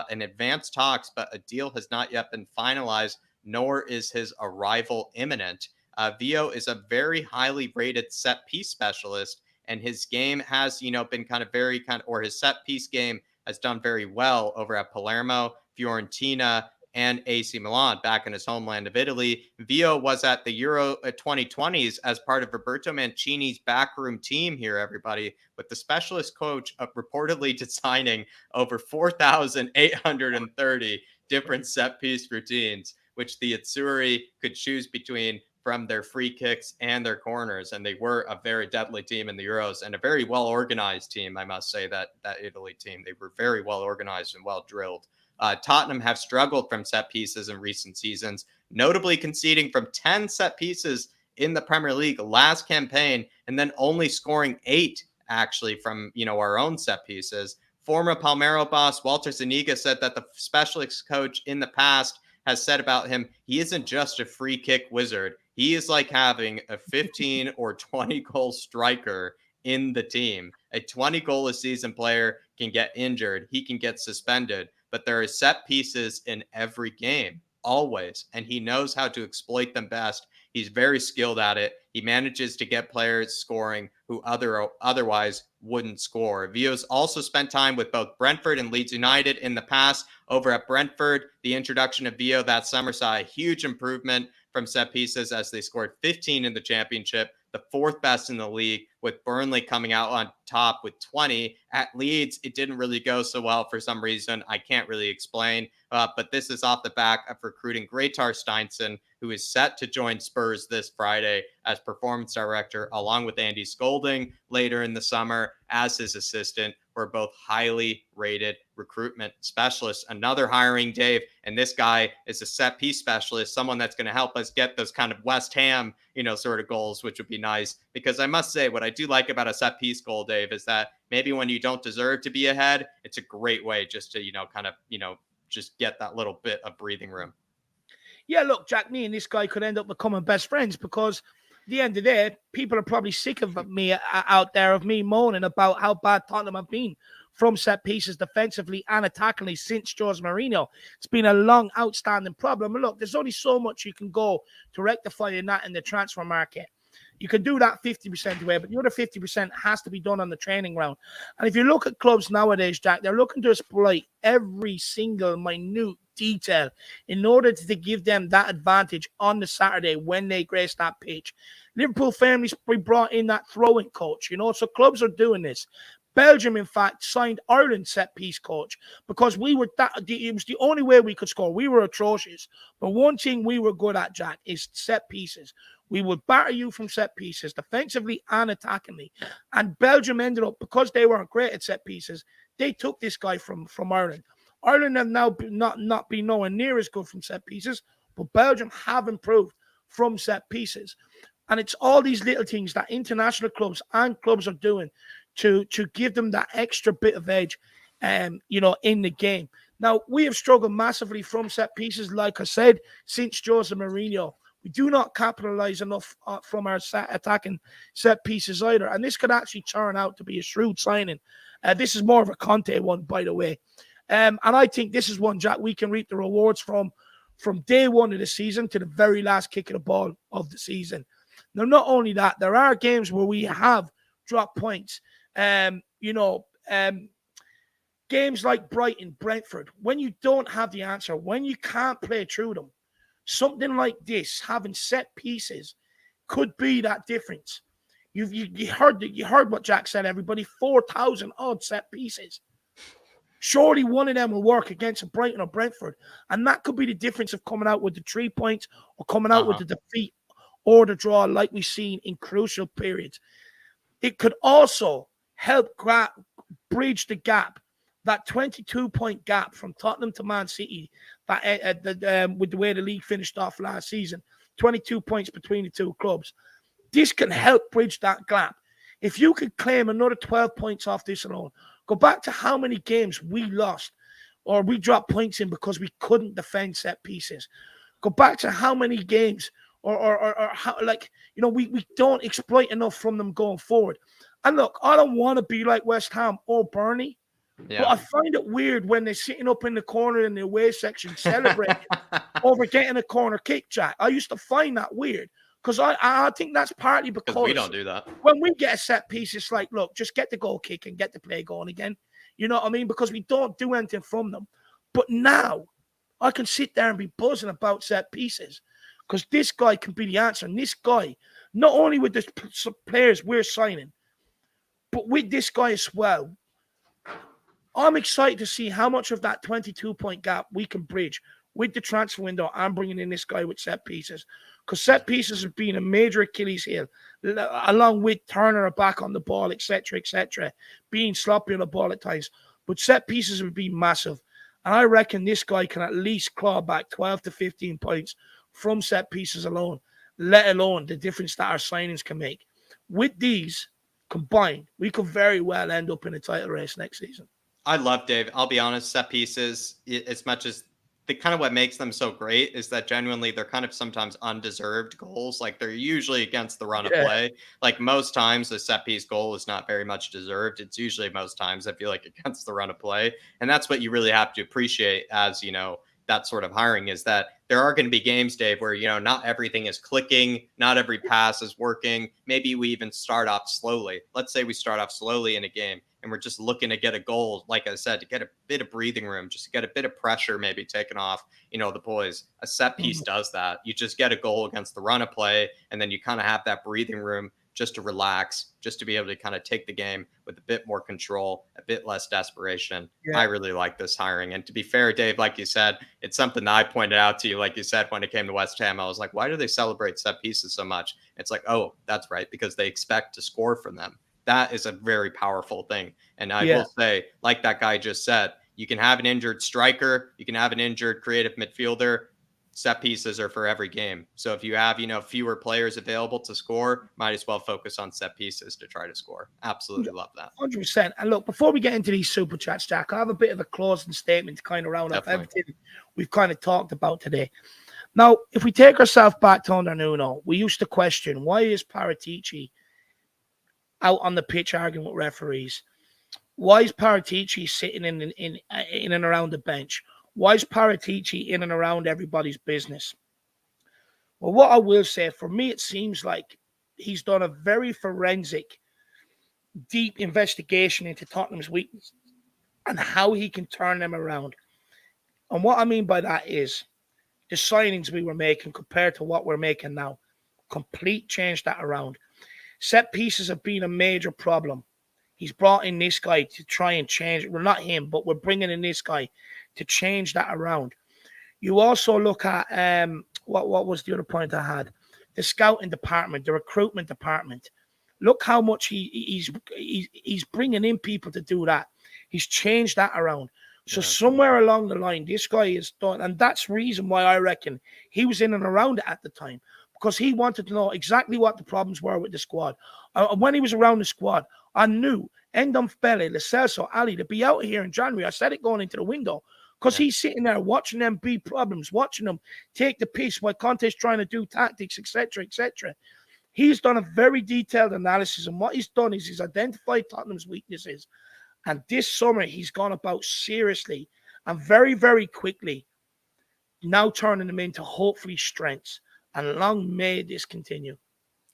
in advanced talks, but a deal has not yet been finalized, nor is his arrival imminent. Vio is a very highly rated set piece specialist, and his game has, been or his set piece game has done very well over at Palermo, Fiorentina, and AC Milan back in his homeland of Italy. Vio was at the Euro 2020s as part of Roberto Mancini's backroom team here, everybody, with the specialist coach reportedly designing over 4,830 different set piece routines, which the Azzurri could choose between from their free kicks and their corners. And they were a very deadly team in the Euros and a very well-organized team, I must say, that Italy team. They were very well-organized and well-drilled. Tottenham have struggled from set pieces in recent seasons, notably conceding from 10 set pieces in the Premier League last campaign, and then only scoring 8 actually from, our own set pieces. Former Palmero boss Walter Zuniga said that the specialist coach in the past has said about him, he isn't just a free kick wizard. He is like having a 15 or 20 goal striker in the team. A 20 goal a season player can get injured. He can get suspended, but there are set pieces in every game, always, and he knows how to exploit them best. He's very skilled at it. He manages to get players scoring who otherwise wouldn't score. Vio's also spent time with both Brentford and Leeds United in the past. Over at Brentford, the introduction of Vio that summer saw a huge improvement from set pieces as they scored 15 in the championship, the 4th best in the league, with Burnley coming out on top with 20. At Leeds, it didn't really go so well for some reason. I can't really explain, but this is off the back of recruiting Gretar Steinson, who is set to join Spurs this Friday as performance director, along with Andy Scolding later in the summer as his assistant, who are both highly rated recruitment specialists. Another hiring, Dave, and this guy is a set piece specialist, someone that's going to help us get those kind of West Ham, sort of goals, which would be nice. Because I must say, what I do like about a set piece goal, Dave, is that maybe when you don't deserve to be ahead, it's a great way just to, just get that little bit of breathing room. Yeah, look, Jack, me and this guy could end up becoming best friends because at the end of the day, people are probably sick of me out there, of me moaning about how bad Tottenham have been from set pieces defensively and attackingly since Jose Mourinho. It's been a long, outstanding problem. And look, there's only so much you can go to rectifying that in the transfer market. You can do that 50% away, but the other 50% has to be done on the training ground. And if you look at clubs nowadays, Jack, they're looking to exploit every single minute detail in order to give them that advantage on the Saturday when they grace that pitch. Liverpool families brought in that throwing coach, so clubs are doing this. Belgium, in fact, signed Ireland's set-piece coach because it was the only way we could score. We were atrocious. But one thing we were good at, Jack, is set pieces. We would batter you from set pieces, defensively and attackingly. And Belgium ended up, because they weren't great at set pieces, they took this guy from Ireland. Ireland have now not been nowhere near as good from set pieces, but Belgium have improved from set pieces. And it's all these little things that international clubs and clubs are doing to give them that extra bit of edge, in the game. Now, we have struggled massively from set pieces, like I said, since Jose Mourinho. We do not capitalize enough from our attacking set pieces either. And this could actually turn out to be a shrewd signing. This is more of a Conte one, by the way. And I think this is one, Jack, we can reap the rewards from day one of the season to the very last kick of the ball of the season. Now, not only that, there are games where we have dropped points. Games like Brighton, Brentford, when you don't have the answer, when you can't play through them, something like this, having set pieces, could be that difference. You heard what Jack said, everybody. 4,000 odd set pieces. Surely one of them will work against a Brighton or Brentford, and that could be the difference of coming out with the 3 points or coming out with the defeat or the draw, like we've seen in crucial periods. It could also help bridge the gap, that 22-point gap from Tottenham to Man City, with the way the league finished off last season, 22 points between the two clubs. This can help bridge that gap. If you could claim another 12 points off this alone, go back to how many games we lost or we dropped points in because we couldn't defend set pieces. Go back to how many games or how, we don't exploit enough from them going forward. And look, I don't want to be like West Ham or Burnley, but I find it weird when they're sitting up in the corner in the away section celebrating over getting a corner kick, Jack. I used to find that weird because I think that's partly because we don't do that. When we get a set piece, it's like, look, just get the goal kick and get the play going again. You know what I mean? Because we don't do anything from them. But now I can sit there and be buzzing about set pieces because this guy can be the answer. And this guy, not only with the players we're signing, but with this guy as well, I'm excited to see how much of that 22-point gap we can bridge with the transfer window and bringing in this guy with set pieces. Because set pieces have been a major Achilles heel, along with Turner back on the ball, etc., being sloppy on the ball at times. But set pieces have been massive. And I reckon this guy can at least claw back 12 to 15 points from set pieces alone, let alone the difference that our signings can make. With these combined, we could very well end up in a title race next season. I love Dave. I'll be honest, set pieces, as much as the kind of what makes them so great is that genuinely they're kind of sometimes undeserved goals. Like they're usually against the run of play. Like most times a set piece goal is not very much deserved. It's usually most times I feel like against the run of play. And that's what you really have to appreciate as, that sort of hiring is that there are going to be games, Dave, where, not everything is clicking. Not every pass is working. Maybe we even start off slowly. Let's say we start off slowly in a game and we're just looking to get a goal, like I said, to get a bit of breathing room, just to get a bit of pressure maybe taken off, the boys. A set piece does that. You just get a goal against the run of play, and then you kind of have that breathing room just to relax, just to be able to kind of take the game with a bit more control, a bit less desperation. Yeah. I really like this hiring. And to be fair, Dave, like you said, it's something that I pointed out to you, like you said, when it came to West Ham. I was like, why do they celebrate set pieces so much? It's like, oh, that's right, because they expect to score from them. That is a very powerful thing. And I will say, like that guy just said, you can have an injured striker, you can have an injured creative midfielder. Set pieces are for every game. So if you have, fewer players available to score, might as well focus on set pieces to try to score. Absolutely love that. 100%. And look, before we get into these super chats, Jack, I have a bit of a closing statement to kind of round up everything we've kind of talked about today. Now, if we take ourselves back to under Nuno, we used to question, why is Paratici out on the pitch arguing with referees? Why is Paratici sitting in and around the bench? Why is Paratici in and around everybody's business? Well, what I will say, for me, it seems like he's done a very forensic, deep investigation into Tottenham's weaknesses and how he can turn them around. And what I mean by that is the signings we were making compared to what we're making now. Complete change that around. Set pieces have been a major problem. He's brought in this guy to try and change it. Well, not him, but we're bringing in this guy to change that around. You also look at what was the other point I had? The scouting department, the recruitment department. Look how much he's bringing in people to do that. He's changed that around. So somewhere along the line, this guy is done, and that's the reason why I reckon he was in and around it at the time, because he wanted to know exactly what the problems were with the squad. When he was around the squad, I knew Endom Fele, Lo Celso, Ali to be out here in January. I said it going into the window, because he's sitting there watching them be problems, watching them take the piss while Conte's trying to do tactics, etc., etc. He's done a very detailed analysis, and what he's done is he's identified Tottenham's weaknesses. And this summer, he's gone about seriously and very, very quickly, now turning them into hopefully strengths. And long may this continue.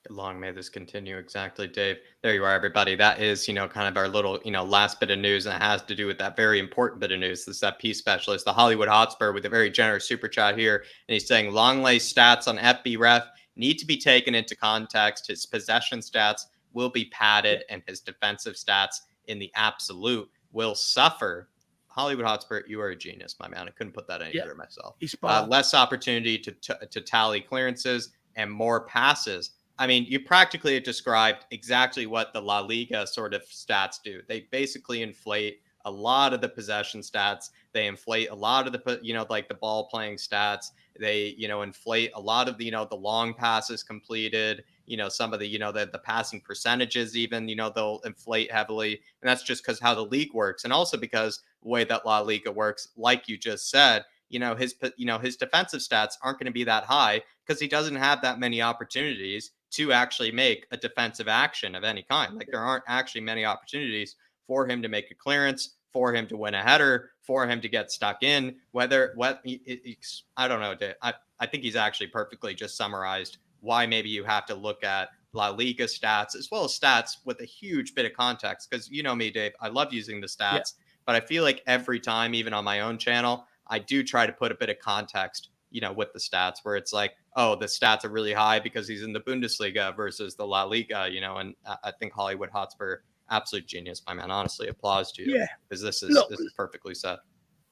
Long may this continue. Exactly, Dave. There you are, everybody. That is, kind of our little, last bit of news, and it has to do with that very important bit of news. This is that P specialist, the Hollywood Hotspur, with a very generous super chat here, and he's saying Longley's stats on FBref need to be taken into context. His possession stats will be padded, and his defensive stats in the absolute will suffer. Hollywood Hotspur, you are a genius, my man. I couldn't put that any better myself. Less opportunity to tally clearances and more passes. I mean, you practically have described exactly what the La Liga sort of stats do. They basically inflate a lot of the possession stats. They inflate a lot of the, like the ball playing stats. They, inflate a lot of the, the long passes completed, some of the, the passing percentages even, they'll inflate heavily. And that's just because how the league works. And also because the way that La Liga works, like you just said, his defensive stats aren't going to be that high because he doesn't have that many opportunities to actually make a defensive action of any kind. Like there aren't actually many opportunities for him to make a clearance, for him to win a header, for him to get stuck in. I don't know. I think he's actually perfectly just summarized why maybe you have to look at La Liga stats as well as stats with a huge bit of context. Because you know me, Dave, I love using the stats, but I feel like every time, even on my own channel, I do try to put a bit of context, with the stats where it's like, oh, the stats are really high because he's in the Bundesliga versus the La Liga, and I think Hollywood Hotspur, absolute genius, my man. Honestly, applause to you. Yeah. Because this is perfectly said.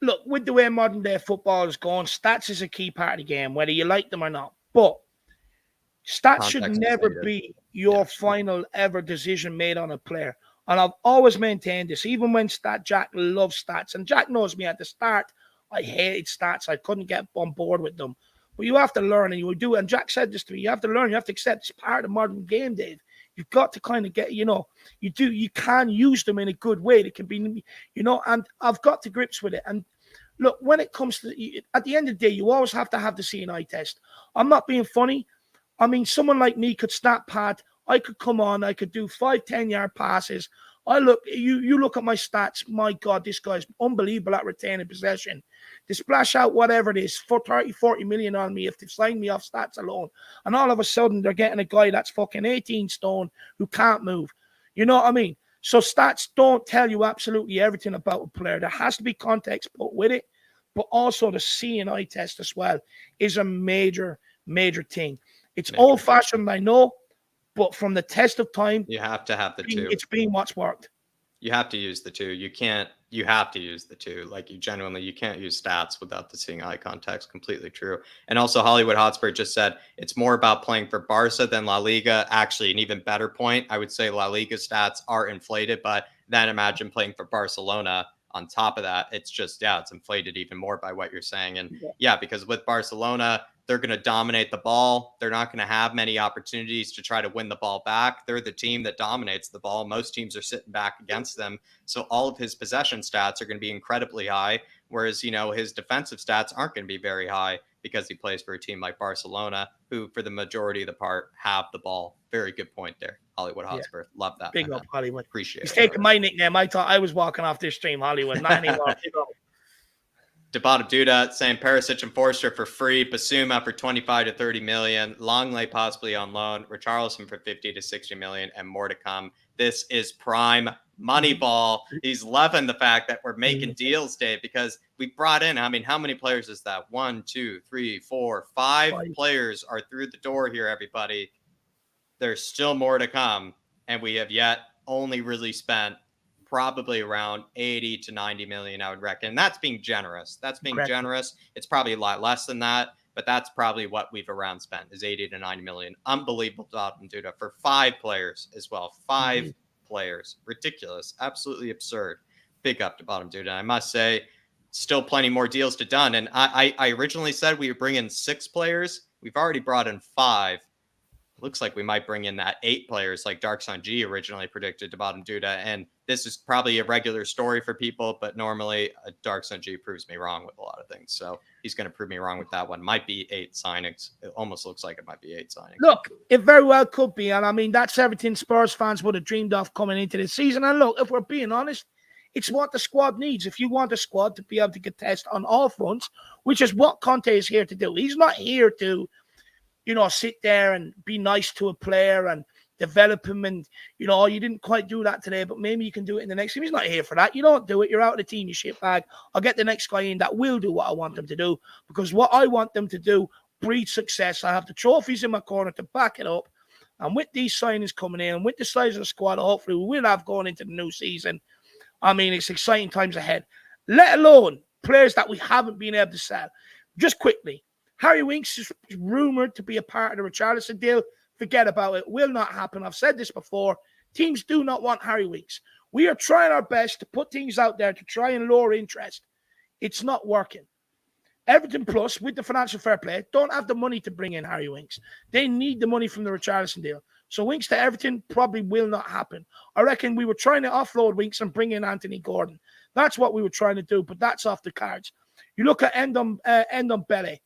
Look, with the way modern day football is going, stats is a key part of the game, whether you like them or not. But stats should never be your final ever decision made on a player. And I've always maintained this, even when Jack loves stats. And Jack knows me at the start. I hated stats. I couldn't get on board with them. But you have to learn, and you will do. And Jack said this to me. You have to learn. You have to accept it's part of the modern game, Dave. You've got to kind of get, you can use them in a good way. It can be, and I've got to grips with it. And look, when it comes to, at the end of the day, you always have to have the C&I test. I'm not being funny. I mean, someone like me could snap pad. I could come on. I could do 5-10-yard passes. You look at my stats. My God, this guy's unbelievable at retaining possession. They splash out whatever it is for 30-40 million on me if they sign me off stats alone. And all of a sudden, they're getting a guy that's fucking 18 stone who can't move. You know what I mean? So stats don't tell you absolutely everything about a player. There has to be context put with it. But also the C&I test as well is a major, major thing. It's old-fashioned, I know. But from the test of time, you have to have the two. It's been what's worked. You have to use the two. You have to use the two. Like you can't use stats without the seeing eye context. Completely true. And also Hollywood Hotspur just said it's more about playing for Barca than La Liga. Actually, an even better point. I would say La Liga stats are inflated, but then imagine playing for Barcelona on top of that. It's just, it's inflated even more by what you're saying. And because with Barcelona, they're going to dominate the ball. They're not going to have many opportunities to try to win the ball back. They're the team that dominates the ball. Most teams are sitting back against them. So all of his possession stats are going to be incredibly high, whereas, his defensive stats aren't going to be very high because he plays for a team like Barcelona, who for the majority of the part have the ball. Very good point there, Hollywood Hotspur. Love that. Big up, Hollywood. Appreciate it. He's taking my nickname. I thought I was walking off this stream, Hollywood. Not anymore. Debata Duda saying Perisic and Forster for free, Bissouma for 25 to 30 million, Lenglet possibly on loan, Richarlison for 50 to 60 million, and more to come. This is prime money ball. He's loving the fact that we're making deals, Dave, because we brought in, how many players is that? 1, 2, 3, 4, 5 players are through the door here, everybody. There's still more to come, and we have yet only really spent probably around 80 to 90 million, I would reckon. That's being generous. Generous. It's probably a lot less than that, but that's probably what we've around spent is 80 to 90 million. Unbelievable, Tottenham Duda, for 5 players as well. 5 players. Ridiculous. Absolutely absurd. Big up to Bottom Duda. I must say, still plenty more deals to done. And I originally said we would bring in 6 players. We've already brought in 5. looks like we might bring in that 8 players like Dark Sun G originally predicted to bottom Duda. And this is probably a regular story for people, but normally Dark Sun G proves me wrong with a lot of things. So he's going to prove me wrong with that one. Might be 8 signings. It almost looks like it might be 8 signings. Look, it very well could be. And I mean, that's everything Spurs fans would have dreamed of coming into the season. And look, if we're being honest, it's what the squad needs. If you want a squad to be able to contest on all fronts, which is what Conte is here to do. He's not here to, sit there and be nice to a player and develop him. And, you didn't quite do that today, but maybe you can do it in the next game. He's not here for that. You don't do it. You're out of the team, you shitbag. I'll get the next guy in that will do what I want them to do, because what I want them to do breeds success. I have the trophies in my corner to back it up. And with these signings coming in, and with the size of the squad, hopefully we will have going into the new season. I mean, it's exciting times ahead, let alone players that we haven't been able to sell. Just quickly, Harry Winks is rumoured to be a part of the Richarlison deal. Forget about it. Will not happen. I've said this before. Teams do not want Harry Winks. We are trying our best to put things out there to try and lure interest. It's not working. Everton Plus, with the financial fair play, don't have the money to bring in Harry Winks. They need the money from the Richarlison deal. So Winks to Everton probably will not happen. I reckon we were trying to offload Winks and bring in Anthony Gordon. That's what we were trying to do, but that's off the cards. You look at Ndombele.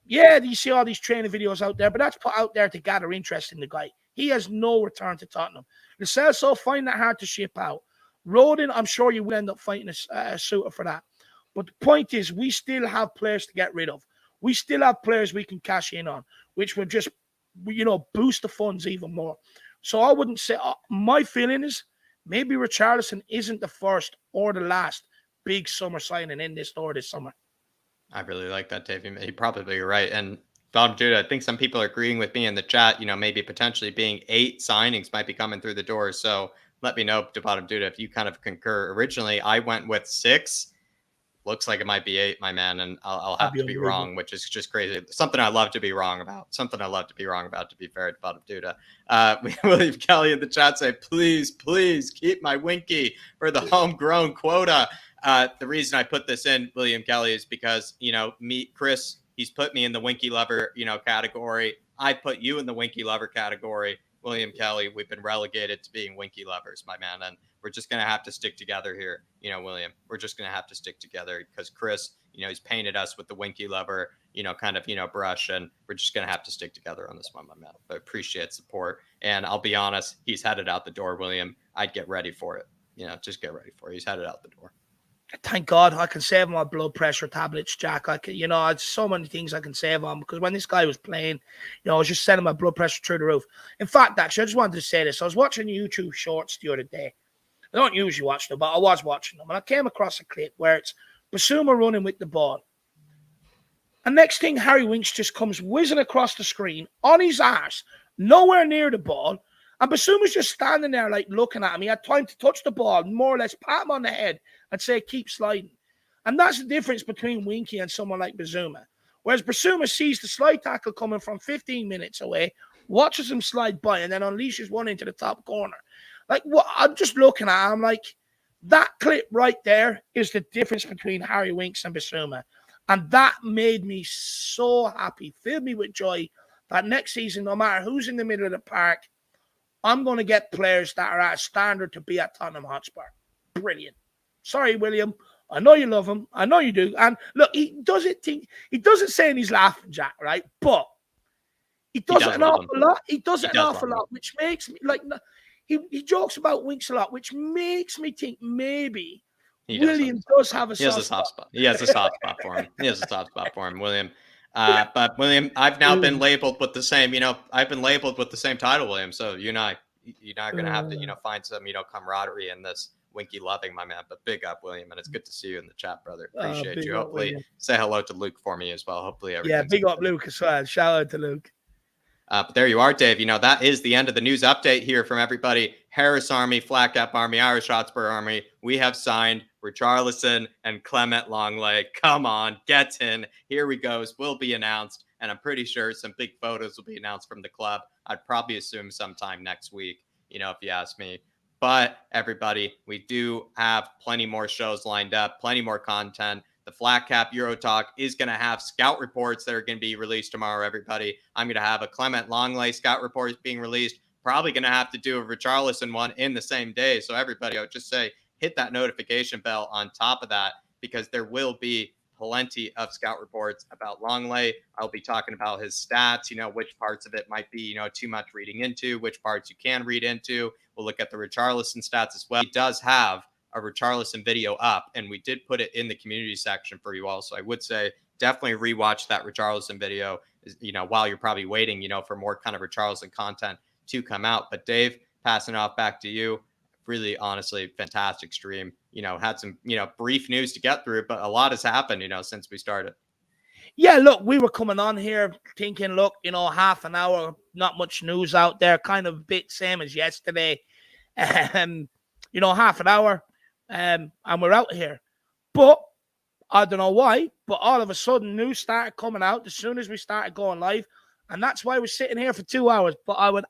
Yeah, you see all these training videos out there, but that's put out there to gather interest in the guy. He has no return to Tottenham. Lo Celso, find that hard to ship out. Rodin, I'm sure you will end up fighting a suitor for that. But the point is, we still have players to get rid of. We still have players we can cash in on, which will just, boost the funds even more. So I wouldn't say, my feeling is maybe Richarlison isn't the first or the last big summer signing in this store this summer. I really like that, Dave. You're probably right. And Bob Judah, I think some people are agreeing with me in the chat, maybe potentially being 8 signings might be coming through the door. So let me know, to Bottom Duda, if you kind of concur. Originally, I went with 6. Looks like it might be 8, my man, and I'll have to be wrong, which is just crazy. Something I love to be wrong about. To be fair, to Bottom Duda. William Kelly in the chat say, please keep my Winky for the homegrown quota. The reason I put this in, William Kelly, is because, Chris, he's put me in the Winky Lover, category. I put you in the Winky Lover category. William Kelly, we've been relegated to being Winky Lovers, my man. And we're just going to have to stick together here. William, we're just going to have to stick together because Chris, he's painted us with the Winky Lover, brush. And we're just going to have to stick together on this one, my man. But appreciate support. And I'll be honest, he's headed out the door, William. I'd get ready for it. Just get ready for it. He's headed out the door. Thank God I can save my blood pressure tablets, Jack. There's so many things I can save on, because when this guy was playing, I was just sending my blood pressure through the roof. In fact, actually, I just wanted to say this. I was watching YouTube shorts the other day. I don't usually watch them, but I was watching them. And I came across a clip where it's Bissouma running with the ball. And next thing, Harry Winks just comes whizzing across the screen on his arse, nowhere near the ball. And Bissouma's just standing there, looking at him. He had time to touch the ball, more or less pat him on the head and say, keep sliding. And that's the difference between Winky and someone like Bissouma. Whereas Bissouma sees the slide tackle coming from 15 minutes away, watches him slide by, and then unleashes one into the top corner. I'm just looking at him that clip right there is the difference between Harry Winks and Bissouma. And that made me so happy, filled me with joy, that next season, no matter who's in the middle of the park, I'm going to get players that are at a standard to be at Tottenham Hotspur. Brilliant. Sorry, William. I know you love him. I know you do. And look, he doesn't say he's laughing, Jack, right? But he does it an awful lot. He does it an awful lot, which makes me he jokes about Winks a lot, which makes me think maybe William does have a soft spot. He has a soft spot for him. William. But William, I've now been labeled with the same, I've been labeled with the same title, William. So you're not going to have to, find some, camaraderie in this Winky loving, my man. But big up, William, and it's good to see you in the chat, brother. Appreciate you. Hopefully, say hello to Luke for me as well. Hopefully, big up Luke as well. Shout out to Luke. But there you are, Dave. That is the end of the news update here from everybody. Harris Army, Flat Cap Army, Irish Hotspur Army. We have signed Richarlison and Clement Lenglet. Come on, get in. Here we go. Will be announced. And I'm pretty sure some big photos will be announced from the club. I'd probably assume sometime next week, if you ask me. But everybody, we do have plenty more shows lined up, plenty more content. The Flat Cap Euro Talk is going to have scout reports that are going to be released tomorrow, everybody. I'm going to have a Clement Lenglet scout report being released. Probably going to have to do a Richarlison one in the same day. So everybody, I would just say, hit that notification bell on top of that, because there will be plenty of scout reports about Lenglet. I'll be talking about his stats, which parts of it might be, too much reading into, which parts you can read into. We'll look at the Richarlison stats as well. He does have a Richarlison video up, and we did put it in the community section for you all. So I would say definitely rewatch that Richarlison video, while you're probably waiting, for more kind of Richarlison content to come out. But Dave, passing it off back to you. Really, honestly, fantastic stream. Had some, brief news to get through, but a lot has happened, since we started. Yeah, look, we were coming on here thinking, look, half an hour, not much news out there, kind of a bit same as yesterday. Half an hour, and we're out here. But I don't know why, but all of a sudden news started coming out as soon as we started going live, and that's why we're sitting here for 2 hours. But I would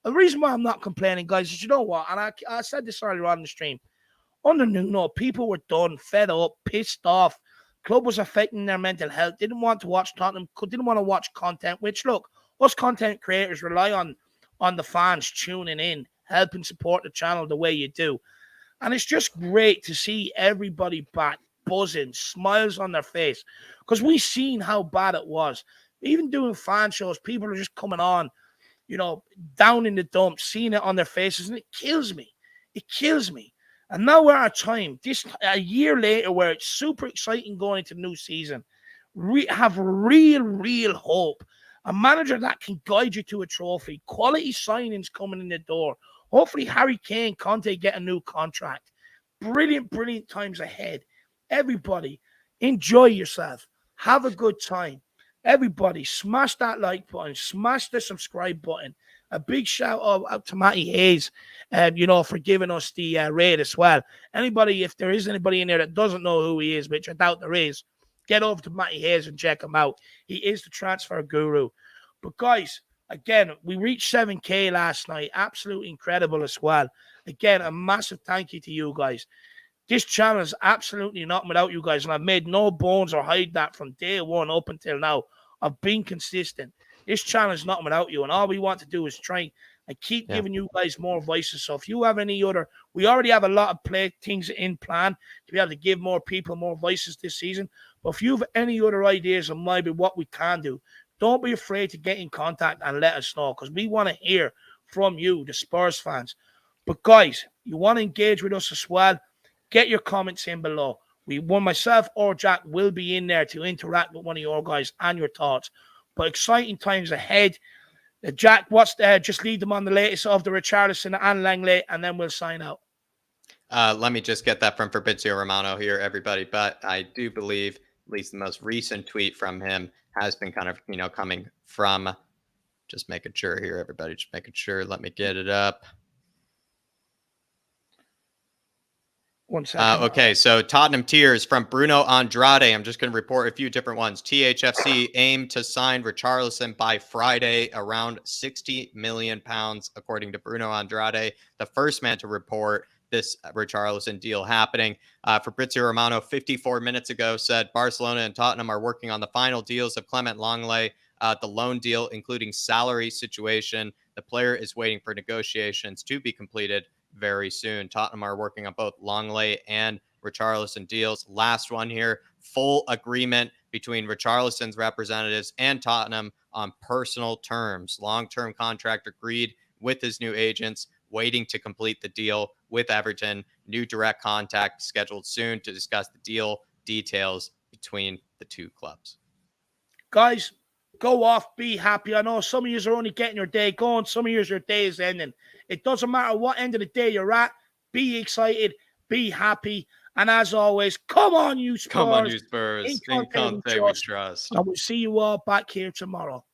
the reason why I'm not complaining, guys, is and I said this earlier on in the stream. Under Nuno, people were done, fed up, pissed off. Club was affecting their mental health. Didn't want to watch Tottenham. Didn't want to watch content. Which, look, us content creators rely on the fans tuning in, helping support the channel the way you do. And it's just great to see everybody back, buzzing, smiles on their face, because we've seen how bad it was. Even doing fan shows, people are just coming on, down in the dumps, seeing it on their faces, and it kills me. It kills me. And now we're at a time, a year later, where it's super exciting going into the new season. Have real hope. A manager that can guide you to a trophy. Quality signings coming in the door. Hopefully Harry Kane, Conte get a new contract. Brilliant times ahead. Everybody, enjoy yourself. Have a good time. Everybody, smash that like button. Smash the subscribe button. A big shout out to Matty Hayes, for giving us the raid as well. Anybody, if there is anybody in there that doesn't know who he is, which I doubt there is, get over to Matty Hayes and check him out. He is the transfer guru. But guys, again, we reached 7K last night. Absolutely incredible as well. Again, a massive thank you to you guys. This channel is absolutely nothing without you guys, and I've made no bones or hide that from day one up until now. I've been consistent. This channel is nothing without you, and all we want to do is try and keep giving you guys more voices. So if you have any we already have a lot of things in plan to be able to give more people more voices this season. But if you have any other ideas on maybe what we can do, don't be afraid to get in contact and let us know, because we want to hear from you, the Spurs fans. But guys, you want to engage with us as well, get your comments in below. Myself or Jack will be in there to interact with one of your guys and your thoughts. But exciting times ahead. Jack, just lead them on the latest of the Richarlison and Lenglet, and then we'll sign out. Let me just get that from Fabrizio Romano here, everybody. But I do believe at least the most recent tweet from him has been kind of, coming from, just making sure here, everybody, just making sure. Let me get it up. 1 second. Okay, so Tottenham tiers from Bruno Andrade. I'm just going to report a few different ones. THFC aim to sign Richarlison by Friday, around £60 million, according to Bruno Andrade, the first man to report this Richarlison deal happening. Fabrizio Romano, 54 minutes ago, said Barcelona and Tottenham are working on the final deals of Clement Lenglet, the loan deal, including salary situation. The player is waiting for negotiations to be completed very soon. Tottenham are working on both Lenglet and Richarlison deals. Last one here, full agreement between Richarlison's representatives and Tottenham on personal terms. Long-term contract agreed with his new agents, waiting to complete the deal with Everton. New direct contact scheduled soon to discuss the deal details between the two clubs. Guys, go off, be happy. I know some of you are only getting your day going. Some of your day is ending. It doesn't matter what end of the day you're at. Be excited. Be happy. And as always, come on, you Spurs. Come on, you Spurs. In Conte we trust. And we'll see you all back here tomorrow.